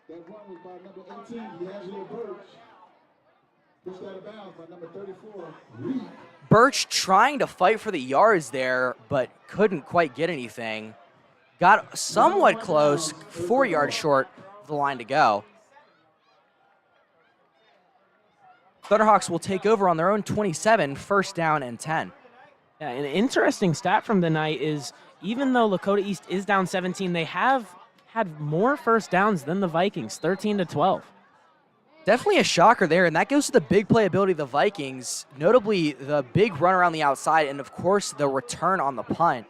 That run was by number 18, D'Angelo Birch. Pushed out of bounds by number 34, Reed. Birch trying to fight for the yards there, but couldn't quite get anything. Got somewhat close, 4 yards short of the line to go. Thunderhawks will take over on their own 27, 1st down and 10. Yeah, an interesting stat from the night is even though Lakota East is down 17, they have had more 1st downs than the Vikings, 13 to 12. Definitely a shocker there, and that goes to the big playability of the Vikings, notably the big run around the outside and, of course, the return on the punt.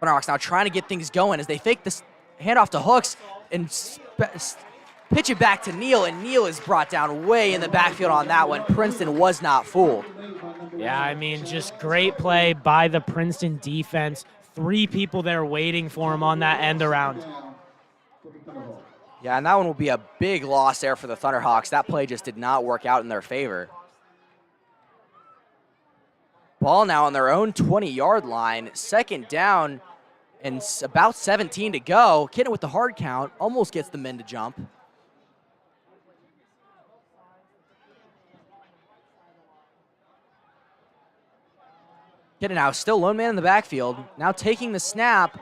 Thunderhawks now trying to get things going as they fake this handoff to Hooks and pitch it back to Neal, and Neal is brought down way in the backfield on that one. Princeton was not fooled. Yeah, I mean, just great play by the Princeton defense. 3 people there waiting for him on that end around. Yeah, and that one will be a big loss there for the Thunderhawks. That play just did not work out in their favor. Ball now on their own 20-yard line. 2nd down and about 17 to go. Kidna with the hard count. Almost gets the men to jump. Kidna now still lone man in the backfield. Now taking the snap.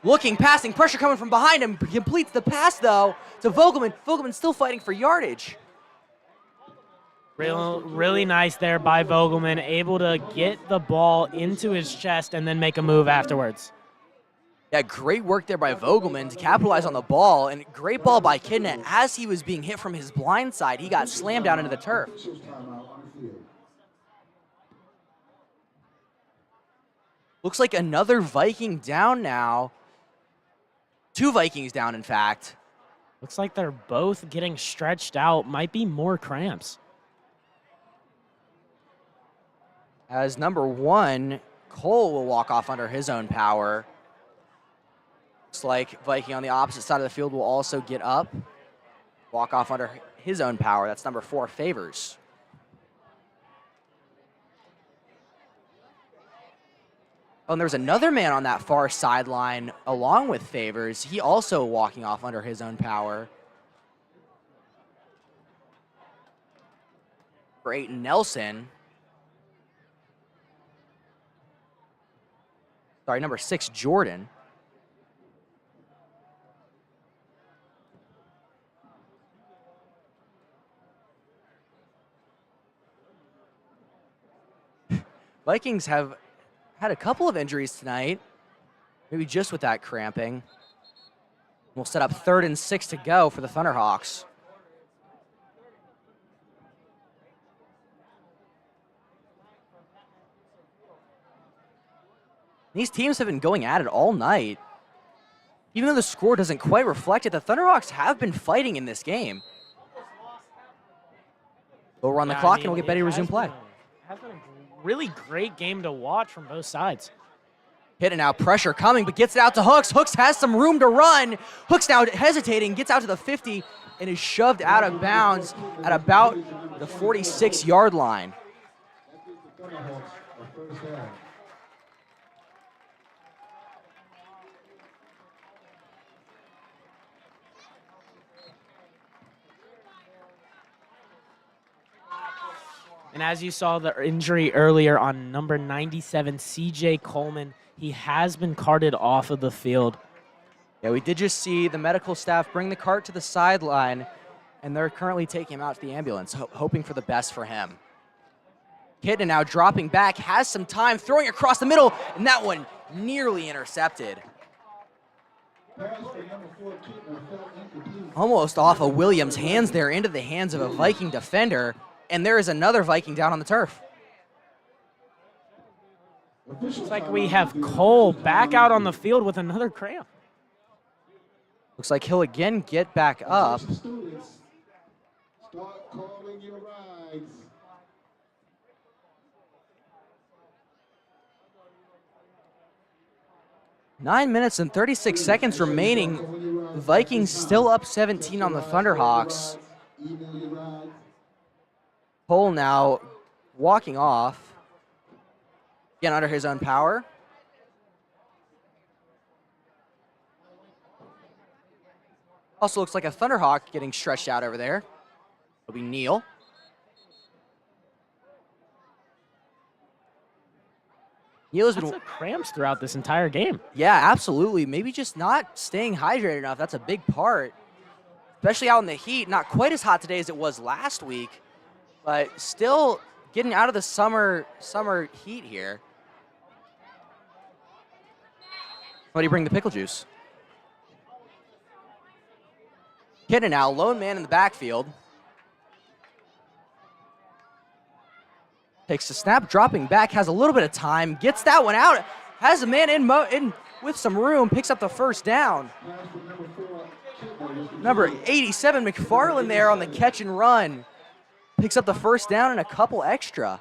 Looking, passing, pressure coming from behind him. Completes the pass, though, to Vogelman. Vogelman still fighting for yardage. Really nice there by Vogelman, able to get the ball into his chest and then make a move afterwards. Yeah, great work there by Vogelman to capitalize on the ball, and great ball by Kidnet. As he was being hit from his blind side, he got slammed down into the turf. Looks like another Viking down now. 2 Vikings down, in fact. Looks like they're both getting stretched out. Might be more cramps. As number 1, Cole will walk off under his own power. Looks like Viking on the opposite side of the field will also get up, walk off under his own power. That's number 4, Favors. Oh, and there's another man on that far sideline along with Favors. He also walking off under his own power. Great Nelson. Sorry, number 6, Jordan. Vikings have had a couple of injuries tonight, maybe just with that cramping. We'll set up 3rd and 6 to go for the Thunderhawks. These teams have been going at it all night. Even though the score doesn't quite reflect it, the Thunderhawks have been fighting in this game. But we're on the clock, and we'll get ready to resume play. Has been a really great game to watch from both sides. Hitting out, pressure coming, but gets it out to Hooks. Hooks has some room to run. Hooks now hesitating, gets out to the 50, and is shoved out of bounds at about the 46-yard line. And as you saw the injury earlier on number 97, CJ Coleman, he has been carted off of the field. Yeah, we did just see the medical staff bring the cart to the sideline, and they're currently taking him out to the ambulance, hoping for the best for him. Kidna now dropping back, has some time, throwing across the middle, and that one nearly intercepted. Almost off of Williams' hands there into the hands of a Viking defender. And there is another Viking down on the turf. Looks like we have Cole back out on the field with another cramp. Looks like he'll again get back up. Start calling your rides. Nine minutes and 36 seconds remaining. Vikings still up 17 on the Thunderhawks. Cole now walking off. Again, under his own power. Also looks like a Thunderhawk getting stretched out over there. It'll be Neal. Neal has been cramps throughout this entire game. Yeah, absolutely. Maybe just not staying hydrated enough. That's a big part. Especially out in the heat. Not quite as hot today as it was last week. But still getting out of the summer heat here. Somebody bring the pickle juice. Kidna now, lone man in the backfield. Takes the snap, dropping back, has a little bit of time, gets that one out, has a man in with some room, picks up the first down. Number 87, McFarland there on the catch and run. Picks up the first down and a couple extra.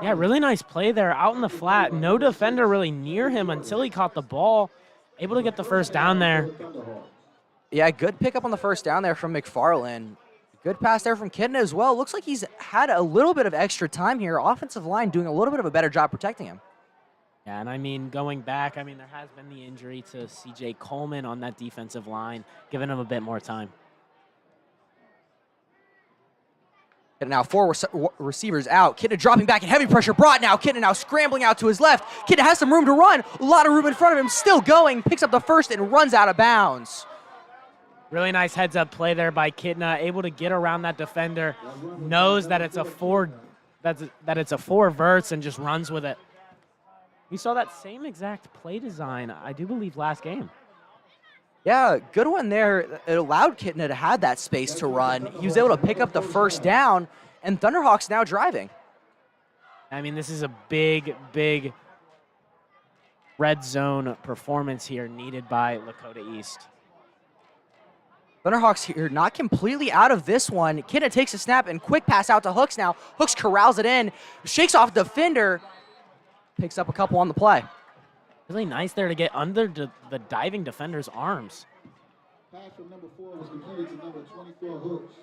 Yeah, really nice play there out in the flat. No defender really near him until he caught the ball. Able to get the first down there. Yeah, good pickup on the first down there from McFarland. Good pass there from Kidna as well. Looks like he's had a little bit of extra time here. Offensive line doing a little bit of a better job protecting him. Yeah, and I mean, going back, I mean, there has been the injury to CJ Coleman on that defensive line, giving him a bit more time. And now 4 receivers out. Kidna dropping back and heavy pressure brought now. Kidna now scrambling out to his left. Kidna has some room to run. A lot of room in front of him. Still going. Picks up the first and runs out of bounds. Really nice heads-up play there by Kidna, able to get around that defender, knows that it's a that it's a four verts and just runs with it. We saw that same exact play design, I do believe, last game. Yeah, good one there. It allowed Kidna to have that space to run. He was able to pick up the first down, and Thunderhawks now driving. I mean, this is a big, big red zone performance here needed by Lakota East. Thunderhawks here not completely out of this one. Kidna takes a snap and quick pass out to Hooks now. Hooks corrals it in, shakes off the defender, picks up a couple on the play. Really nice there to get under the diving defender's arms. Pass from number 4 was completed to number 24, Hooks.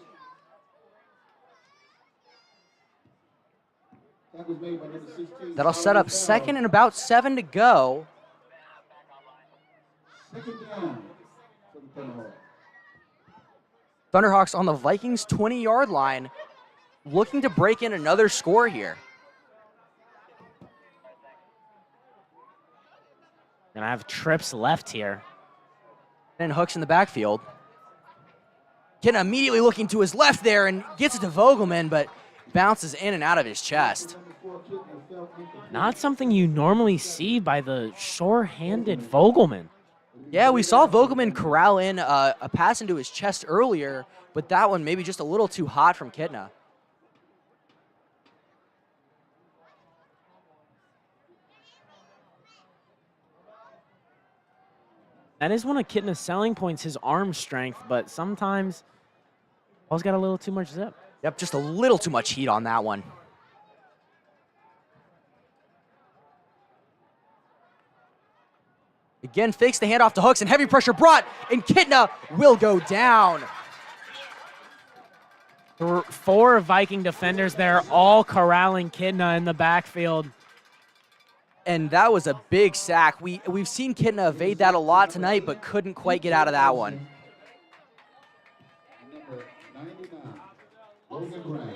That was made by number 16. That'll set up second and about 7 to go. Second down for the Thunderhawks. Thunderhawks on the Vikings 20-yard line, looking to break in another score here. Gonna have trips left here. And Hooks in the backfield. Kidna immediately looking to his left there and gets it to Vogelman, but bounces in and out of his chest. Not something you normally see by the sure-handed Vogelman. Yeah, we saw Vogelman corral in a pass into his chest earlier, but that one maybe just a little too hot from Kidna. That is one of Kidna's selling points, his arm strength, but sometimes ball's got a little too much zip. Yep, just a little too much heat on that one. Again, fakes the handoff to Hooks, and heavy pressure brought, and Kidna will go down. 4 Viking defenders there, all corralling Kidna in the backfield. And that was a big sack. We've seen Kidna evade that a lot tonight, but couldn't quite get out of that one. Number 99, Logan Brown.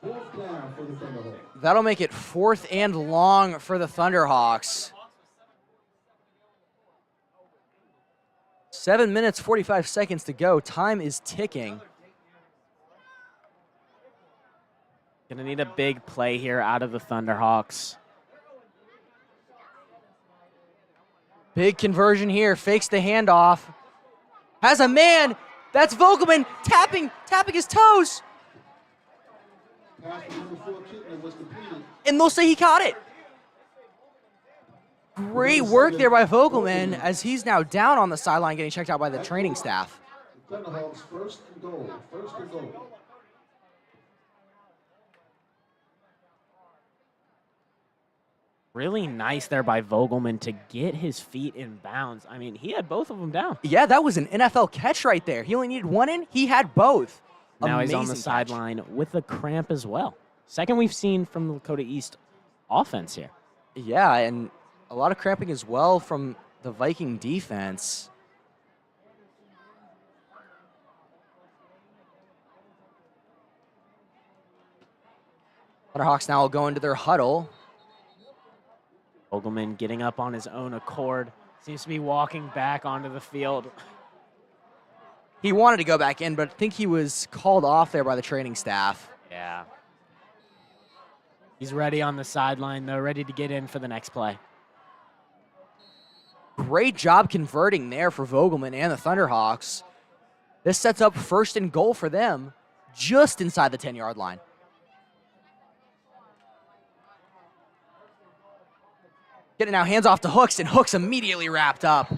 Fourth down for the Thunderhawks. That'll make it 4th and long for the Thunderhawks. 7 minutes, 45 seconds to go. Time is ticking. Gonna need a big play here out of the Thunderhawks. Big conversion here, fakes the handoff. Has a man, that's Vogelman tapping his toes. Pass from number 4, Kidna was completed. And they'll say he caught it. Great work there by Vogelman as he's now down on the sideline getting checked out by the training staff. The Thunderhawks first and goal. First and goal. Really nice there by Vogelman to get his feet in bounds. I mean, he had both of them down. Yeah, that was an NFL catch right there. He only needed one in, he had both. Now Amazing he's on the catch. sideline with a cramp as well. Second we've seen from the Lakota East offense here. Yeah, and a lot of cramping as well from the Viking defense. Thunderhawks now will go into their huddle. Vogelman getting up on his own accord. Seems to be walking back onto the field. He wanted to go back in, but I think he was called off there by the training staff. Yeah. He's ready on the sideline, though, ready to get in for the next play. Great job converting there for Vogelman and the Thunderhawks. This sets up 1st and goal for them, just inside the 10-yard line. Get it now, hands off to Hooks, and Hooks immediately wrapped up.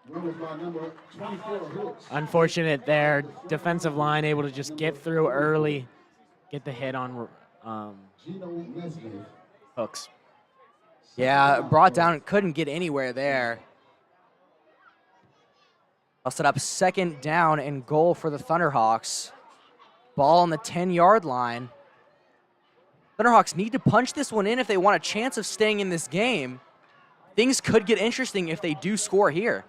By number 24, Hooks. Unfortunate there. Defensive line able to just get through early, get the hit on Gino Nesmith. Hooks. Yeah, brought down, couldn't get anywhere there. I'll set up 2nd down and goal for the Thunderhawks. Ball on the 10-yard line. Thunderhawks need to punch this one in if they want a chance of staying in this game. Things could get interesting if they do score here.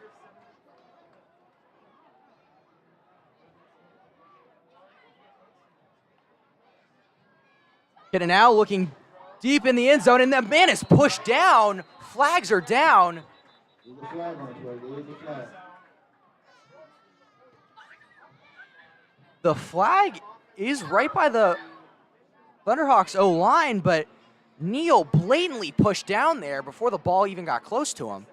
Getting now looking deep in the end zone, and that man is pushed down. Flags are down. There's a flag on the play. There is a flag. The flag is right by the Thunderhawks O-line, but Neal blatantly pushed down there before the ball even got close to him.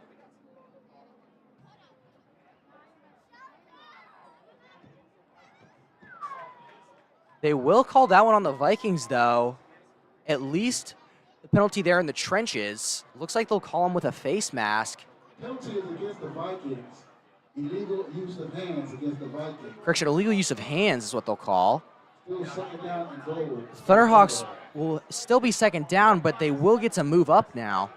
They will call that one on the Vikings, though. At least the penalty there in the trenches. Looks like they'll call him with a face mask. Penalty is against the Vikings. Illegal use of hands against the Vikings. Correction, illegal use of hands is what they'll call. Still second down and goal. Thunderhawks will still be second down, but they will get to move up now.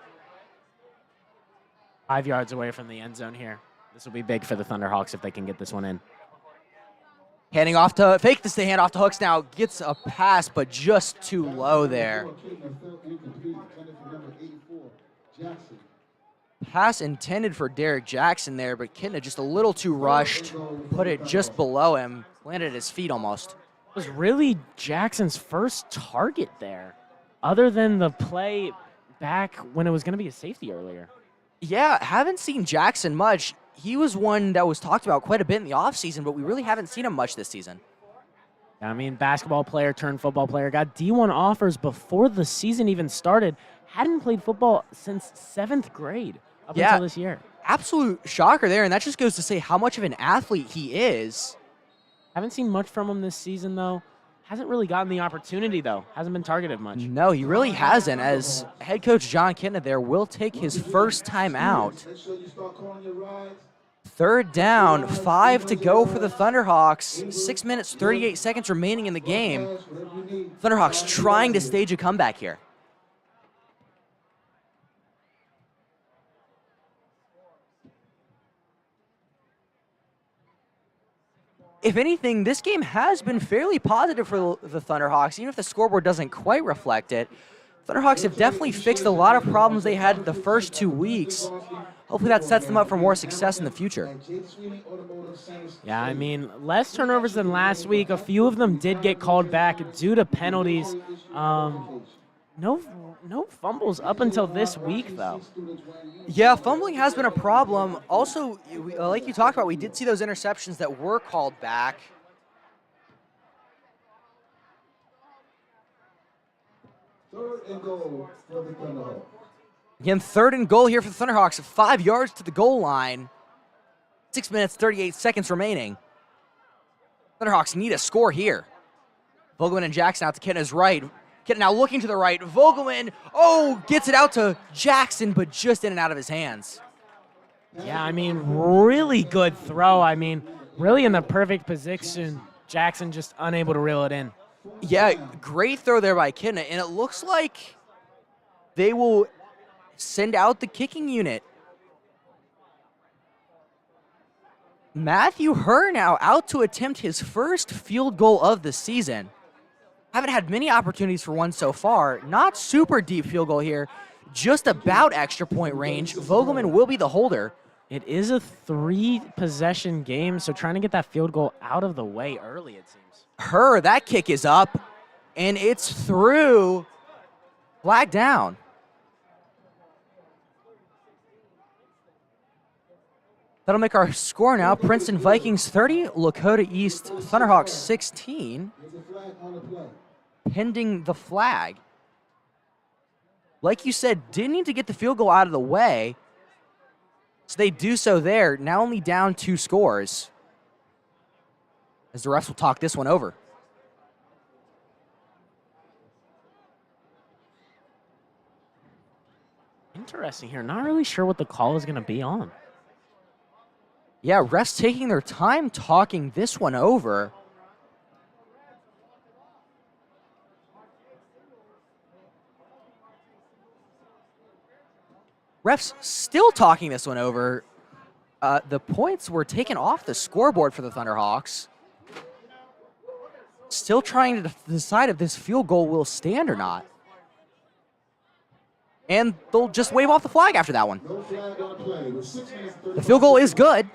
5 yards away from the end zone here. This will be big for the Thunderhawks if they can get this one in. Handing off to, fake this to hand off to Hooks now. Gets a pass, but just too low there. Pass intended for Derek Jackson there, but Kidna just a little too rushed. Put it just below him. Landed at his feet almost. It was really Jackson's first target there, other than the play back when it was going to be a safety earlier. Yeah, haven't seen Jackson much. He was one that was talked about quite a bit in the offseason, but we really haven't seen him much this season. I mean, basketball player turned football player. Got D1 offers before the season even started. Hadn't played football since 7th grade up until this year. Absolute shocker there, and that just goes to say how much of an athlete he is. Haven't seen much from him this season, though. Hasn't really gotten the opportunity, though. Hasn't been targeted much. No, he really hasn't, as head coach John Kidna there will take his first time out. 3rd down, 5 to go for the Thunderhawks. 6 minutes, 38 seconds remaining in the game. Thunderhawks trying to stage a comeback here. If anything, this game has been fairly positive for the Thunderhawks, even if the scoreboard doesn't quite reflect it. Thunderhawks have definitely fixed a lot of problems they had the first 2 weeks. Hopefully that sets them up for more success in the future. Yeah, I mean, less turnovers than last week. A few of them did get called back due to penalties. No fumbles up until this week, though. Yeah, fumbling has been a problem. Also, like you talked about, we did see those interceptions that were called back. Third and goal for the Thunderhawks. Again, 3rd and goal here for the Thunderhawks. 5 yards to the goal line. 6 minutes, 38 seconds remaining. Thunderhawks need a score here. Vogelman and Jackson out to Kidna's right. Kidna now looking to the right. Vogelman, gets it out to Jackson, but just in and out of his hands. Yeah, I mean, really good throw. I mean, really in the perfect position. Jackson just unable to reel it in. Yeah, great throw there by Kidna, and it looks like they will send out the kicking unit. Matthew Herr now out to attempt his first field goal of the season. Haven't had many opportunities for one so far. Not super deep field goal here, just about extra point range. Vogelman will be the holder. It is a 3-possession game, so trying to get that field goal out of the way early, it seems. Herr, that kick is up, and it's through. Flag down. That'll make our score now. Princeton Vikings 30, Lakota East Thunderhawks 16. Pending the flag. Like you said, didn't need to get the field goal out of the way. So they do so there, now only down 2 scores. As the refs will talk this one over. Interesting here. Not really sure what the call is going to be on. Yeah, refs taking their time talking this one over. Refs still talking this one over. The points were taken off the scoreboard for the Thunderhawks. Still trying to decide if this field goal will stand or not. And they'll just wave off the flag after that one. The field goal is good.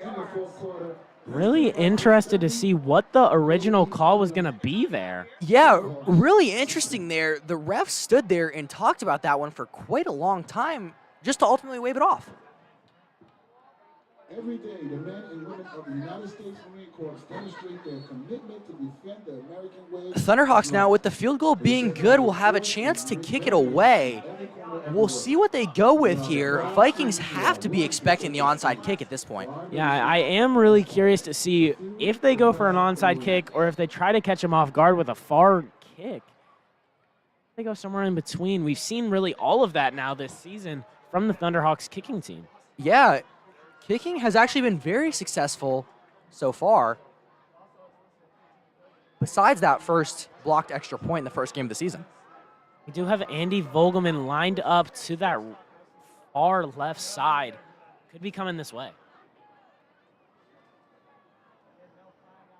Really interested to see what the original call was going to be there. Yeah, really interesting there. The refs stood there and talked about that one for quite a long time just to ultimately wave it off. Every day, the men and women of the United States Marine Corps demonstrate their commitment to defend the American way. Thunderhawks now, with the field goal being good, will have a chance to kick it away. We'll see what they go with here. Vikings have to be expecting the onside kick at this point. Yeah, I am really curious to see if they go for an onside kick or if they try to catch him off guard with a far kick. They go somewhere in between. We've seen really all of that now this season from the Thunderhawks kicking team. Yeah, kicking has actually been very successful so far. Besides that first blocked extra point in the first game of the season. We do have Andy Vogelman lined up to that far left side. Could be coming this way.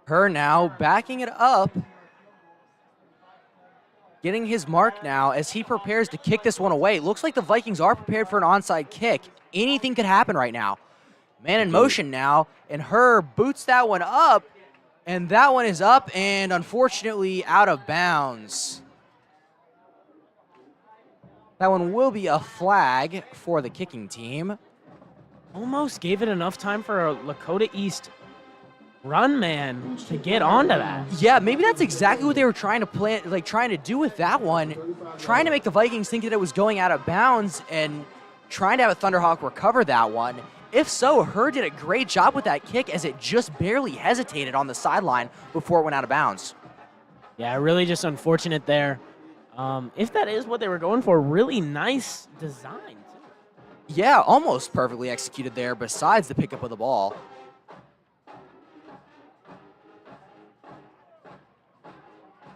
Her now backing it up. Getting his mark now as he prepares to kick this one away. Looks like the Vikings are prepared for an onside kick. Anything could happen right now. Man in motion now, and Her boots that one up, and that one is up and unfortunately out of bounds. That one will be a flag for the kicking team. Almost gave it enough time for a Lakota East run man to get onto that. Yeah, maybe that's exactly what they were trying to plan, like trying to do with that one. Trying to make the Vikings think that it was going out of bounds and trying to have a Thunderhawk recover that one. If so, Her did a great job with that kick as it just barely hesitated on the sideline before it went out of bounds. Yeah, really just unfortunate there. If that is what they were going for, really nice design, too. Yeah, almost perfectly executed there besides the pickup of the ball.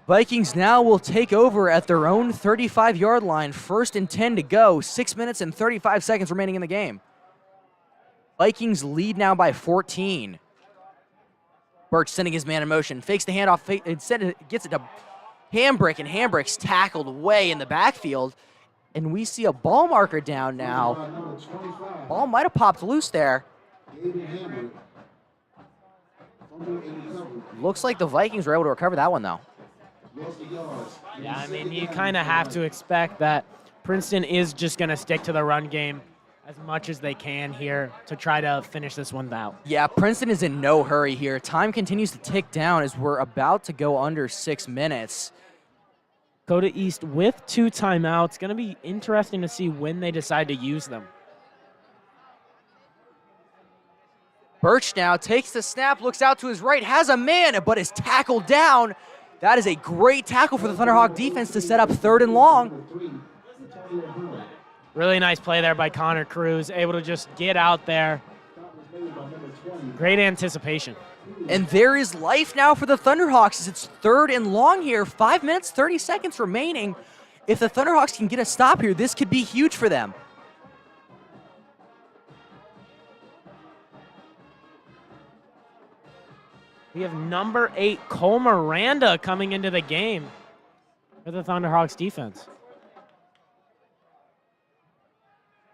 Vikings now will take over at their own 35-yard line. 1st and 10 to go. 6 minutes and 35 seconds remaining in the game. Vikings lead now by 14. Birch sending his man in motion. Fakes the handoff. Instead, gets it to Hambrick, and Hambrick's tackled way in the backfield. And we see a ball marker down now. Ball might have popped loose there. Looks like the Vikings were able to recover that one, though. Yeah, I mean, you kind of have to expect that Princeton is just going to stick to the run game as much as they can here to try to finish this one out. Yeah, Princeton is in no hurry here. Time continues to tick down as we're about to go under 6 minutes. Lakota East with 2 timeouts. Going to be interesting to see when they decide to use them. Birch now takes the snap, looks out to his right, has a man, but is tackled down. That is a great tackle for the Thunderhawk defense to set up 3rd and long. Really nice play there by Connor Cruz, able to just get out there. Great anticipation. And there is life now for the Thunderhawks as it's 3rd and long here. 5 minutes, 30 seconds remaining. If the Thunderhawks can get a stop here, this could be huge for them. We have number 8, Cole Miranda, coming into the game for the Thunderhawks defense.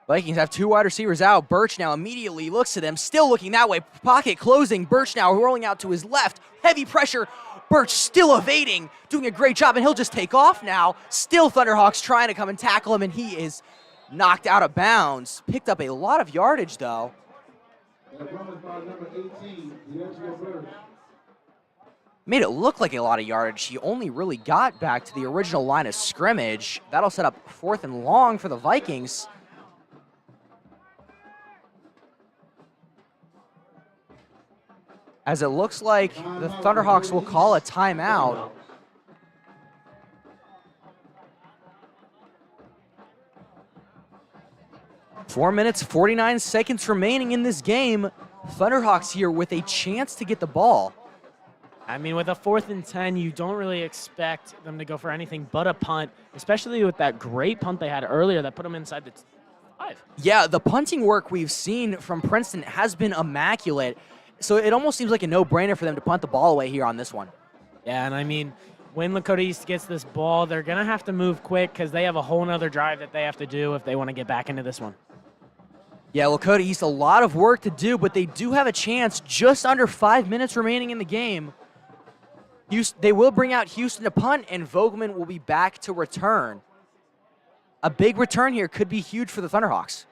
Vikings have 2 wide receivers out. Birch now immediately looks to them, still looking that way. Pocket closing. Birch now rolling out to his left. Heavy pressure. Birch still evading, doing a great job, and he'll just take off now. Still Thunderhawks trying to come and tackle him, and he is knocked out of bounds. Picked up a lot of yardage, though. Made it look like a lot of yardage. He only really got back to the original line of scrimmage. That'll set up 4th and long for the Vikings. As it looks like the Thunderhawks will call a timeout. Four minutes, 49 seconds remaining in this game. Thunderhawks here with a chance to get the ball. I mean, with a 4th and 10, you don't really expect them to go for anything but a punt, especially with that great punt they had earlier that put them inside the 5. Yeah, the punting work we've seen from Princeton has been immaculate. So it almost seems like a no-brainer for them to punt the ball away here on this one. Yeah, and I mean, when Lakota East gets this ball, they're going to have to move quick because they have a whole nother drive that they have to do if they want to get back into this one. Yeah, Lakota East, a lot of work to do, but they do have a chance. Just under 5 minutes remaining in the game. They will bring out Houston to punt, and Vogelman will be back to return. A big return here could be huge for the Thunderhawks.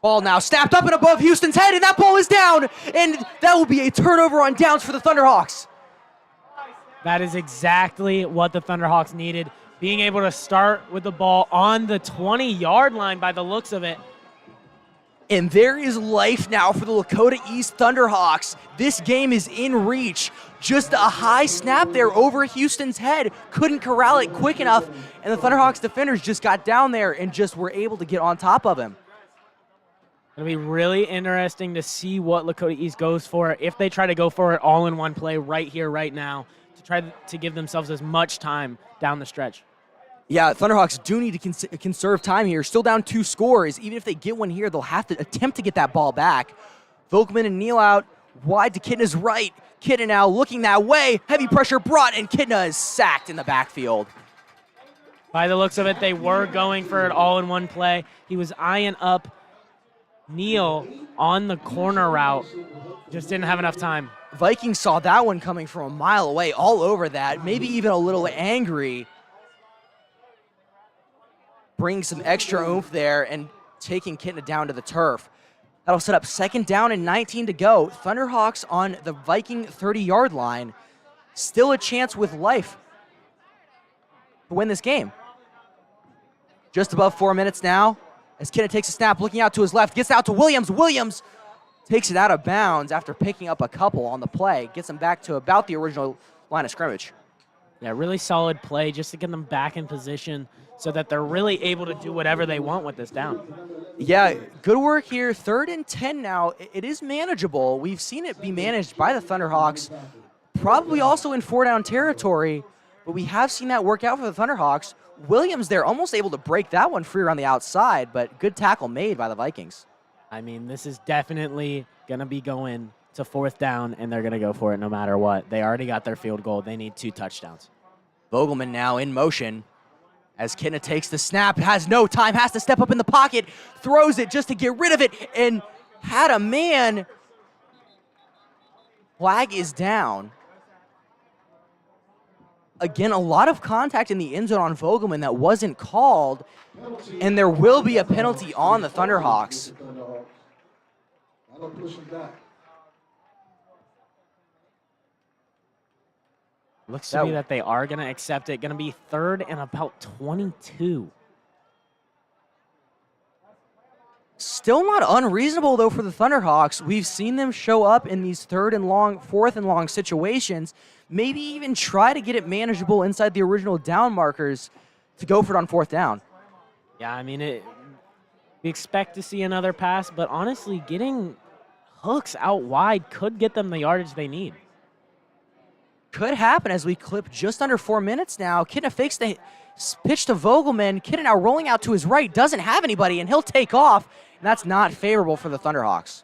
Ball now snapped up and above Houston's head, and that ball is down, and that will be a turnover on downs for the Thunderhawks. That is exactly what the Thunderhawks needed, being able to start with the ball on the 20-yard line by the looks of it. And there is life now for the Lakota East Thunderhawks. This game is in reach. Just a high snap there over Houston's head. Couldn't corral it quick enough, and the Thunderhawks defenders just got down there and just were able to get on top of him. It'll be really interesting to see what Lakota East goes for, if they try to go for it all in one play right here, right now, to try to give themselves as much time down the stretch. Yeah, Thunderhawks do need to conserve time here. Still down 2 scores. Even if they get one here, they'll have to attempt to get that ball back. Vogelman and Neal out wide to Kidna's right. Kidna now looking that way. Heavy pressure brought, and Kidna is sacked in the backfield. By the looks of it, they were going for it all in one play. He was eyeing up Neal on the corner route. Just didn't have enough time. Vikings saw that one coming from a mile away, all over that. Maybe even a little angry. Bringing some extra oomph there and taking Kidna down to the turf. That'll set up 2nd down and 19 to go. Thunderhawks on the Viking 30-yard line. Still a chance with life to win this game. Just above 4 minutes now as Kidna takes a snap, looking out to his left, gets out to Williams. Williams takes it out of bounds after picking up a couple on the play. Gets him back to about the original line of scrimmage. Yeah, really solid play just to get them back in position so that they're really able to do whatever they want with this down. Yeah, good work here. 3rd and 10 now. It is manageable. We've seen it be managed by the Thunderhawks, probably also in 4-down territory, but we have seen that work out for the Thunderhawks. Williams there almost able to break that one free around the outside, but good tackle made by the Vikings. I mean, this is definitely going to be going to 4th down, and they're going to go for it no matter what. They already got their field goal. They need 2 touchdowns. Vogelman now in motion as Kidna takes the snap, has no time, has to step up in the pocket, throws it just to get rid of it, and had a man. Flag is down. Again, a lot of contact in the end zone on Vogelman that wasn't called, and there will be a penalty on the Thunderhawks. Looks to me that they are going to accept it. Going to be 3rd and about 22. Still not unreasonable, though, for the Thunderhawks. We've seen them show up in these 3rd and long, 4th and long situations. Maybe even try to get it manageable inside the original down markers to go for it on 4th down. Yeah, I mean, we expect to see another pass, but honestly, getting hooks out wide could get them the yardage they need. Could happen as we clip just under 4 minutes now. Kidna fakes the pitch to Vogelman. Kidna now rolling out to his right, doesn't have anybody, and he'll take off, and that's not favorable for the Thunderhawks.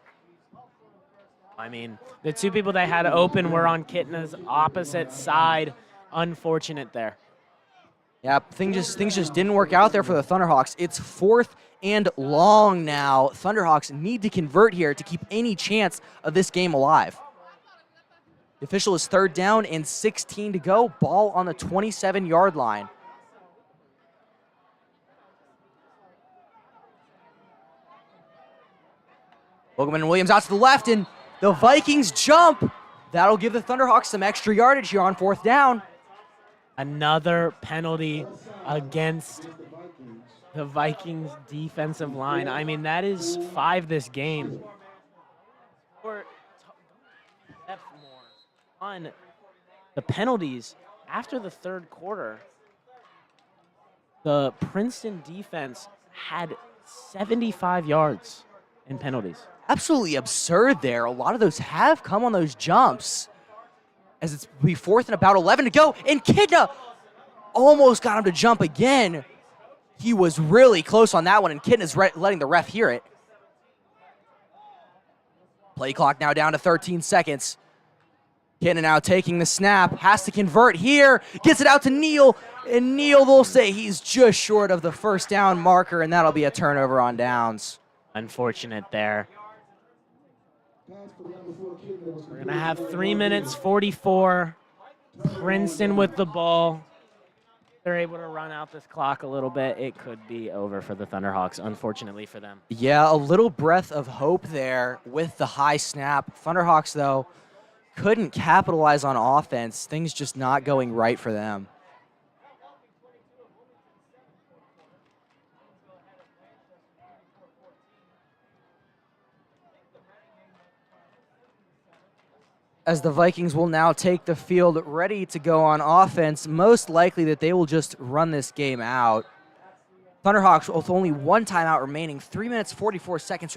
I mean, the 2 people they had open were on Kidna's opposite side. Unfortunate there. Yeah, things just didn't work out there for the Thunderhawks. It's 4th and long now. Thunderhawks need to convert here to keep any chance of this game alive. The official is 3rd down and 16 to go. Ball on the 27-yard line. Vogelman and Williams out to the left, and the Vikings jump. That'll give the Thunderhawks some extra yardage here on 4th down. Another penalty against the Vikings defensive line. I mean, that is 5 this game. On the penalties after the 3rd quarter, the Princeton defense had 75 yards in penalties. Absolutely absurd there. A lot of those have come on those jumps as it's be 4th and about 11 to go, and Kidna almost got him to jump again. He was really close on that one, and Kidna's letting the ref hear it. Play clock now down to 13 seconds. Kidna now taking the snap, has to convert here, gets it out to Neal, and Neal will say he's just short of the 1st down marker, and that'll be a turnover on downs. Unfortunate there. We're going to have 3 minutes 44. Princeton with the ball. they're able to run out this clock a little bit, it could be over for the Thunderhawks, unfortunately for them. Yeah, a little breath of hope there with the high snap. Thunderhawks, though, couldn't capitalize on offense. Things just not going right for them. As the Vikings will now take the field ready to go on offense, most likely that they will just run this game out. Thunderhawks with only one timeout remaining, 3 minutes, 44 seconds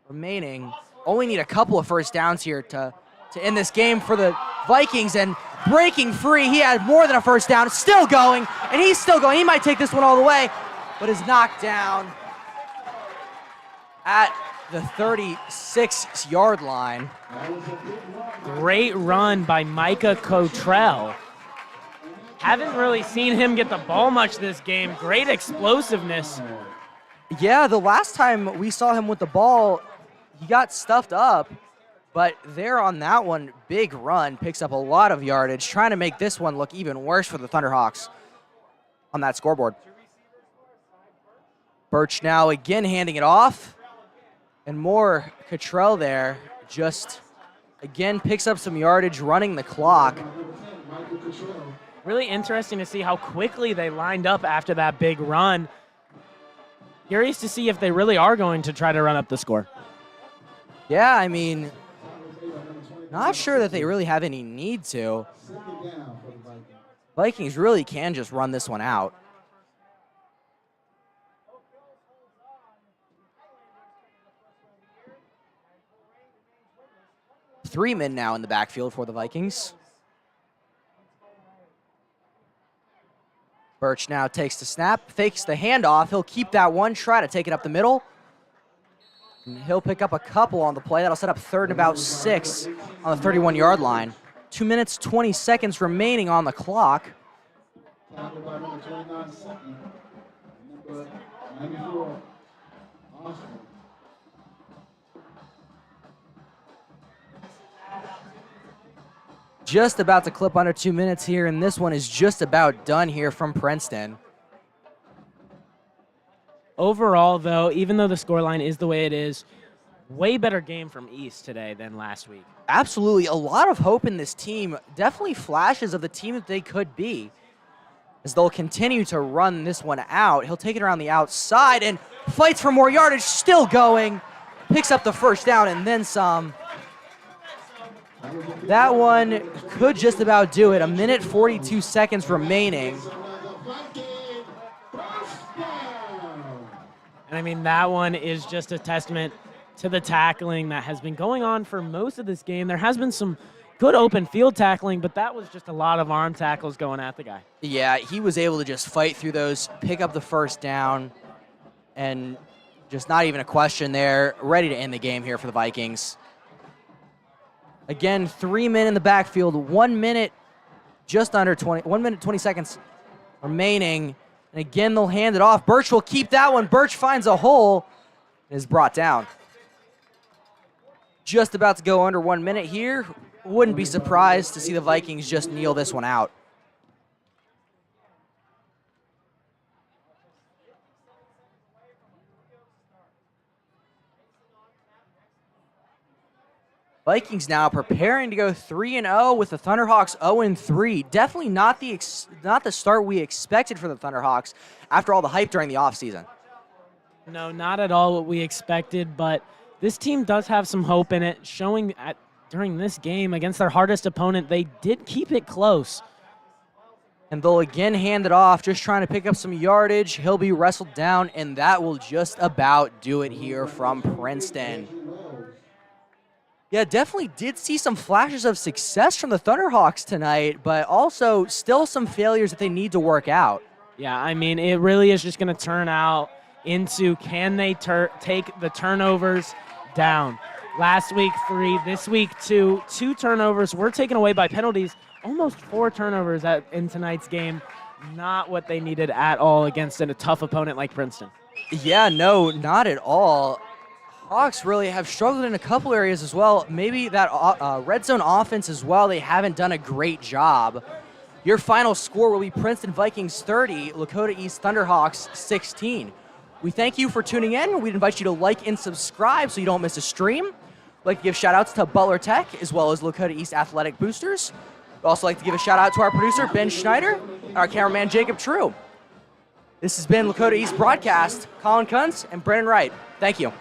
remaining. Only need a couple of first downs here to end this game for the Vikings, and breaking free. He had more than a first down, still going, and he's still going. He might take this one all the way, but is knocked down at the 36-yard line. Great run by Micah Cottrell. Haven't really seen him get the ball much this game. Great explosiveness. Yeah, the last time we saw him with the ball, he got stuffed up, but there on that one, big run, picks up a lot of yardage, trying to make this one look even worse for the Thunderhawks on that scoreboard. Birch now again handing it off, and more Cottrell there, just again picks up some yardage, running the clock. Really interesting to see how quickly they lined up after that big run. Curious to see if they really are going to try to run up the score. Yeah, I mean, not sure that they really have any need to. Vikings really can just run this one out. Three men now in the backfield for the Vikings. Birch now takes the snap, fakes the handoff. He'll keep that one, try to take it up the middle. And he'll pick up a couple on the play. That'll set up 3rd and about 6 on the 31-yard line. 2 minutes, 20 seconds remaining on the clock. Just about to clip under 2 minutes here, and this one is just about done here from Princeton. Overall, though, even though the scoreline is the way it is, way better game from East today than last week. Absolutely. A lot of hope in this team. Definitely flashes of the team that they could be, as they'll continue to run this one out. He'll take it around the outside and fights for more yardage, still going. Picks up the first down and then some. That one could just about do it. 1 minute, 42 seconds remaining. And I mean, that one is just a testament to the tackling that has been going on for most of this game. There has been some good open field tackling, but that was just a lot of arm tackles going at the guy. Yeah, he was able to just fight through those, pick up the first down, and just not even a question there. Ready to end the game here for the Vikings. Again, 3 men in the backfield, 1 minute, just under 1 minute, 20 seconds remaining. And again, they'll hand it off. Birch will keep that one. Birch finds a hole and is brought down. Just about to go under 1 minute here. Wouldn't be surprised to see the Vikings just kneel this one out. Vikings now preparing to go 3-0 with the Thunderhawks 0-3. Definitely not the start we expected for the Thunderhawks after all the hype during the offseason. No, not at all what we expected, but this team does have some hope in it, showing during this game against their hardest opponent, they did keep it close. And they'll again hand it off, just trying to pick up some yardage. He'll be wrestled down, and that will just about do it here from Princeton. Yeah, definitely did see some flashes of success from the Thunderhawks tonight, but also still some failures that they need to work out. Yeah, I mean, it really is just going to turn out into can they take the turnovers down. Last week, 3. This week, 2. 2 turnovers were taken away by penalties. Almost 4 turnovers in tonight's game. Not what they needed at all against a tough opponent like Princeton. Yeah, no, not at all. Hawks really have struggled in a couple areas as well. Maybe that red zone offense as well, they haven't done a great job. Your final score will be Princeton Vikings 30, Lakota East Thunderhawks 16. We thank you for tuning in. We'd invite you to like and subscribe so you don't miss a stream. We'd like to give shout outs to Butler Tech as well as Lakota East Athletic Boosters. We'd also like to give a shout out to our producer, Ben Schneider, and our cameraman, Jacob True. This has been Lakota East Broadcast. Colin Kuntz and Brennan Wright. Thank you.